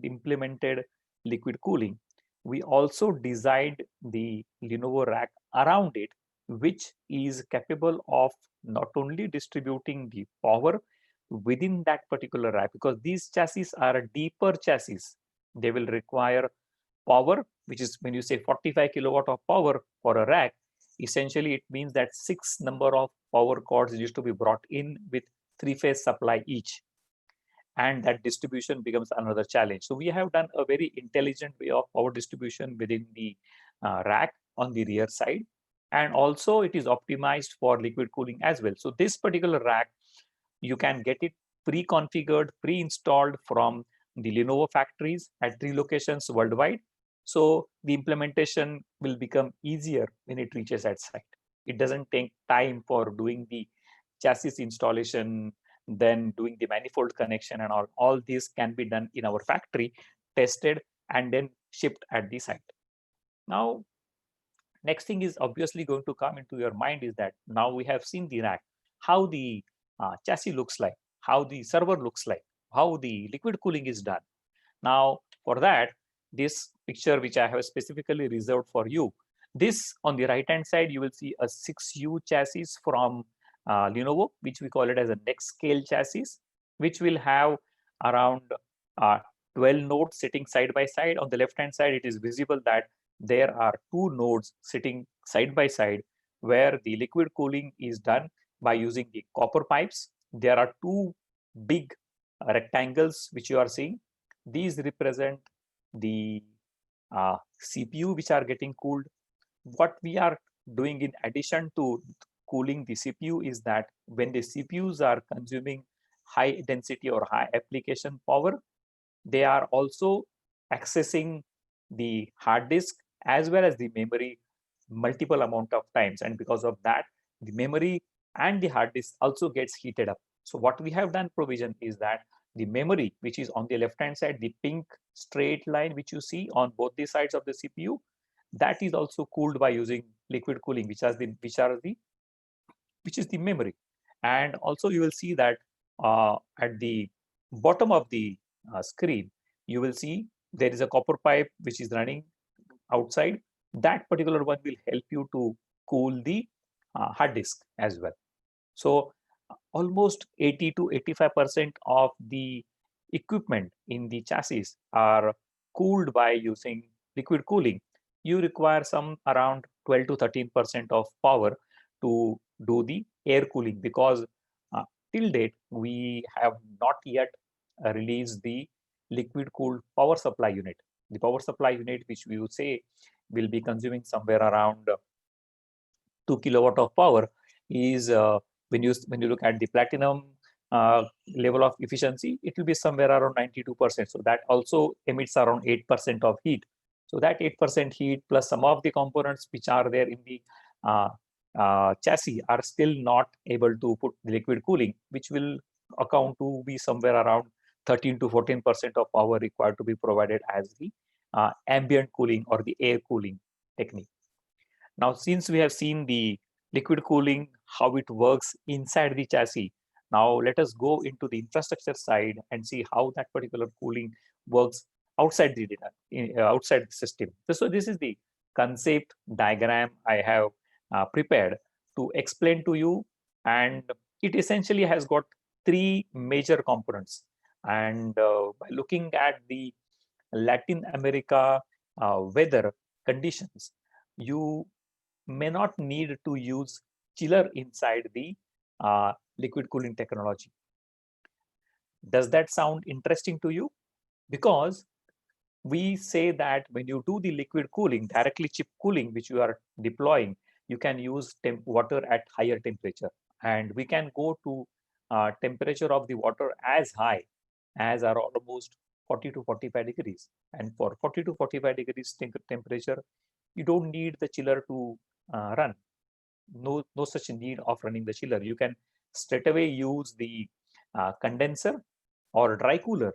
implemented liquid cooling, we also designed the Lenovo rack around it, which is capable of not only distributing the power within that particular rack, because these chassis are a deeper chassis. They will require power, which is, when you say 45 kilowatt of power for a rack, essentially it means that 6 number of power cords used to be brought in with 3-phase supply each, and that distribution becomes another challenge. So we have done a very intelligent way of power distribution within the rack on the rear side, and also it is optimized for liquid cooling as well. So this particular rack, you can get it pre-configured, pre-installed from the Lenovo factories at 3 locations worldwide. So the implementation will become easier when it reaches at site. It doesn't take time for doing the chassis installation, then doing the manifold connection, and all this can be done in our factory, tested, and then shipped at the site. Now, next thing is obviously going to come into your mind is that now we have seen the rack, how the chassis looks like, how the server looks like, how the liquid cooling is done. Now, for that, this picture which I have specifically reserved for you, this on the right hand side, you will see a 6U chassis from Lenovo, which we call it as a Exascale chassis, which will have around 12 nodes sitting side by side. On the left hand side, it is visible that there are 2 nodes sitting side by side, where the liquid cooling is done by using the copper pipes. There are 2 big rectangles which you are seeing. These represent the CPU which are getting cooled. What we are doing in addition to cooling the CPU is that when the CPUs are consuming high density or high application power, they are also accessing the hard disk as well as the memory multiple amount of times, and because of that, the memory and the hard disk also gets heated up. So what we have done provision is that the memory, which is on the left-hand side, the pink straight line which you see on both the sides of the CPU, that is also cooled by using liquid cooling, which is the memory. And also you will see that at the bottom of the screen, you will see there is a copper pipe which is running outside. That particular one will help you to cool the hard disk as well. So almost 80 to 85% of the equipment in the chassis are cooled by using liquid cooling. You require some around 12 to 13% of power to do the air cooling, because till date we have not yet released the liquid cooled power supply unit. The power supply unit, which we would say will be consuming somewhere around 2 kilowatt of power, is when you look at the platinum level of efficiency, it will be somewhere around 92%. So that also emits around 8% of heat. So that 8% heat plus some of the components which are there in the chassis are still not able to put the liquid cooling, which will account to be somewhere around 13 to 14% of power required to be provided as the ambient cooling or the air cooling technique. Now, since we have seen the liquid cooling, how it works inside the chassis, now let us go into the infrastructure side and see how that particular cooling works outside the data, outside the system. So this is the concept diagram I have prepared to explain to you, and it essentially has got three major components. And by looking at the Latin America weather conditions, you may not need to use chiller inside the liquid cooling technology. Does that sound interesting to you? Because we say that when you do the liquid cooling, directly chip cooling, which you are deploying, you can use water at higher temperature. And we can go to temperature of the water as high as are almost 40 to 45 degrees. And for 40 to 45 degrees temperature, you don't need the chiller to run. No such need of running the chiller. You can straight away use the condenser or dry cooler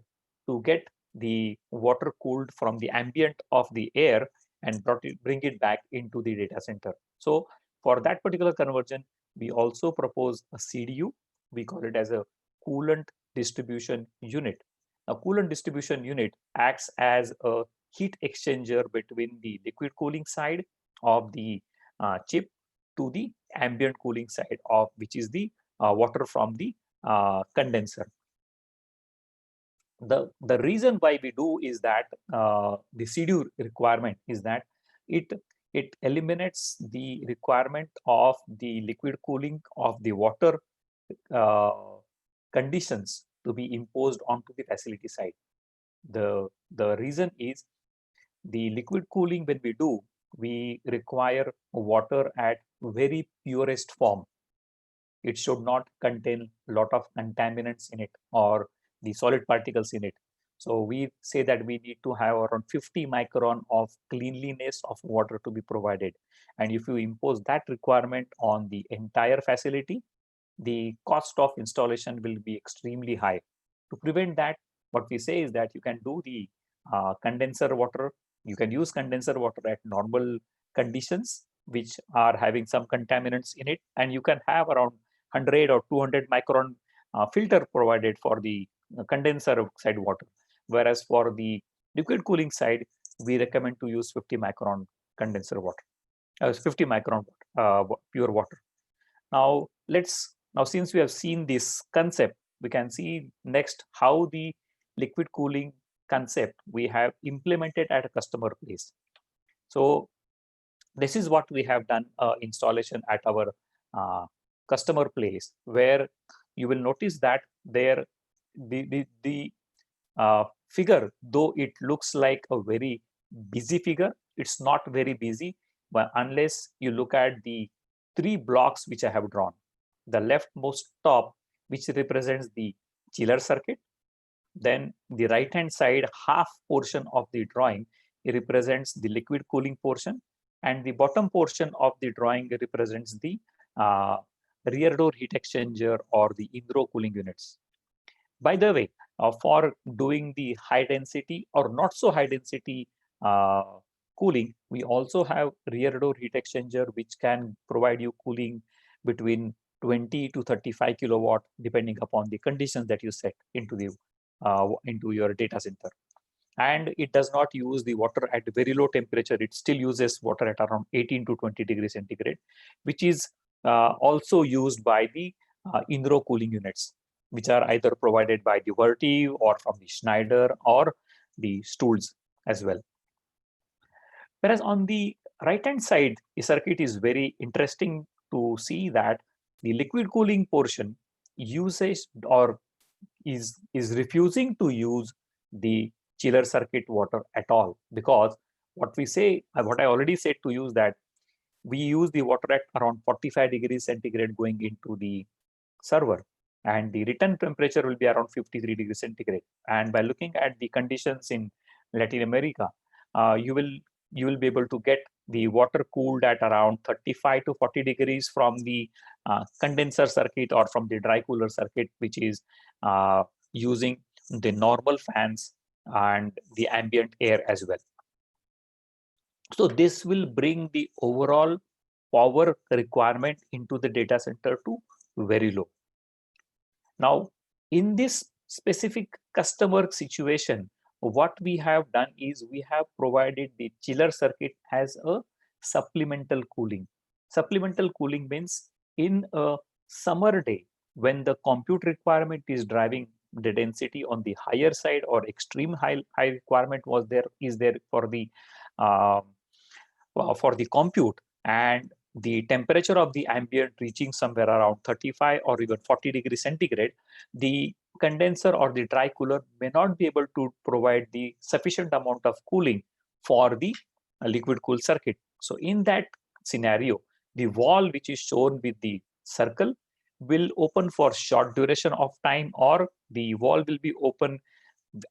to get the water cooled from the ambient of the air and bring it back into the data center. So for that particular conversion, we also propose a CDU. We call it as a coolant distribution unit. A coolant distribution unit acts as a heat exchanger between the liquid cooling side of the chip to the ambient cooling side of which is the water from the condenser. The reason why we do is that the CDU requirement is that it eliminates the requirement of the liquid cooling of the water conditions to be imposed onto the facility side. The reason is the liquid cooling, when we do, we require water at very purest form. It should not contain a lot of contaminants in it or the solid particles in it. So we say that we need to have around 50 micron of cleanliness of water to be provided. And if you impose that requirement on the entire facility, the cost of installation will be extremely high. To prevent that, what we say is that you can do the condenser water. You can use condenser water at normal conditions, which are having some contaminants in it. And you can have around 100 or 200 micron filter provided for the condenser side water. Whereas for the liquid cooling side, we recommend to use 50 micron condenser water, 50 micron pure water. Now, since we have seen this concept, we can see next how the liquid cooling concept we have implemented at a customer place. So this is what we have done installation at our customer place, where you will notice that there the figure, though it looks like a very busy figure, it's not very busy, but unless you look at the three blocks which I have drawn. The leftmost top, which represents the chiller circuit. Then the right hand side half portion of the drawing, it represents the liquid cooling portion, and the bottom portion of the drawing represents the rear door heat exchanger or the in-row cooling units. By the way, for doing the high density or not so high density cooling, we also have rear door heat exchanger, which can provide you cooling between 20 to 35 kilowatt, depending upon the conditions that you set into your data center. And it does not use the water at very low temperature. It still uses water at around 18 to 20 degrees centigrade, which is also used by the in-row cooling units, which are either provided by the Vertiv or from the Schneider or the Stools as well. Whereas on the right-hand side, the circuit is very interesting to see that the liquid cooling portion uses or is refusing to use the chiller circuit water at all, because what I already said to you is that we use the water at around 45 degrees centigrade going into the server, and the return temperature will be around 53 degrees centigrade. And by looking at the conditions in Latin America, you will be able to get the water cooled at around 35 to 40 degrees from the condenser circuit or from the dry cooler circuit, which is using the normal fans and the ambient air as well. So this will bring the overall power requirement into the data center to very low. Now, in this specific customer situation, what we have done is we have provided the chiller circuit as a supplemental cooling. Supplemental cooling means in a summer day, when the compute requirement is driving the density on the higher side or extreme high requirement is there for the compute, and the temperature of the ambient reaching somewhere around 35 or even 40 degrees centigrade, the condenser or the dry cooler may not be able to provide the sufficient amount of cooling for the liquid cool circuit. So in that scenario, the wall which is shown with the circle will open for short duration of time, or the wall will be open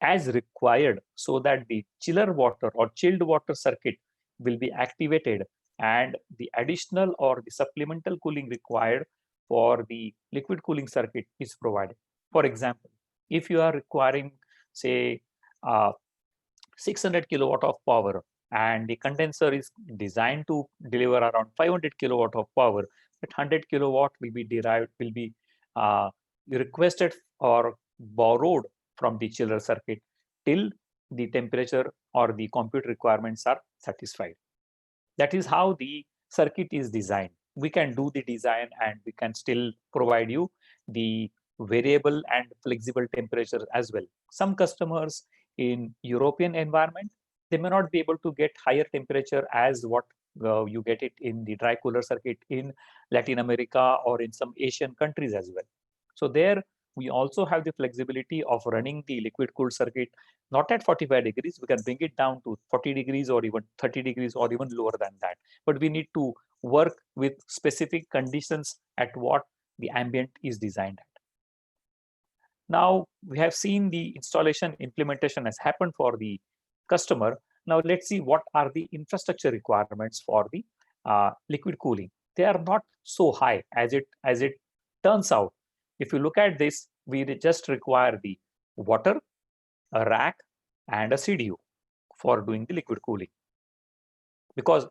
as required, so that the chiller water or chilled water circuit will be activated, and the additional or the supplemental cooling required for the liquid cooling circuit is provided. For example, if you are requiring, say, 600 kilowatt of power, and the condenser is designed to deliver around 500 kilowatt of power, but 100 kilowatt will be requested or borrowed from the chiller circuit till the temperature or the compute requirements are satisfied. That is how the circuit is designed. We can do the design and we can still provide you the variable and flexible temperature as well. Some customers in European environment, they may not be able to get higher temperature as what you get it in the dry cooler circuit in Latin America or in some Asian countries as well. So there we also have the flexibility of running the liquid cooled circuit not at 45 degrees. We can bring it down to 40 degrees or even 30 degrees or even lower than that. But we need to work with specific conditions at what the ambient is designed at. Now we have seen the installation implementation has happened for the customer. Now let's see what are the infrastructure requirements for the liquid cooling. They are not so high as it turns out. If you look at this, we just require the water, a rack, and a CDU for doing the liquid cooling, because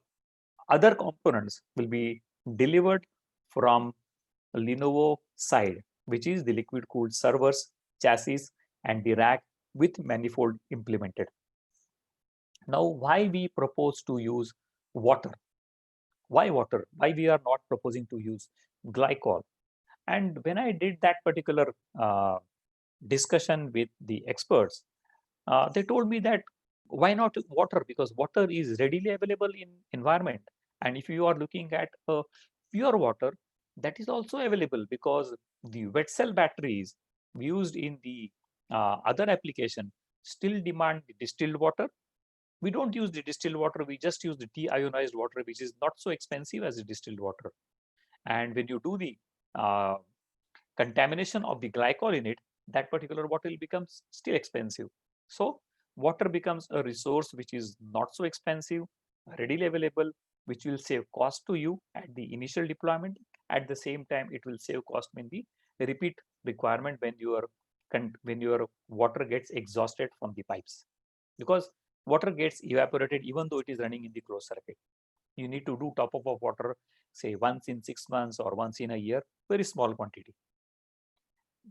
other components will be delivered from Lenovo side, which is the liquid cooled servers, chassis, and the rack with manifold implemented. Now, why we propose to use water? Why water? Why we are not proposing to use glycol? And when I did that particular discussion with the experts, they told me that why not water? Because water is readily available in environment. And if you are looking at pure water, that is also available, because the wet cell batteries used in the other application still demand the distilled water. We don't use the distilled water, we just use the deionized water, which is not so expensive as the distilled water. And when you do the contamination of the glycol in it, that particular water becomes still expensive. So water becomes a resource which is not so expensive, readily available, which will save cost to you at the initial deployment, At the same time, it will save cost in the repeat requirement when your water gets exhausted from the pipes, because water gets evaporated even though it is running in the closed circuit. You need to do top up of water, say once in 6 months or once in a year, very small quantity.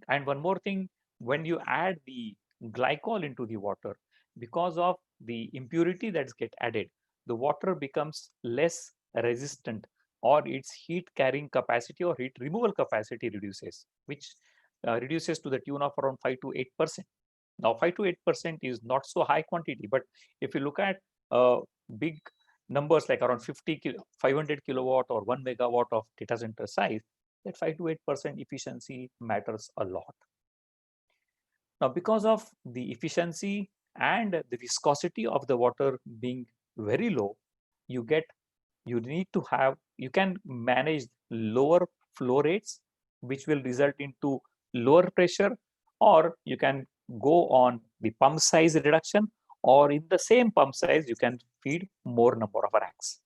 And one more thing, when you add the glycol into the water, because of the impurity that's get added, the water becomes less resistant, or its heat carrying capacity or heat removal capacity reduces, which reduces to the tune of around 5 to 8%. Now 5 to 8% is not so high quantity, but if you look at big numbers like around 500 kilowatt or 1 megawatt of data center size, that 5 to 8% efficiency matters a lot. Now, because of the efficiency and the viscosity of the water being very low, you can manage lower flow rates, which will result into lower pressure, or you can go on the pump size reduction, or in the same pump size, you can feed more number of racks.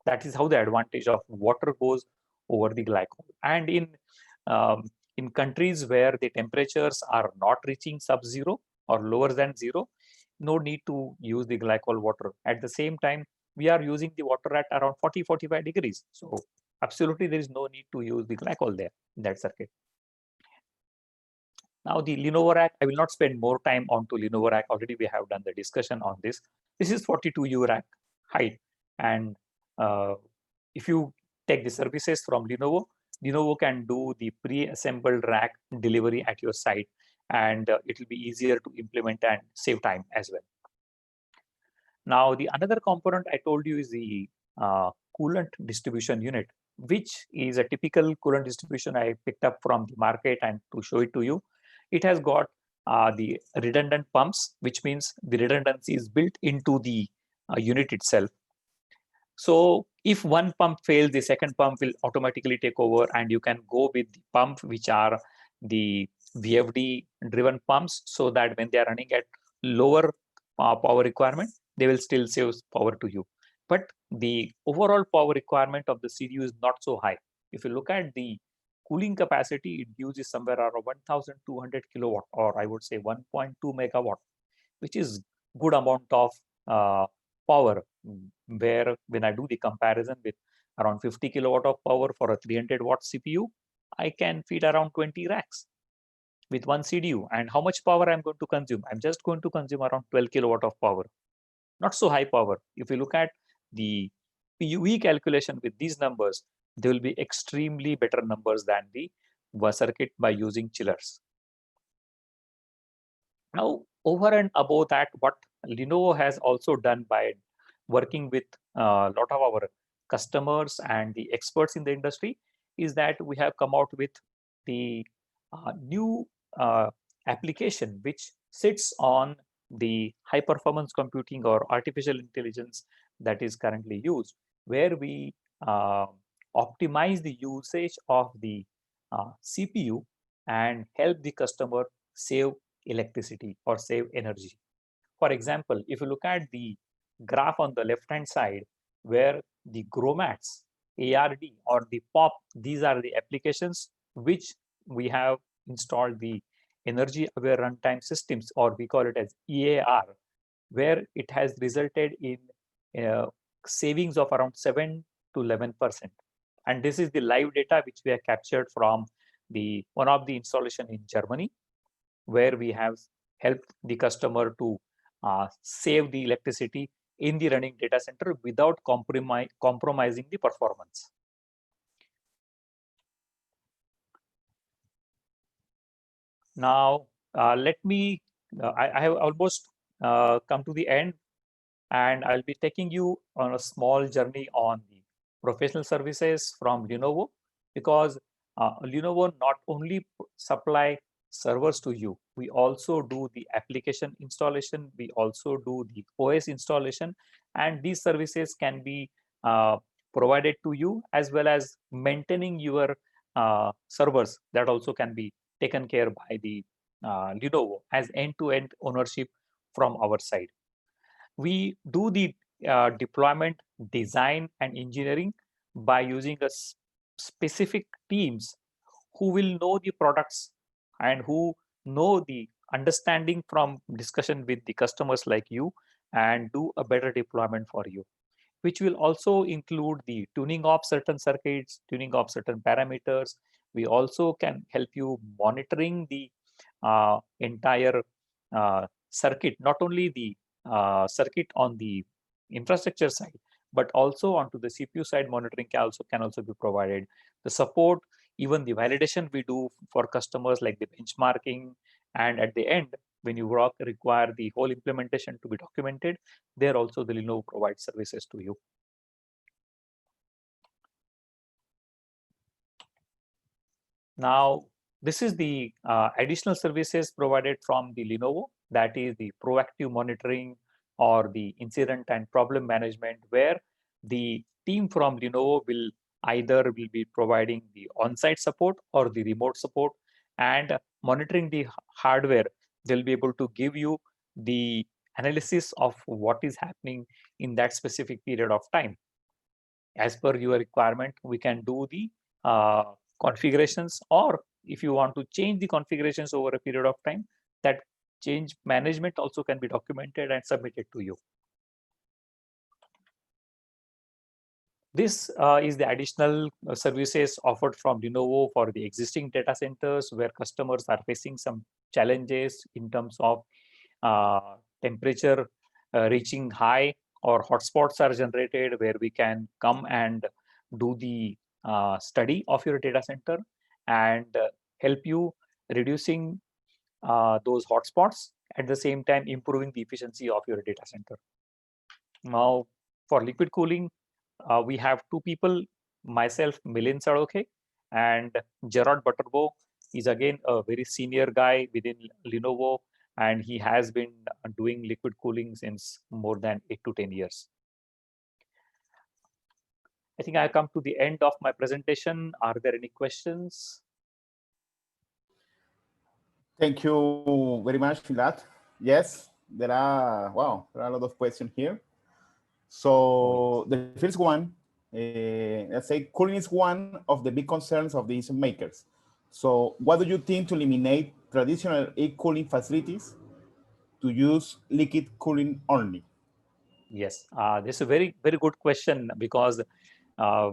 That is how the advantage of water goes over the glycol. And in countries where the temperatures are not reaching sub-zero or lower than zero, no need to use the glycol water. At the same time, we are using the water at around 40-45 degrees. So absolutely there is no need to use the glycol there in that circuit. Now the Lenovo rack, I will not spend more time on to Lenovo rack. Already we have done the discussion on this. This is 42U rack height. And if you take the services from Lenovo, Lenovo can do the pre-assembled rack delivery at your site, and it will be easier to implement and save time as well. Now, the another component I told you is the coolant distribution unit, which is a typical coolant distribution I picked up from the market, and to show it to you, it has got the redundant pumps, which means the redundancy is built into the unit itself. So if one pump fails, the second pump will automatically take over, and you can go with the pump which are the VFD driven pumps, so that when they are running at lower power requirement, they will still save power to you. But the overall power requirement of the CDU is not so high. If you look at the cooling capacity, it uses somewhere around 1,200 kilowatt, or I would say 1.2 megawatt, which is good amount of power, where when I do the comparison with around 50 kilowatt of power for a 300 watt CPU, I can feed around 20 racks with one CDU. And how much power I'm going to consume? I'm just going to consume around 12 kilowatt of power. Not so high power. If you look at the PUE calculation with these numbers, they will be extremely better numbers than the circuit by using chillers. Now, over and above that, what Lenovo has also done by working with a lot of our customers and the experts in the industry is that we have come out with the new application which sits on the high performance computing or artificial intelligence that is currently used, where we optimize the usage of the CPU and help the customer save electricity or save energy. For example, if you look at the graph on the left hand side, where the GROMATs, ARD or the POP, these are the applications which we have installed the energy aware runtime systems, or we call it as EAR, where it has resulted in savings of around 7 to 11%. And this is the live data which we have captured from one of the installation in Germany, where we have helped the customer to save the electricity in the running data center without compromising the performance. Now, let me, I have almost come to the end, and I'll be taking you on a small journey on the professional services from Lenovo, because Lenovo not only supply servers to you, we also do the application installation, we also do the OS installation, and these services can be provided to you, as well as maintaining your servers. That also can be taken care by the Lenovo as end-to-end ownership from our side. We do the deployment, design, and engineering by using a specific teams who will know the products and who know the understanding from discussion with the customers like you and do a better deployment for you, which will also include the tuning of certain circuits, tuning of certain parameters. We also can help you monitoring the entire circuit, not only the circuit on the infrastructure side, but also onto the CPU side. Monitoring can also be provided. The support, even the validation we do for customers, like the benchmarking, and at the end, when you require the whole implementation to be documented, there also the Lenovo provides services to you. Now, this is the additional services provided from the Lenovo, that is the proactive monitoring or the incident and problem management, where the team from Lenovo will be providing the on-site support or the remote support, and monitoring the hardware. They'll be able to give you the analysis of what is happening in that specific period of time. As per your requirement, we can do the configurations, or if you want to change the configurations over a period of time, that change management also can be documented and submitted to you. This is the additional services offered from Lenovo for the existing data centers where customers are facing some challenges in terms of temperature reaching high, or hotspots are generated, where we can come and do the study of your data center and help you reducing those hotspots, at the same time improving the efficiency of your data center. Now, for liquid cooling, we have two people, myself, Milind Sadokhe, and Gerard Butterbo is again a very senior guy within Lenovo, and he has been doing liquid cooling since more than 8 to 10 years. I think I come to the end of my presentation. Are there any questions? Thank you very much, Filat. Yes, there are a lot of questions here. So the first one, let's say cooling is one of the big concerns of the instrument makers. So what do you think to eliminate traditional air cooling facilities to use liquid cooling only? Yes, this is a very, very good question, because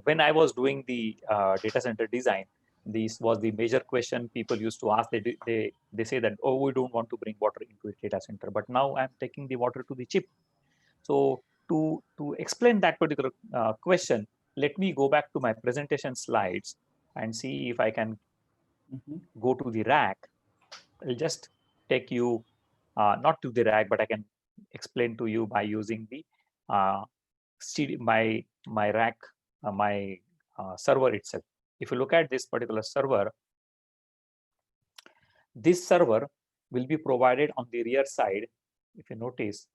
when I was doing the data center design, this was the major question people used to ask. They say that, oh, we don't want to bring water into a data center, but now I'm taking the water to the chip. So to explain that particular question, let me go back to my presentation slides and see if I can go to the rack. I'll just take you not to the rack, but I can explain to you by using the my rack, my server itself. If you look at this particular server, this server will be provided on the rear side. If you notice,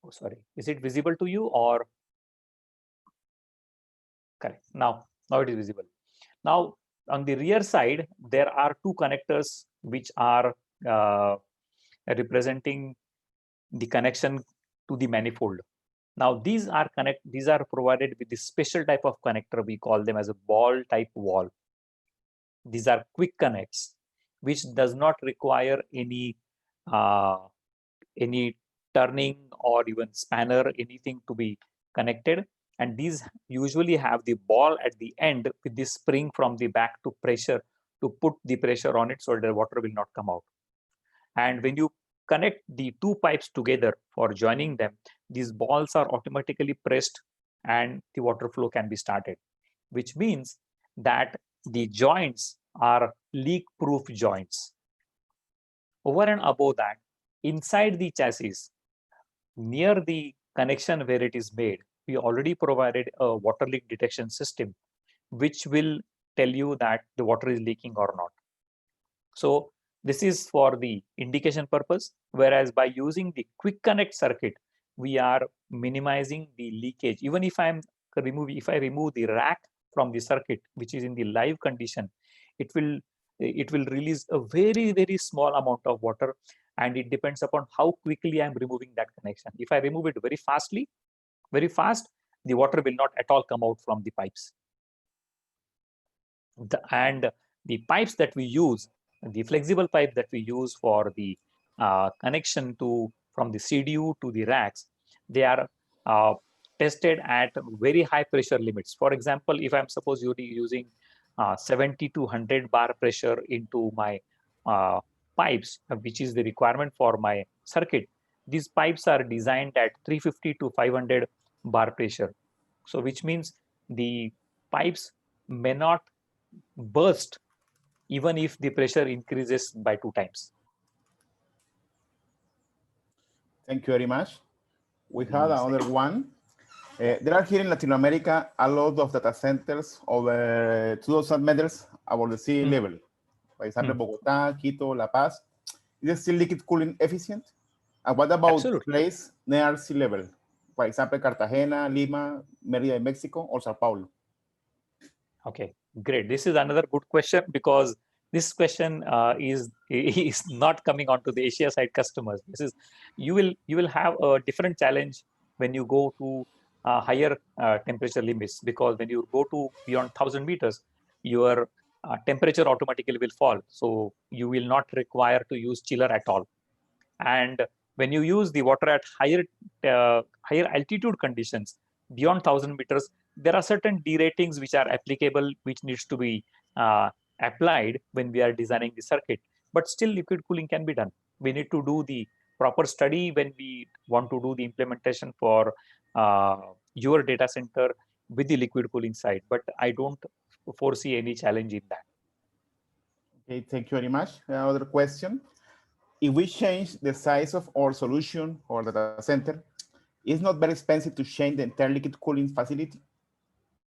oh, sorry, is it visible to you or? Correct. Now it is visible. Now on the rear side, there are two connectors which are representing the connection to the manifold. Now these are provided with this special type of connector. We call them as a ball type wall. These are quick connects, which does not require any turning or even spanner, anything to be connected. And these usually have the ball at the end with the spring from the back to pressure, to put the pressure on it so the water will not come out. And when you connect the two pipes together for joining them, these balls are automatically pressed and the water flow can be started, which means that the joints are leak-proof joints. Over and above that, inside the chassis, near the connection where it is made, we already provided a water leak detection system, which will tell you that the water is leaking or not. So this is for the indication purpose, whereas by using the quick connect circuit, we are minimizing the leakage. Even if I remove the rack from the circuit, which is in the live condition, it will release a very, very small amount of water, and it depends upon how quickly I'm removing that connection. If I remove it very fast, the water will not at all come out from the pipes. And the pipes that we use, the flexible pipe that we use for the connection from the CDU to the racks, they are tested at very high pressure limits. For example, if I'm suppose you're using 70 to 100 bar pressure into my pipes, which is the requirement for my circuit, these pipes are designed at 350 to 500 bar pressure. So which means the pipes may not burst even if the pressure increases by 2 times. Thank you very much. We have another one. There are here in Latin America a lot of data centers over 2,000 meters above the sea level. For example, Bogotá, Quito, La Paz. Is still liquid cooling efficient? And what about place near sea level? For example, Cartagena, Lima, Mérida in Mexico, or Sao Paulo? Okay, great. This is another good question, because this question is not coming onto the Asia side customers. This is you will have a different challenge when you go to higher temperature limits, because when you go to beyond 1,000 meters, your temperature automatically will fall. So you will not require to use chiller at all. And when you use the water at higher altitude conditions beyond 1,000 meters, there are certain deratings which are applicable, which needs to be applied when we are designing the circuit. But still, liquid cooling can be done. We need to do the proper study when we want to do the implementation for your data center with the liquid cooling side. But I don't foresee any challenge in that. Okay, thank you very much. Another question. If we change the size of our solution or data center, it's not very expensive to change the entire liquid cooling facility?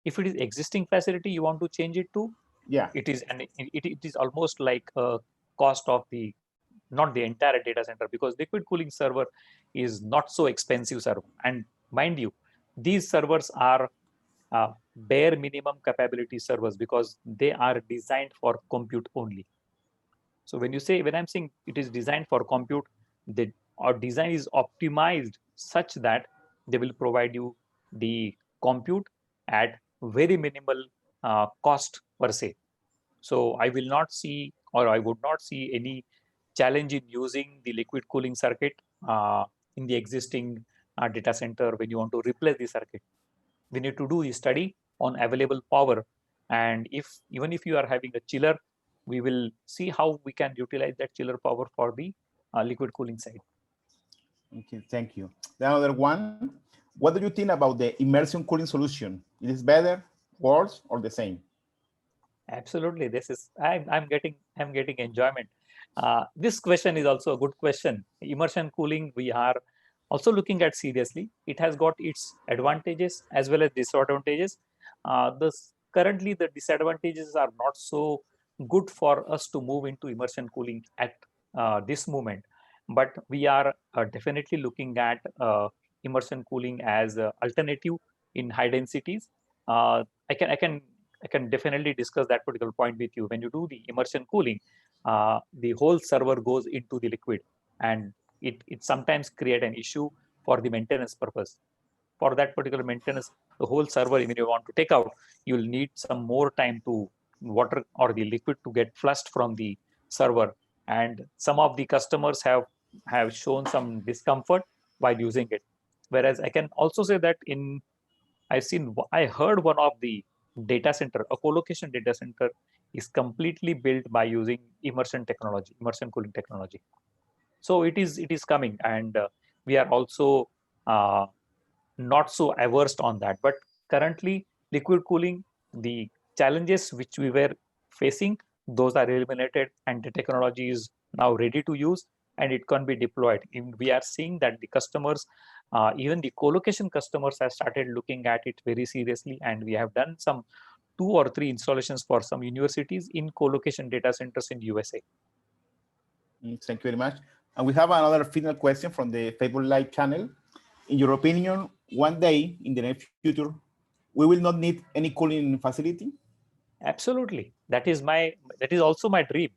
If it is existing facility you want to change it to, yeah, it is almost like a cost of not the entire data center, because liquid cooling server is not so expensive server. And mind you, these servers are bare minimum capability servers, because they are designed for compute only. So when I'm saying it is designed for compute, our design is optimized such that they will provide you the compute at very minimal cost per se. So I will not see, or I would not see any challenge in using the liquid cooling circuit in the existing data center when you want to replace the circuit. We need to do a study on available power, and even if you are having a chiller, we will see how we can utilize that chiller power for the liquid cooling side. Okay, thank you. The other one, what do you think about the immersion cooling solution? It is better, worse, or the same? Absolutely, this is I'm getting enjoyment. This question is also a good question. Immersion cooling, we are also looking at seriously. It has got its advantages as well as disadvantages. Currently the disadvantages are not so good for us to move into immersion cooling at this moment, but we are definitely looking at immersion cooling as an alternative in high densities. I can definitely discuss that particular point with you. When you do the immersion cooling, the whole server goes into the liquid, and it sometimes create an issue for the maintenance purpose. For that particular maintenance, the whole server, even you want to take out, you'll need some more time to water or the liquid to get flushed from the server. And some of the customers have shown some discomfort while using it. Whereas I can also say that I heard one of the data center, a co-location data center, is completely built by using immersion cooling technology. So it is coming, and we are also not so averse on that. But currently, liquid cooling, the challenges which we were facing, those are eliminated, and the technology is now ready to use, and it can be deployed. We are seeing that the customers, even the co-location customers, have started looking at it very seriously, and we have done some 2 or 3 installations for some universities in co-location data centers in USA. Thank you very much. And we have another final question from the Facebook Live channel. In your opinion, one day in the near future, we will not need any cooling facility? Absolutely. That is also my dream,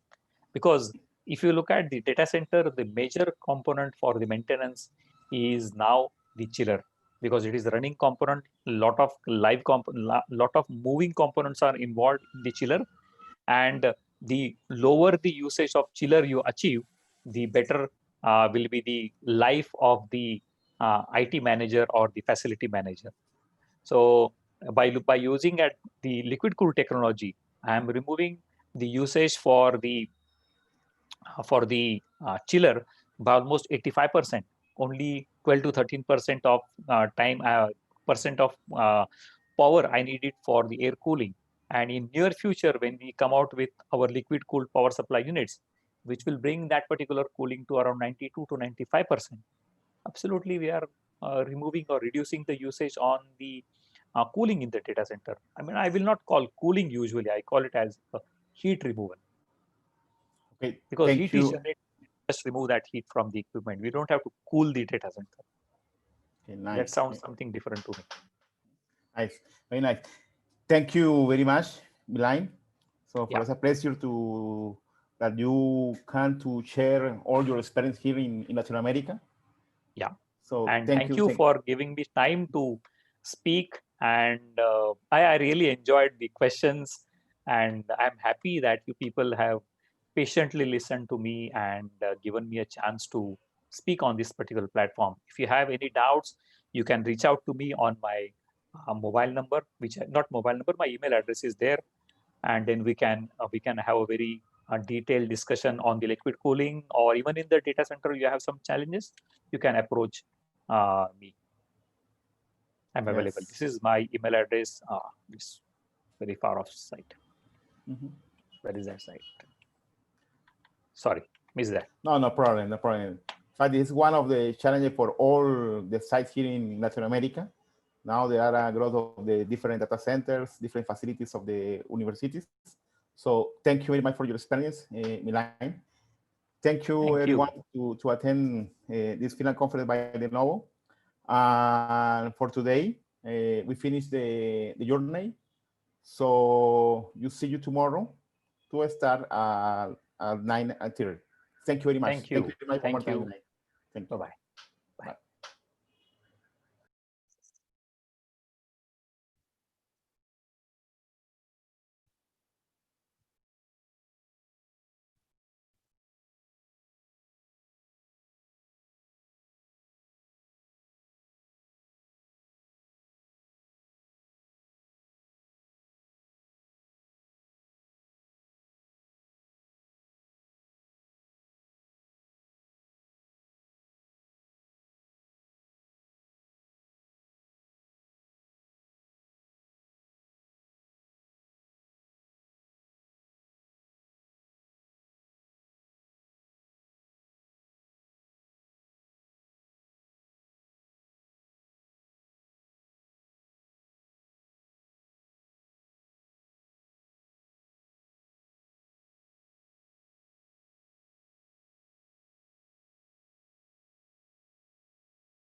because if you look at the data center, the major component for the maintenance is now the chiller, because it is a running component. Lot of moving components are involved in the chiller, And the lower the usage of chiller you achieve, the better will be the life of the IT manager or the facility manager. So by using the liquid cool technology, I am removing the usage for the chiller by almost 85%. Only 12 to 13% of percent of power I needed for the air cooling. And in near future, when we come out with our liquid cooled power supply units, which will bring that particular cooling to around 92 to 95%. Absolutely, we are removing or reducing the usage on the cooling in the data center. I mean, I will not call cooling usually. I call it as heat removal. Okay, because thank heat you. is generated, just remove that heat from the equipment. We don't have to cool the data center. Okay, nice. That sounds something different to me. Nice, very nice. Thank you very much, Milan. So for us a pleasure that you come to share all your experience here in Latin America. Yeah. So and thank you for giving me time to speak. And I really enjoyed the questions, and I'm happy that you people have patiently listened to me and given me a chance to speak on this particular platform. If you have any doubts, you can reach out to me on my mobile number, not mobile number, my email address is there, and then we can have a very detailed discussion on the liquid cooling, or even in the data center you have some challenges, you can approach me. I'm available. This is my email address. It's very far off site. Where is that site? Sorry, missed that. No problem, no problem. But this is one of the challenges for all the sites here in Latin America. Now there are a lot of the different data centers, different facilities of the universities. So thank you very much for your experience, Milan. Thank you, everyone, to attend this final conference by Lenovo. For today, we finished the journey. So you see you tomorrow to start at 9:30. Thank you very much. Thank you. Thank you very much for more time. Bye-bye.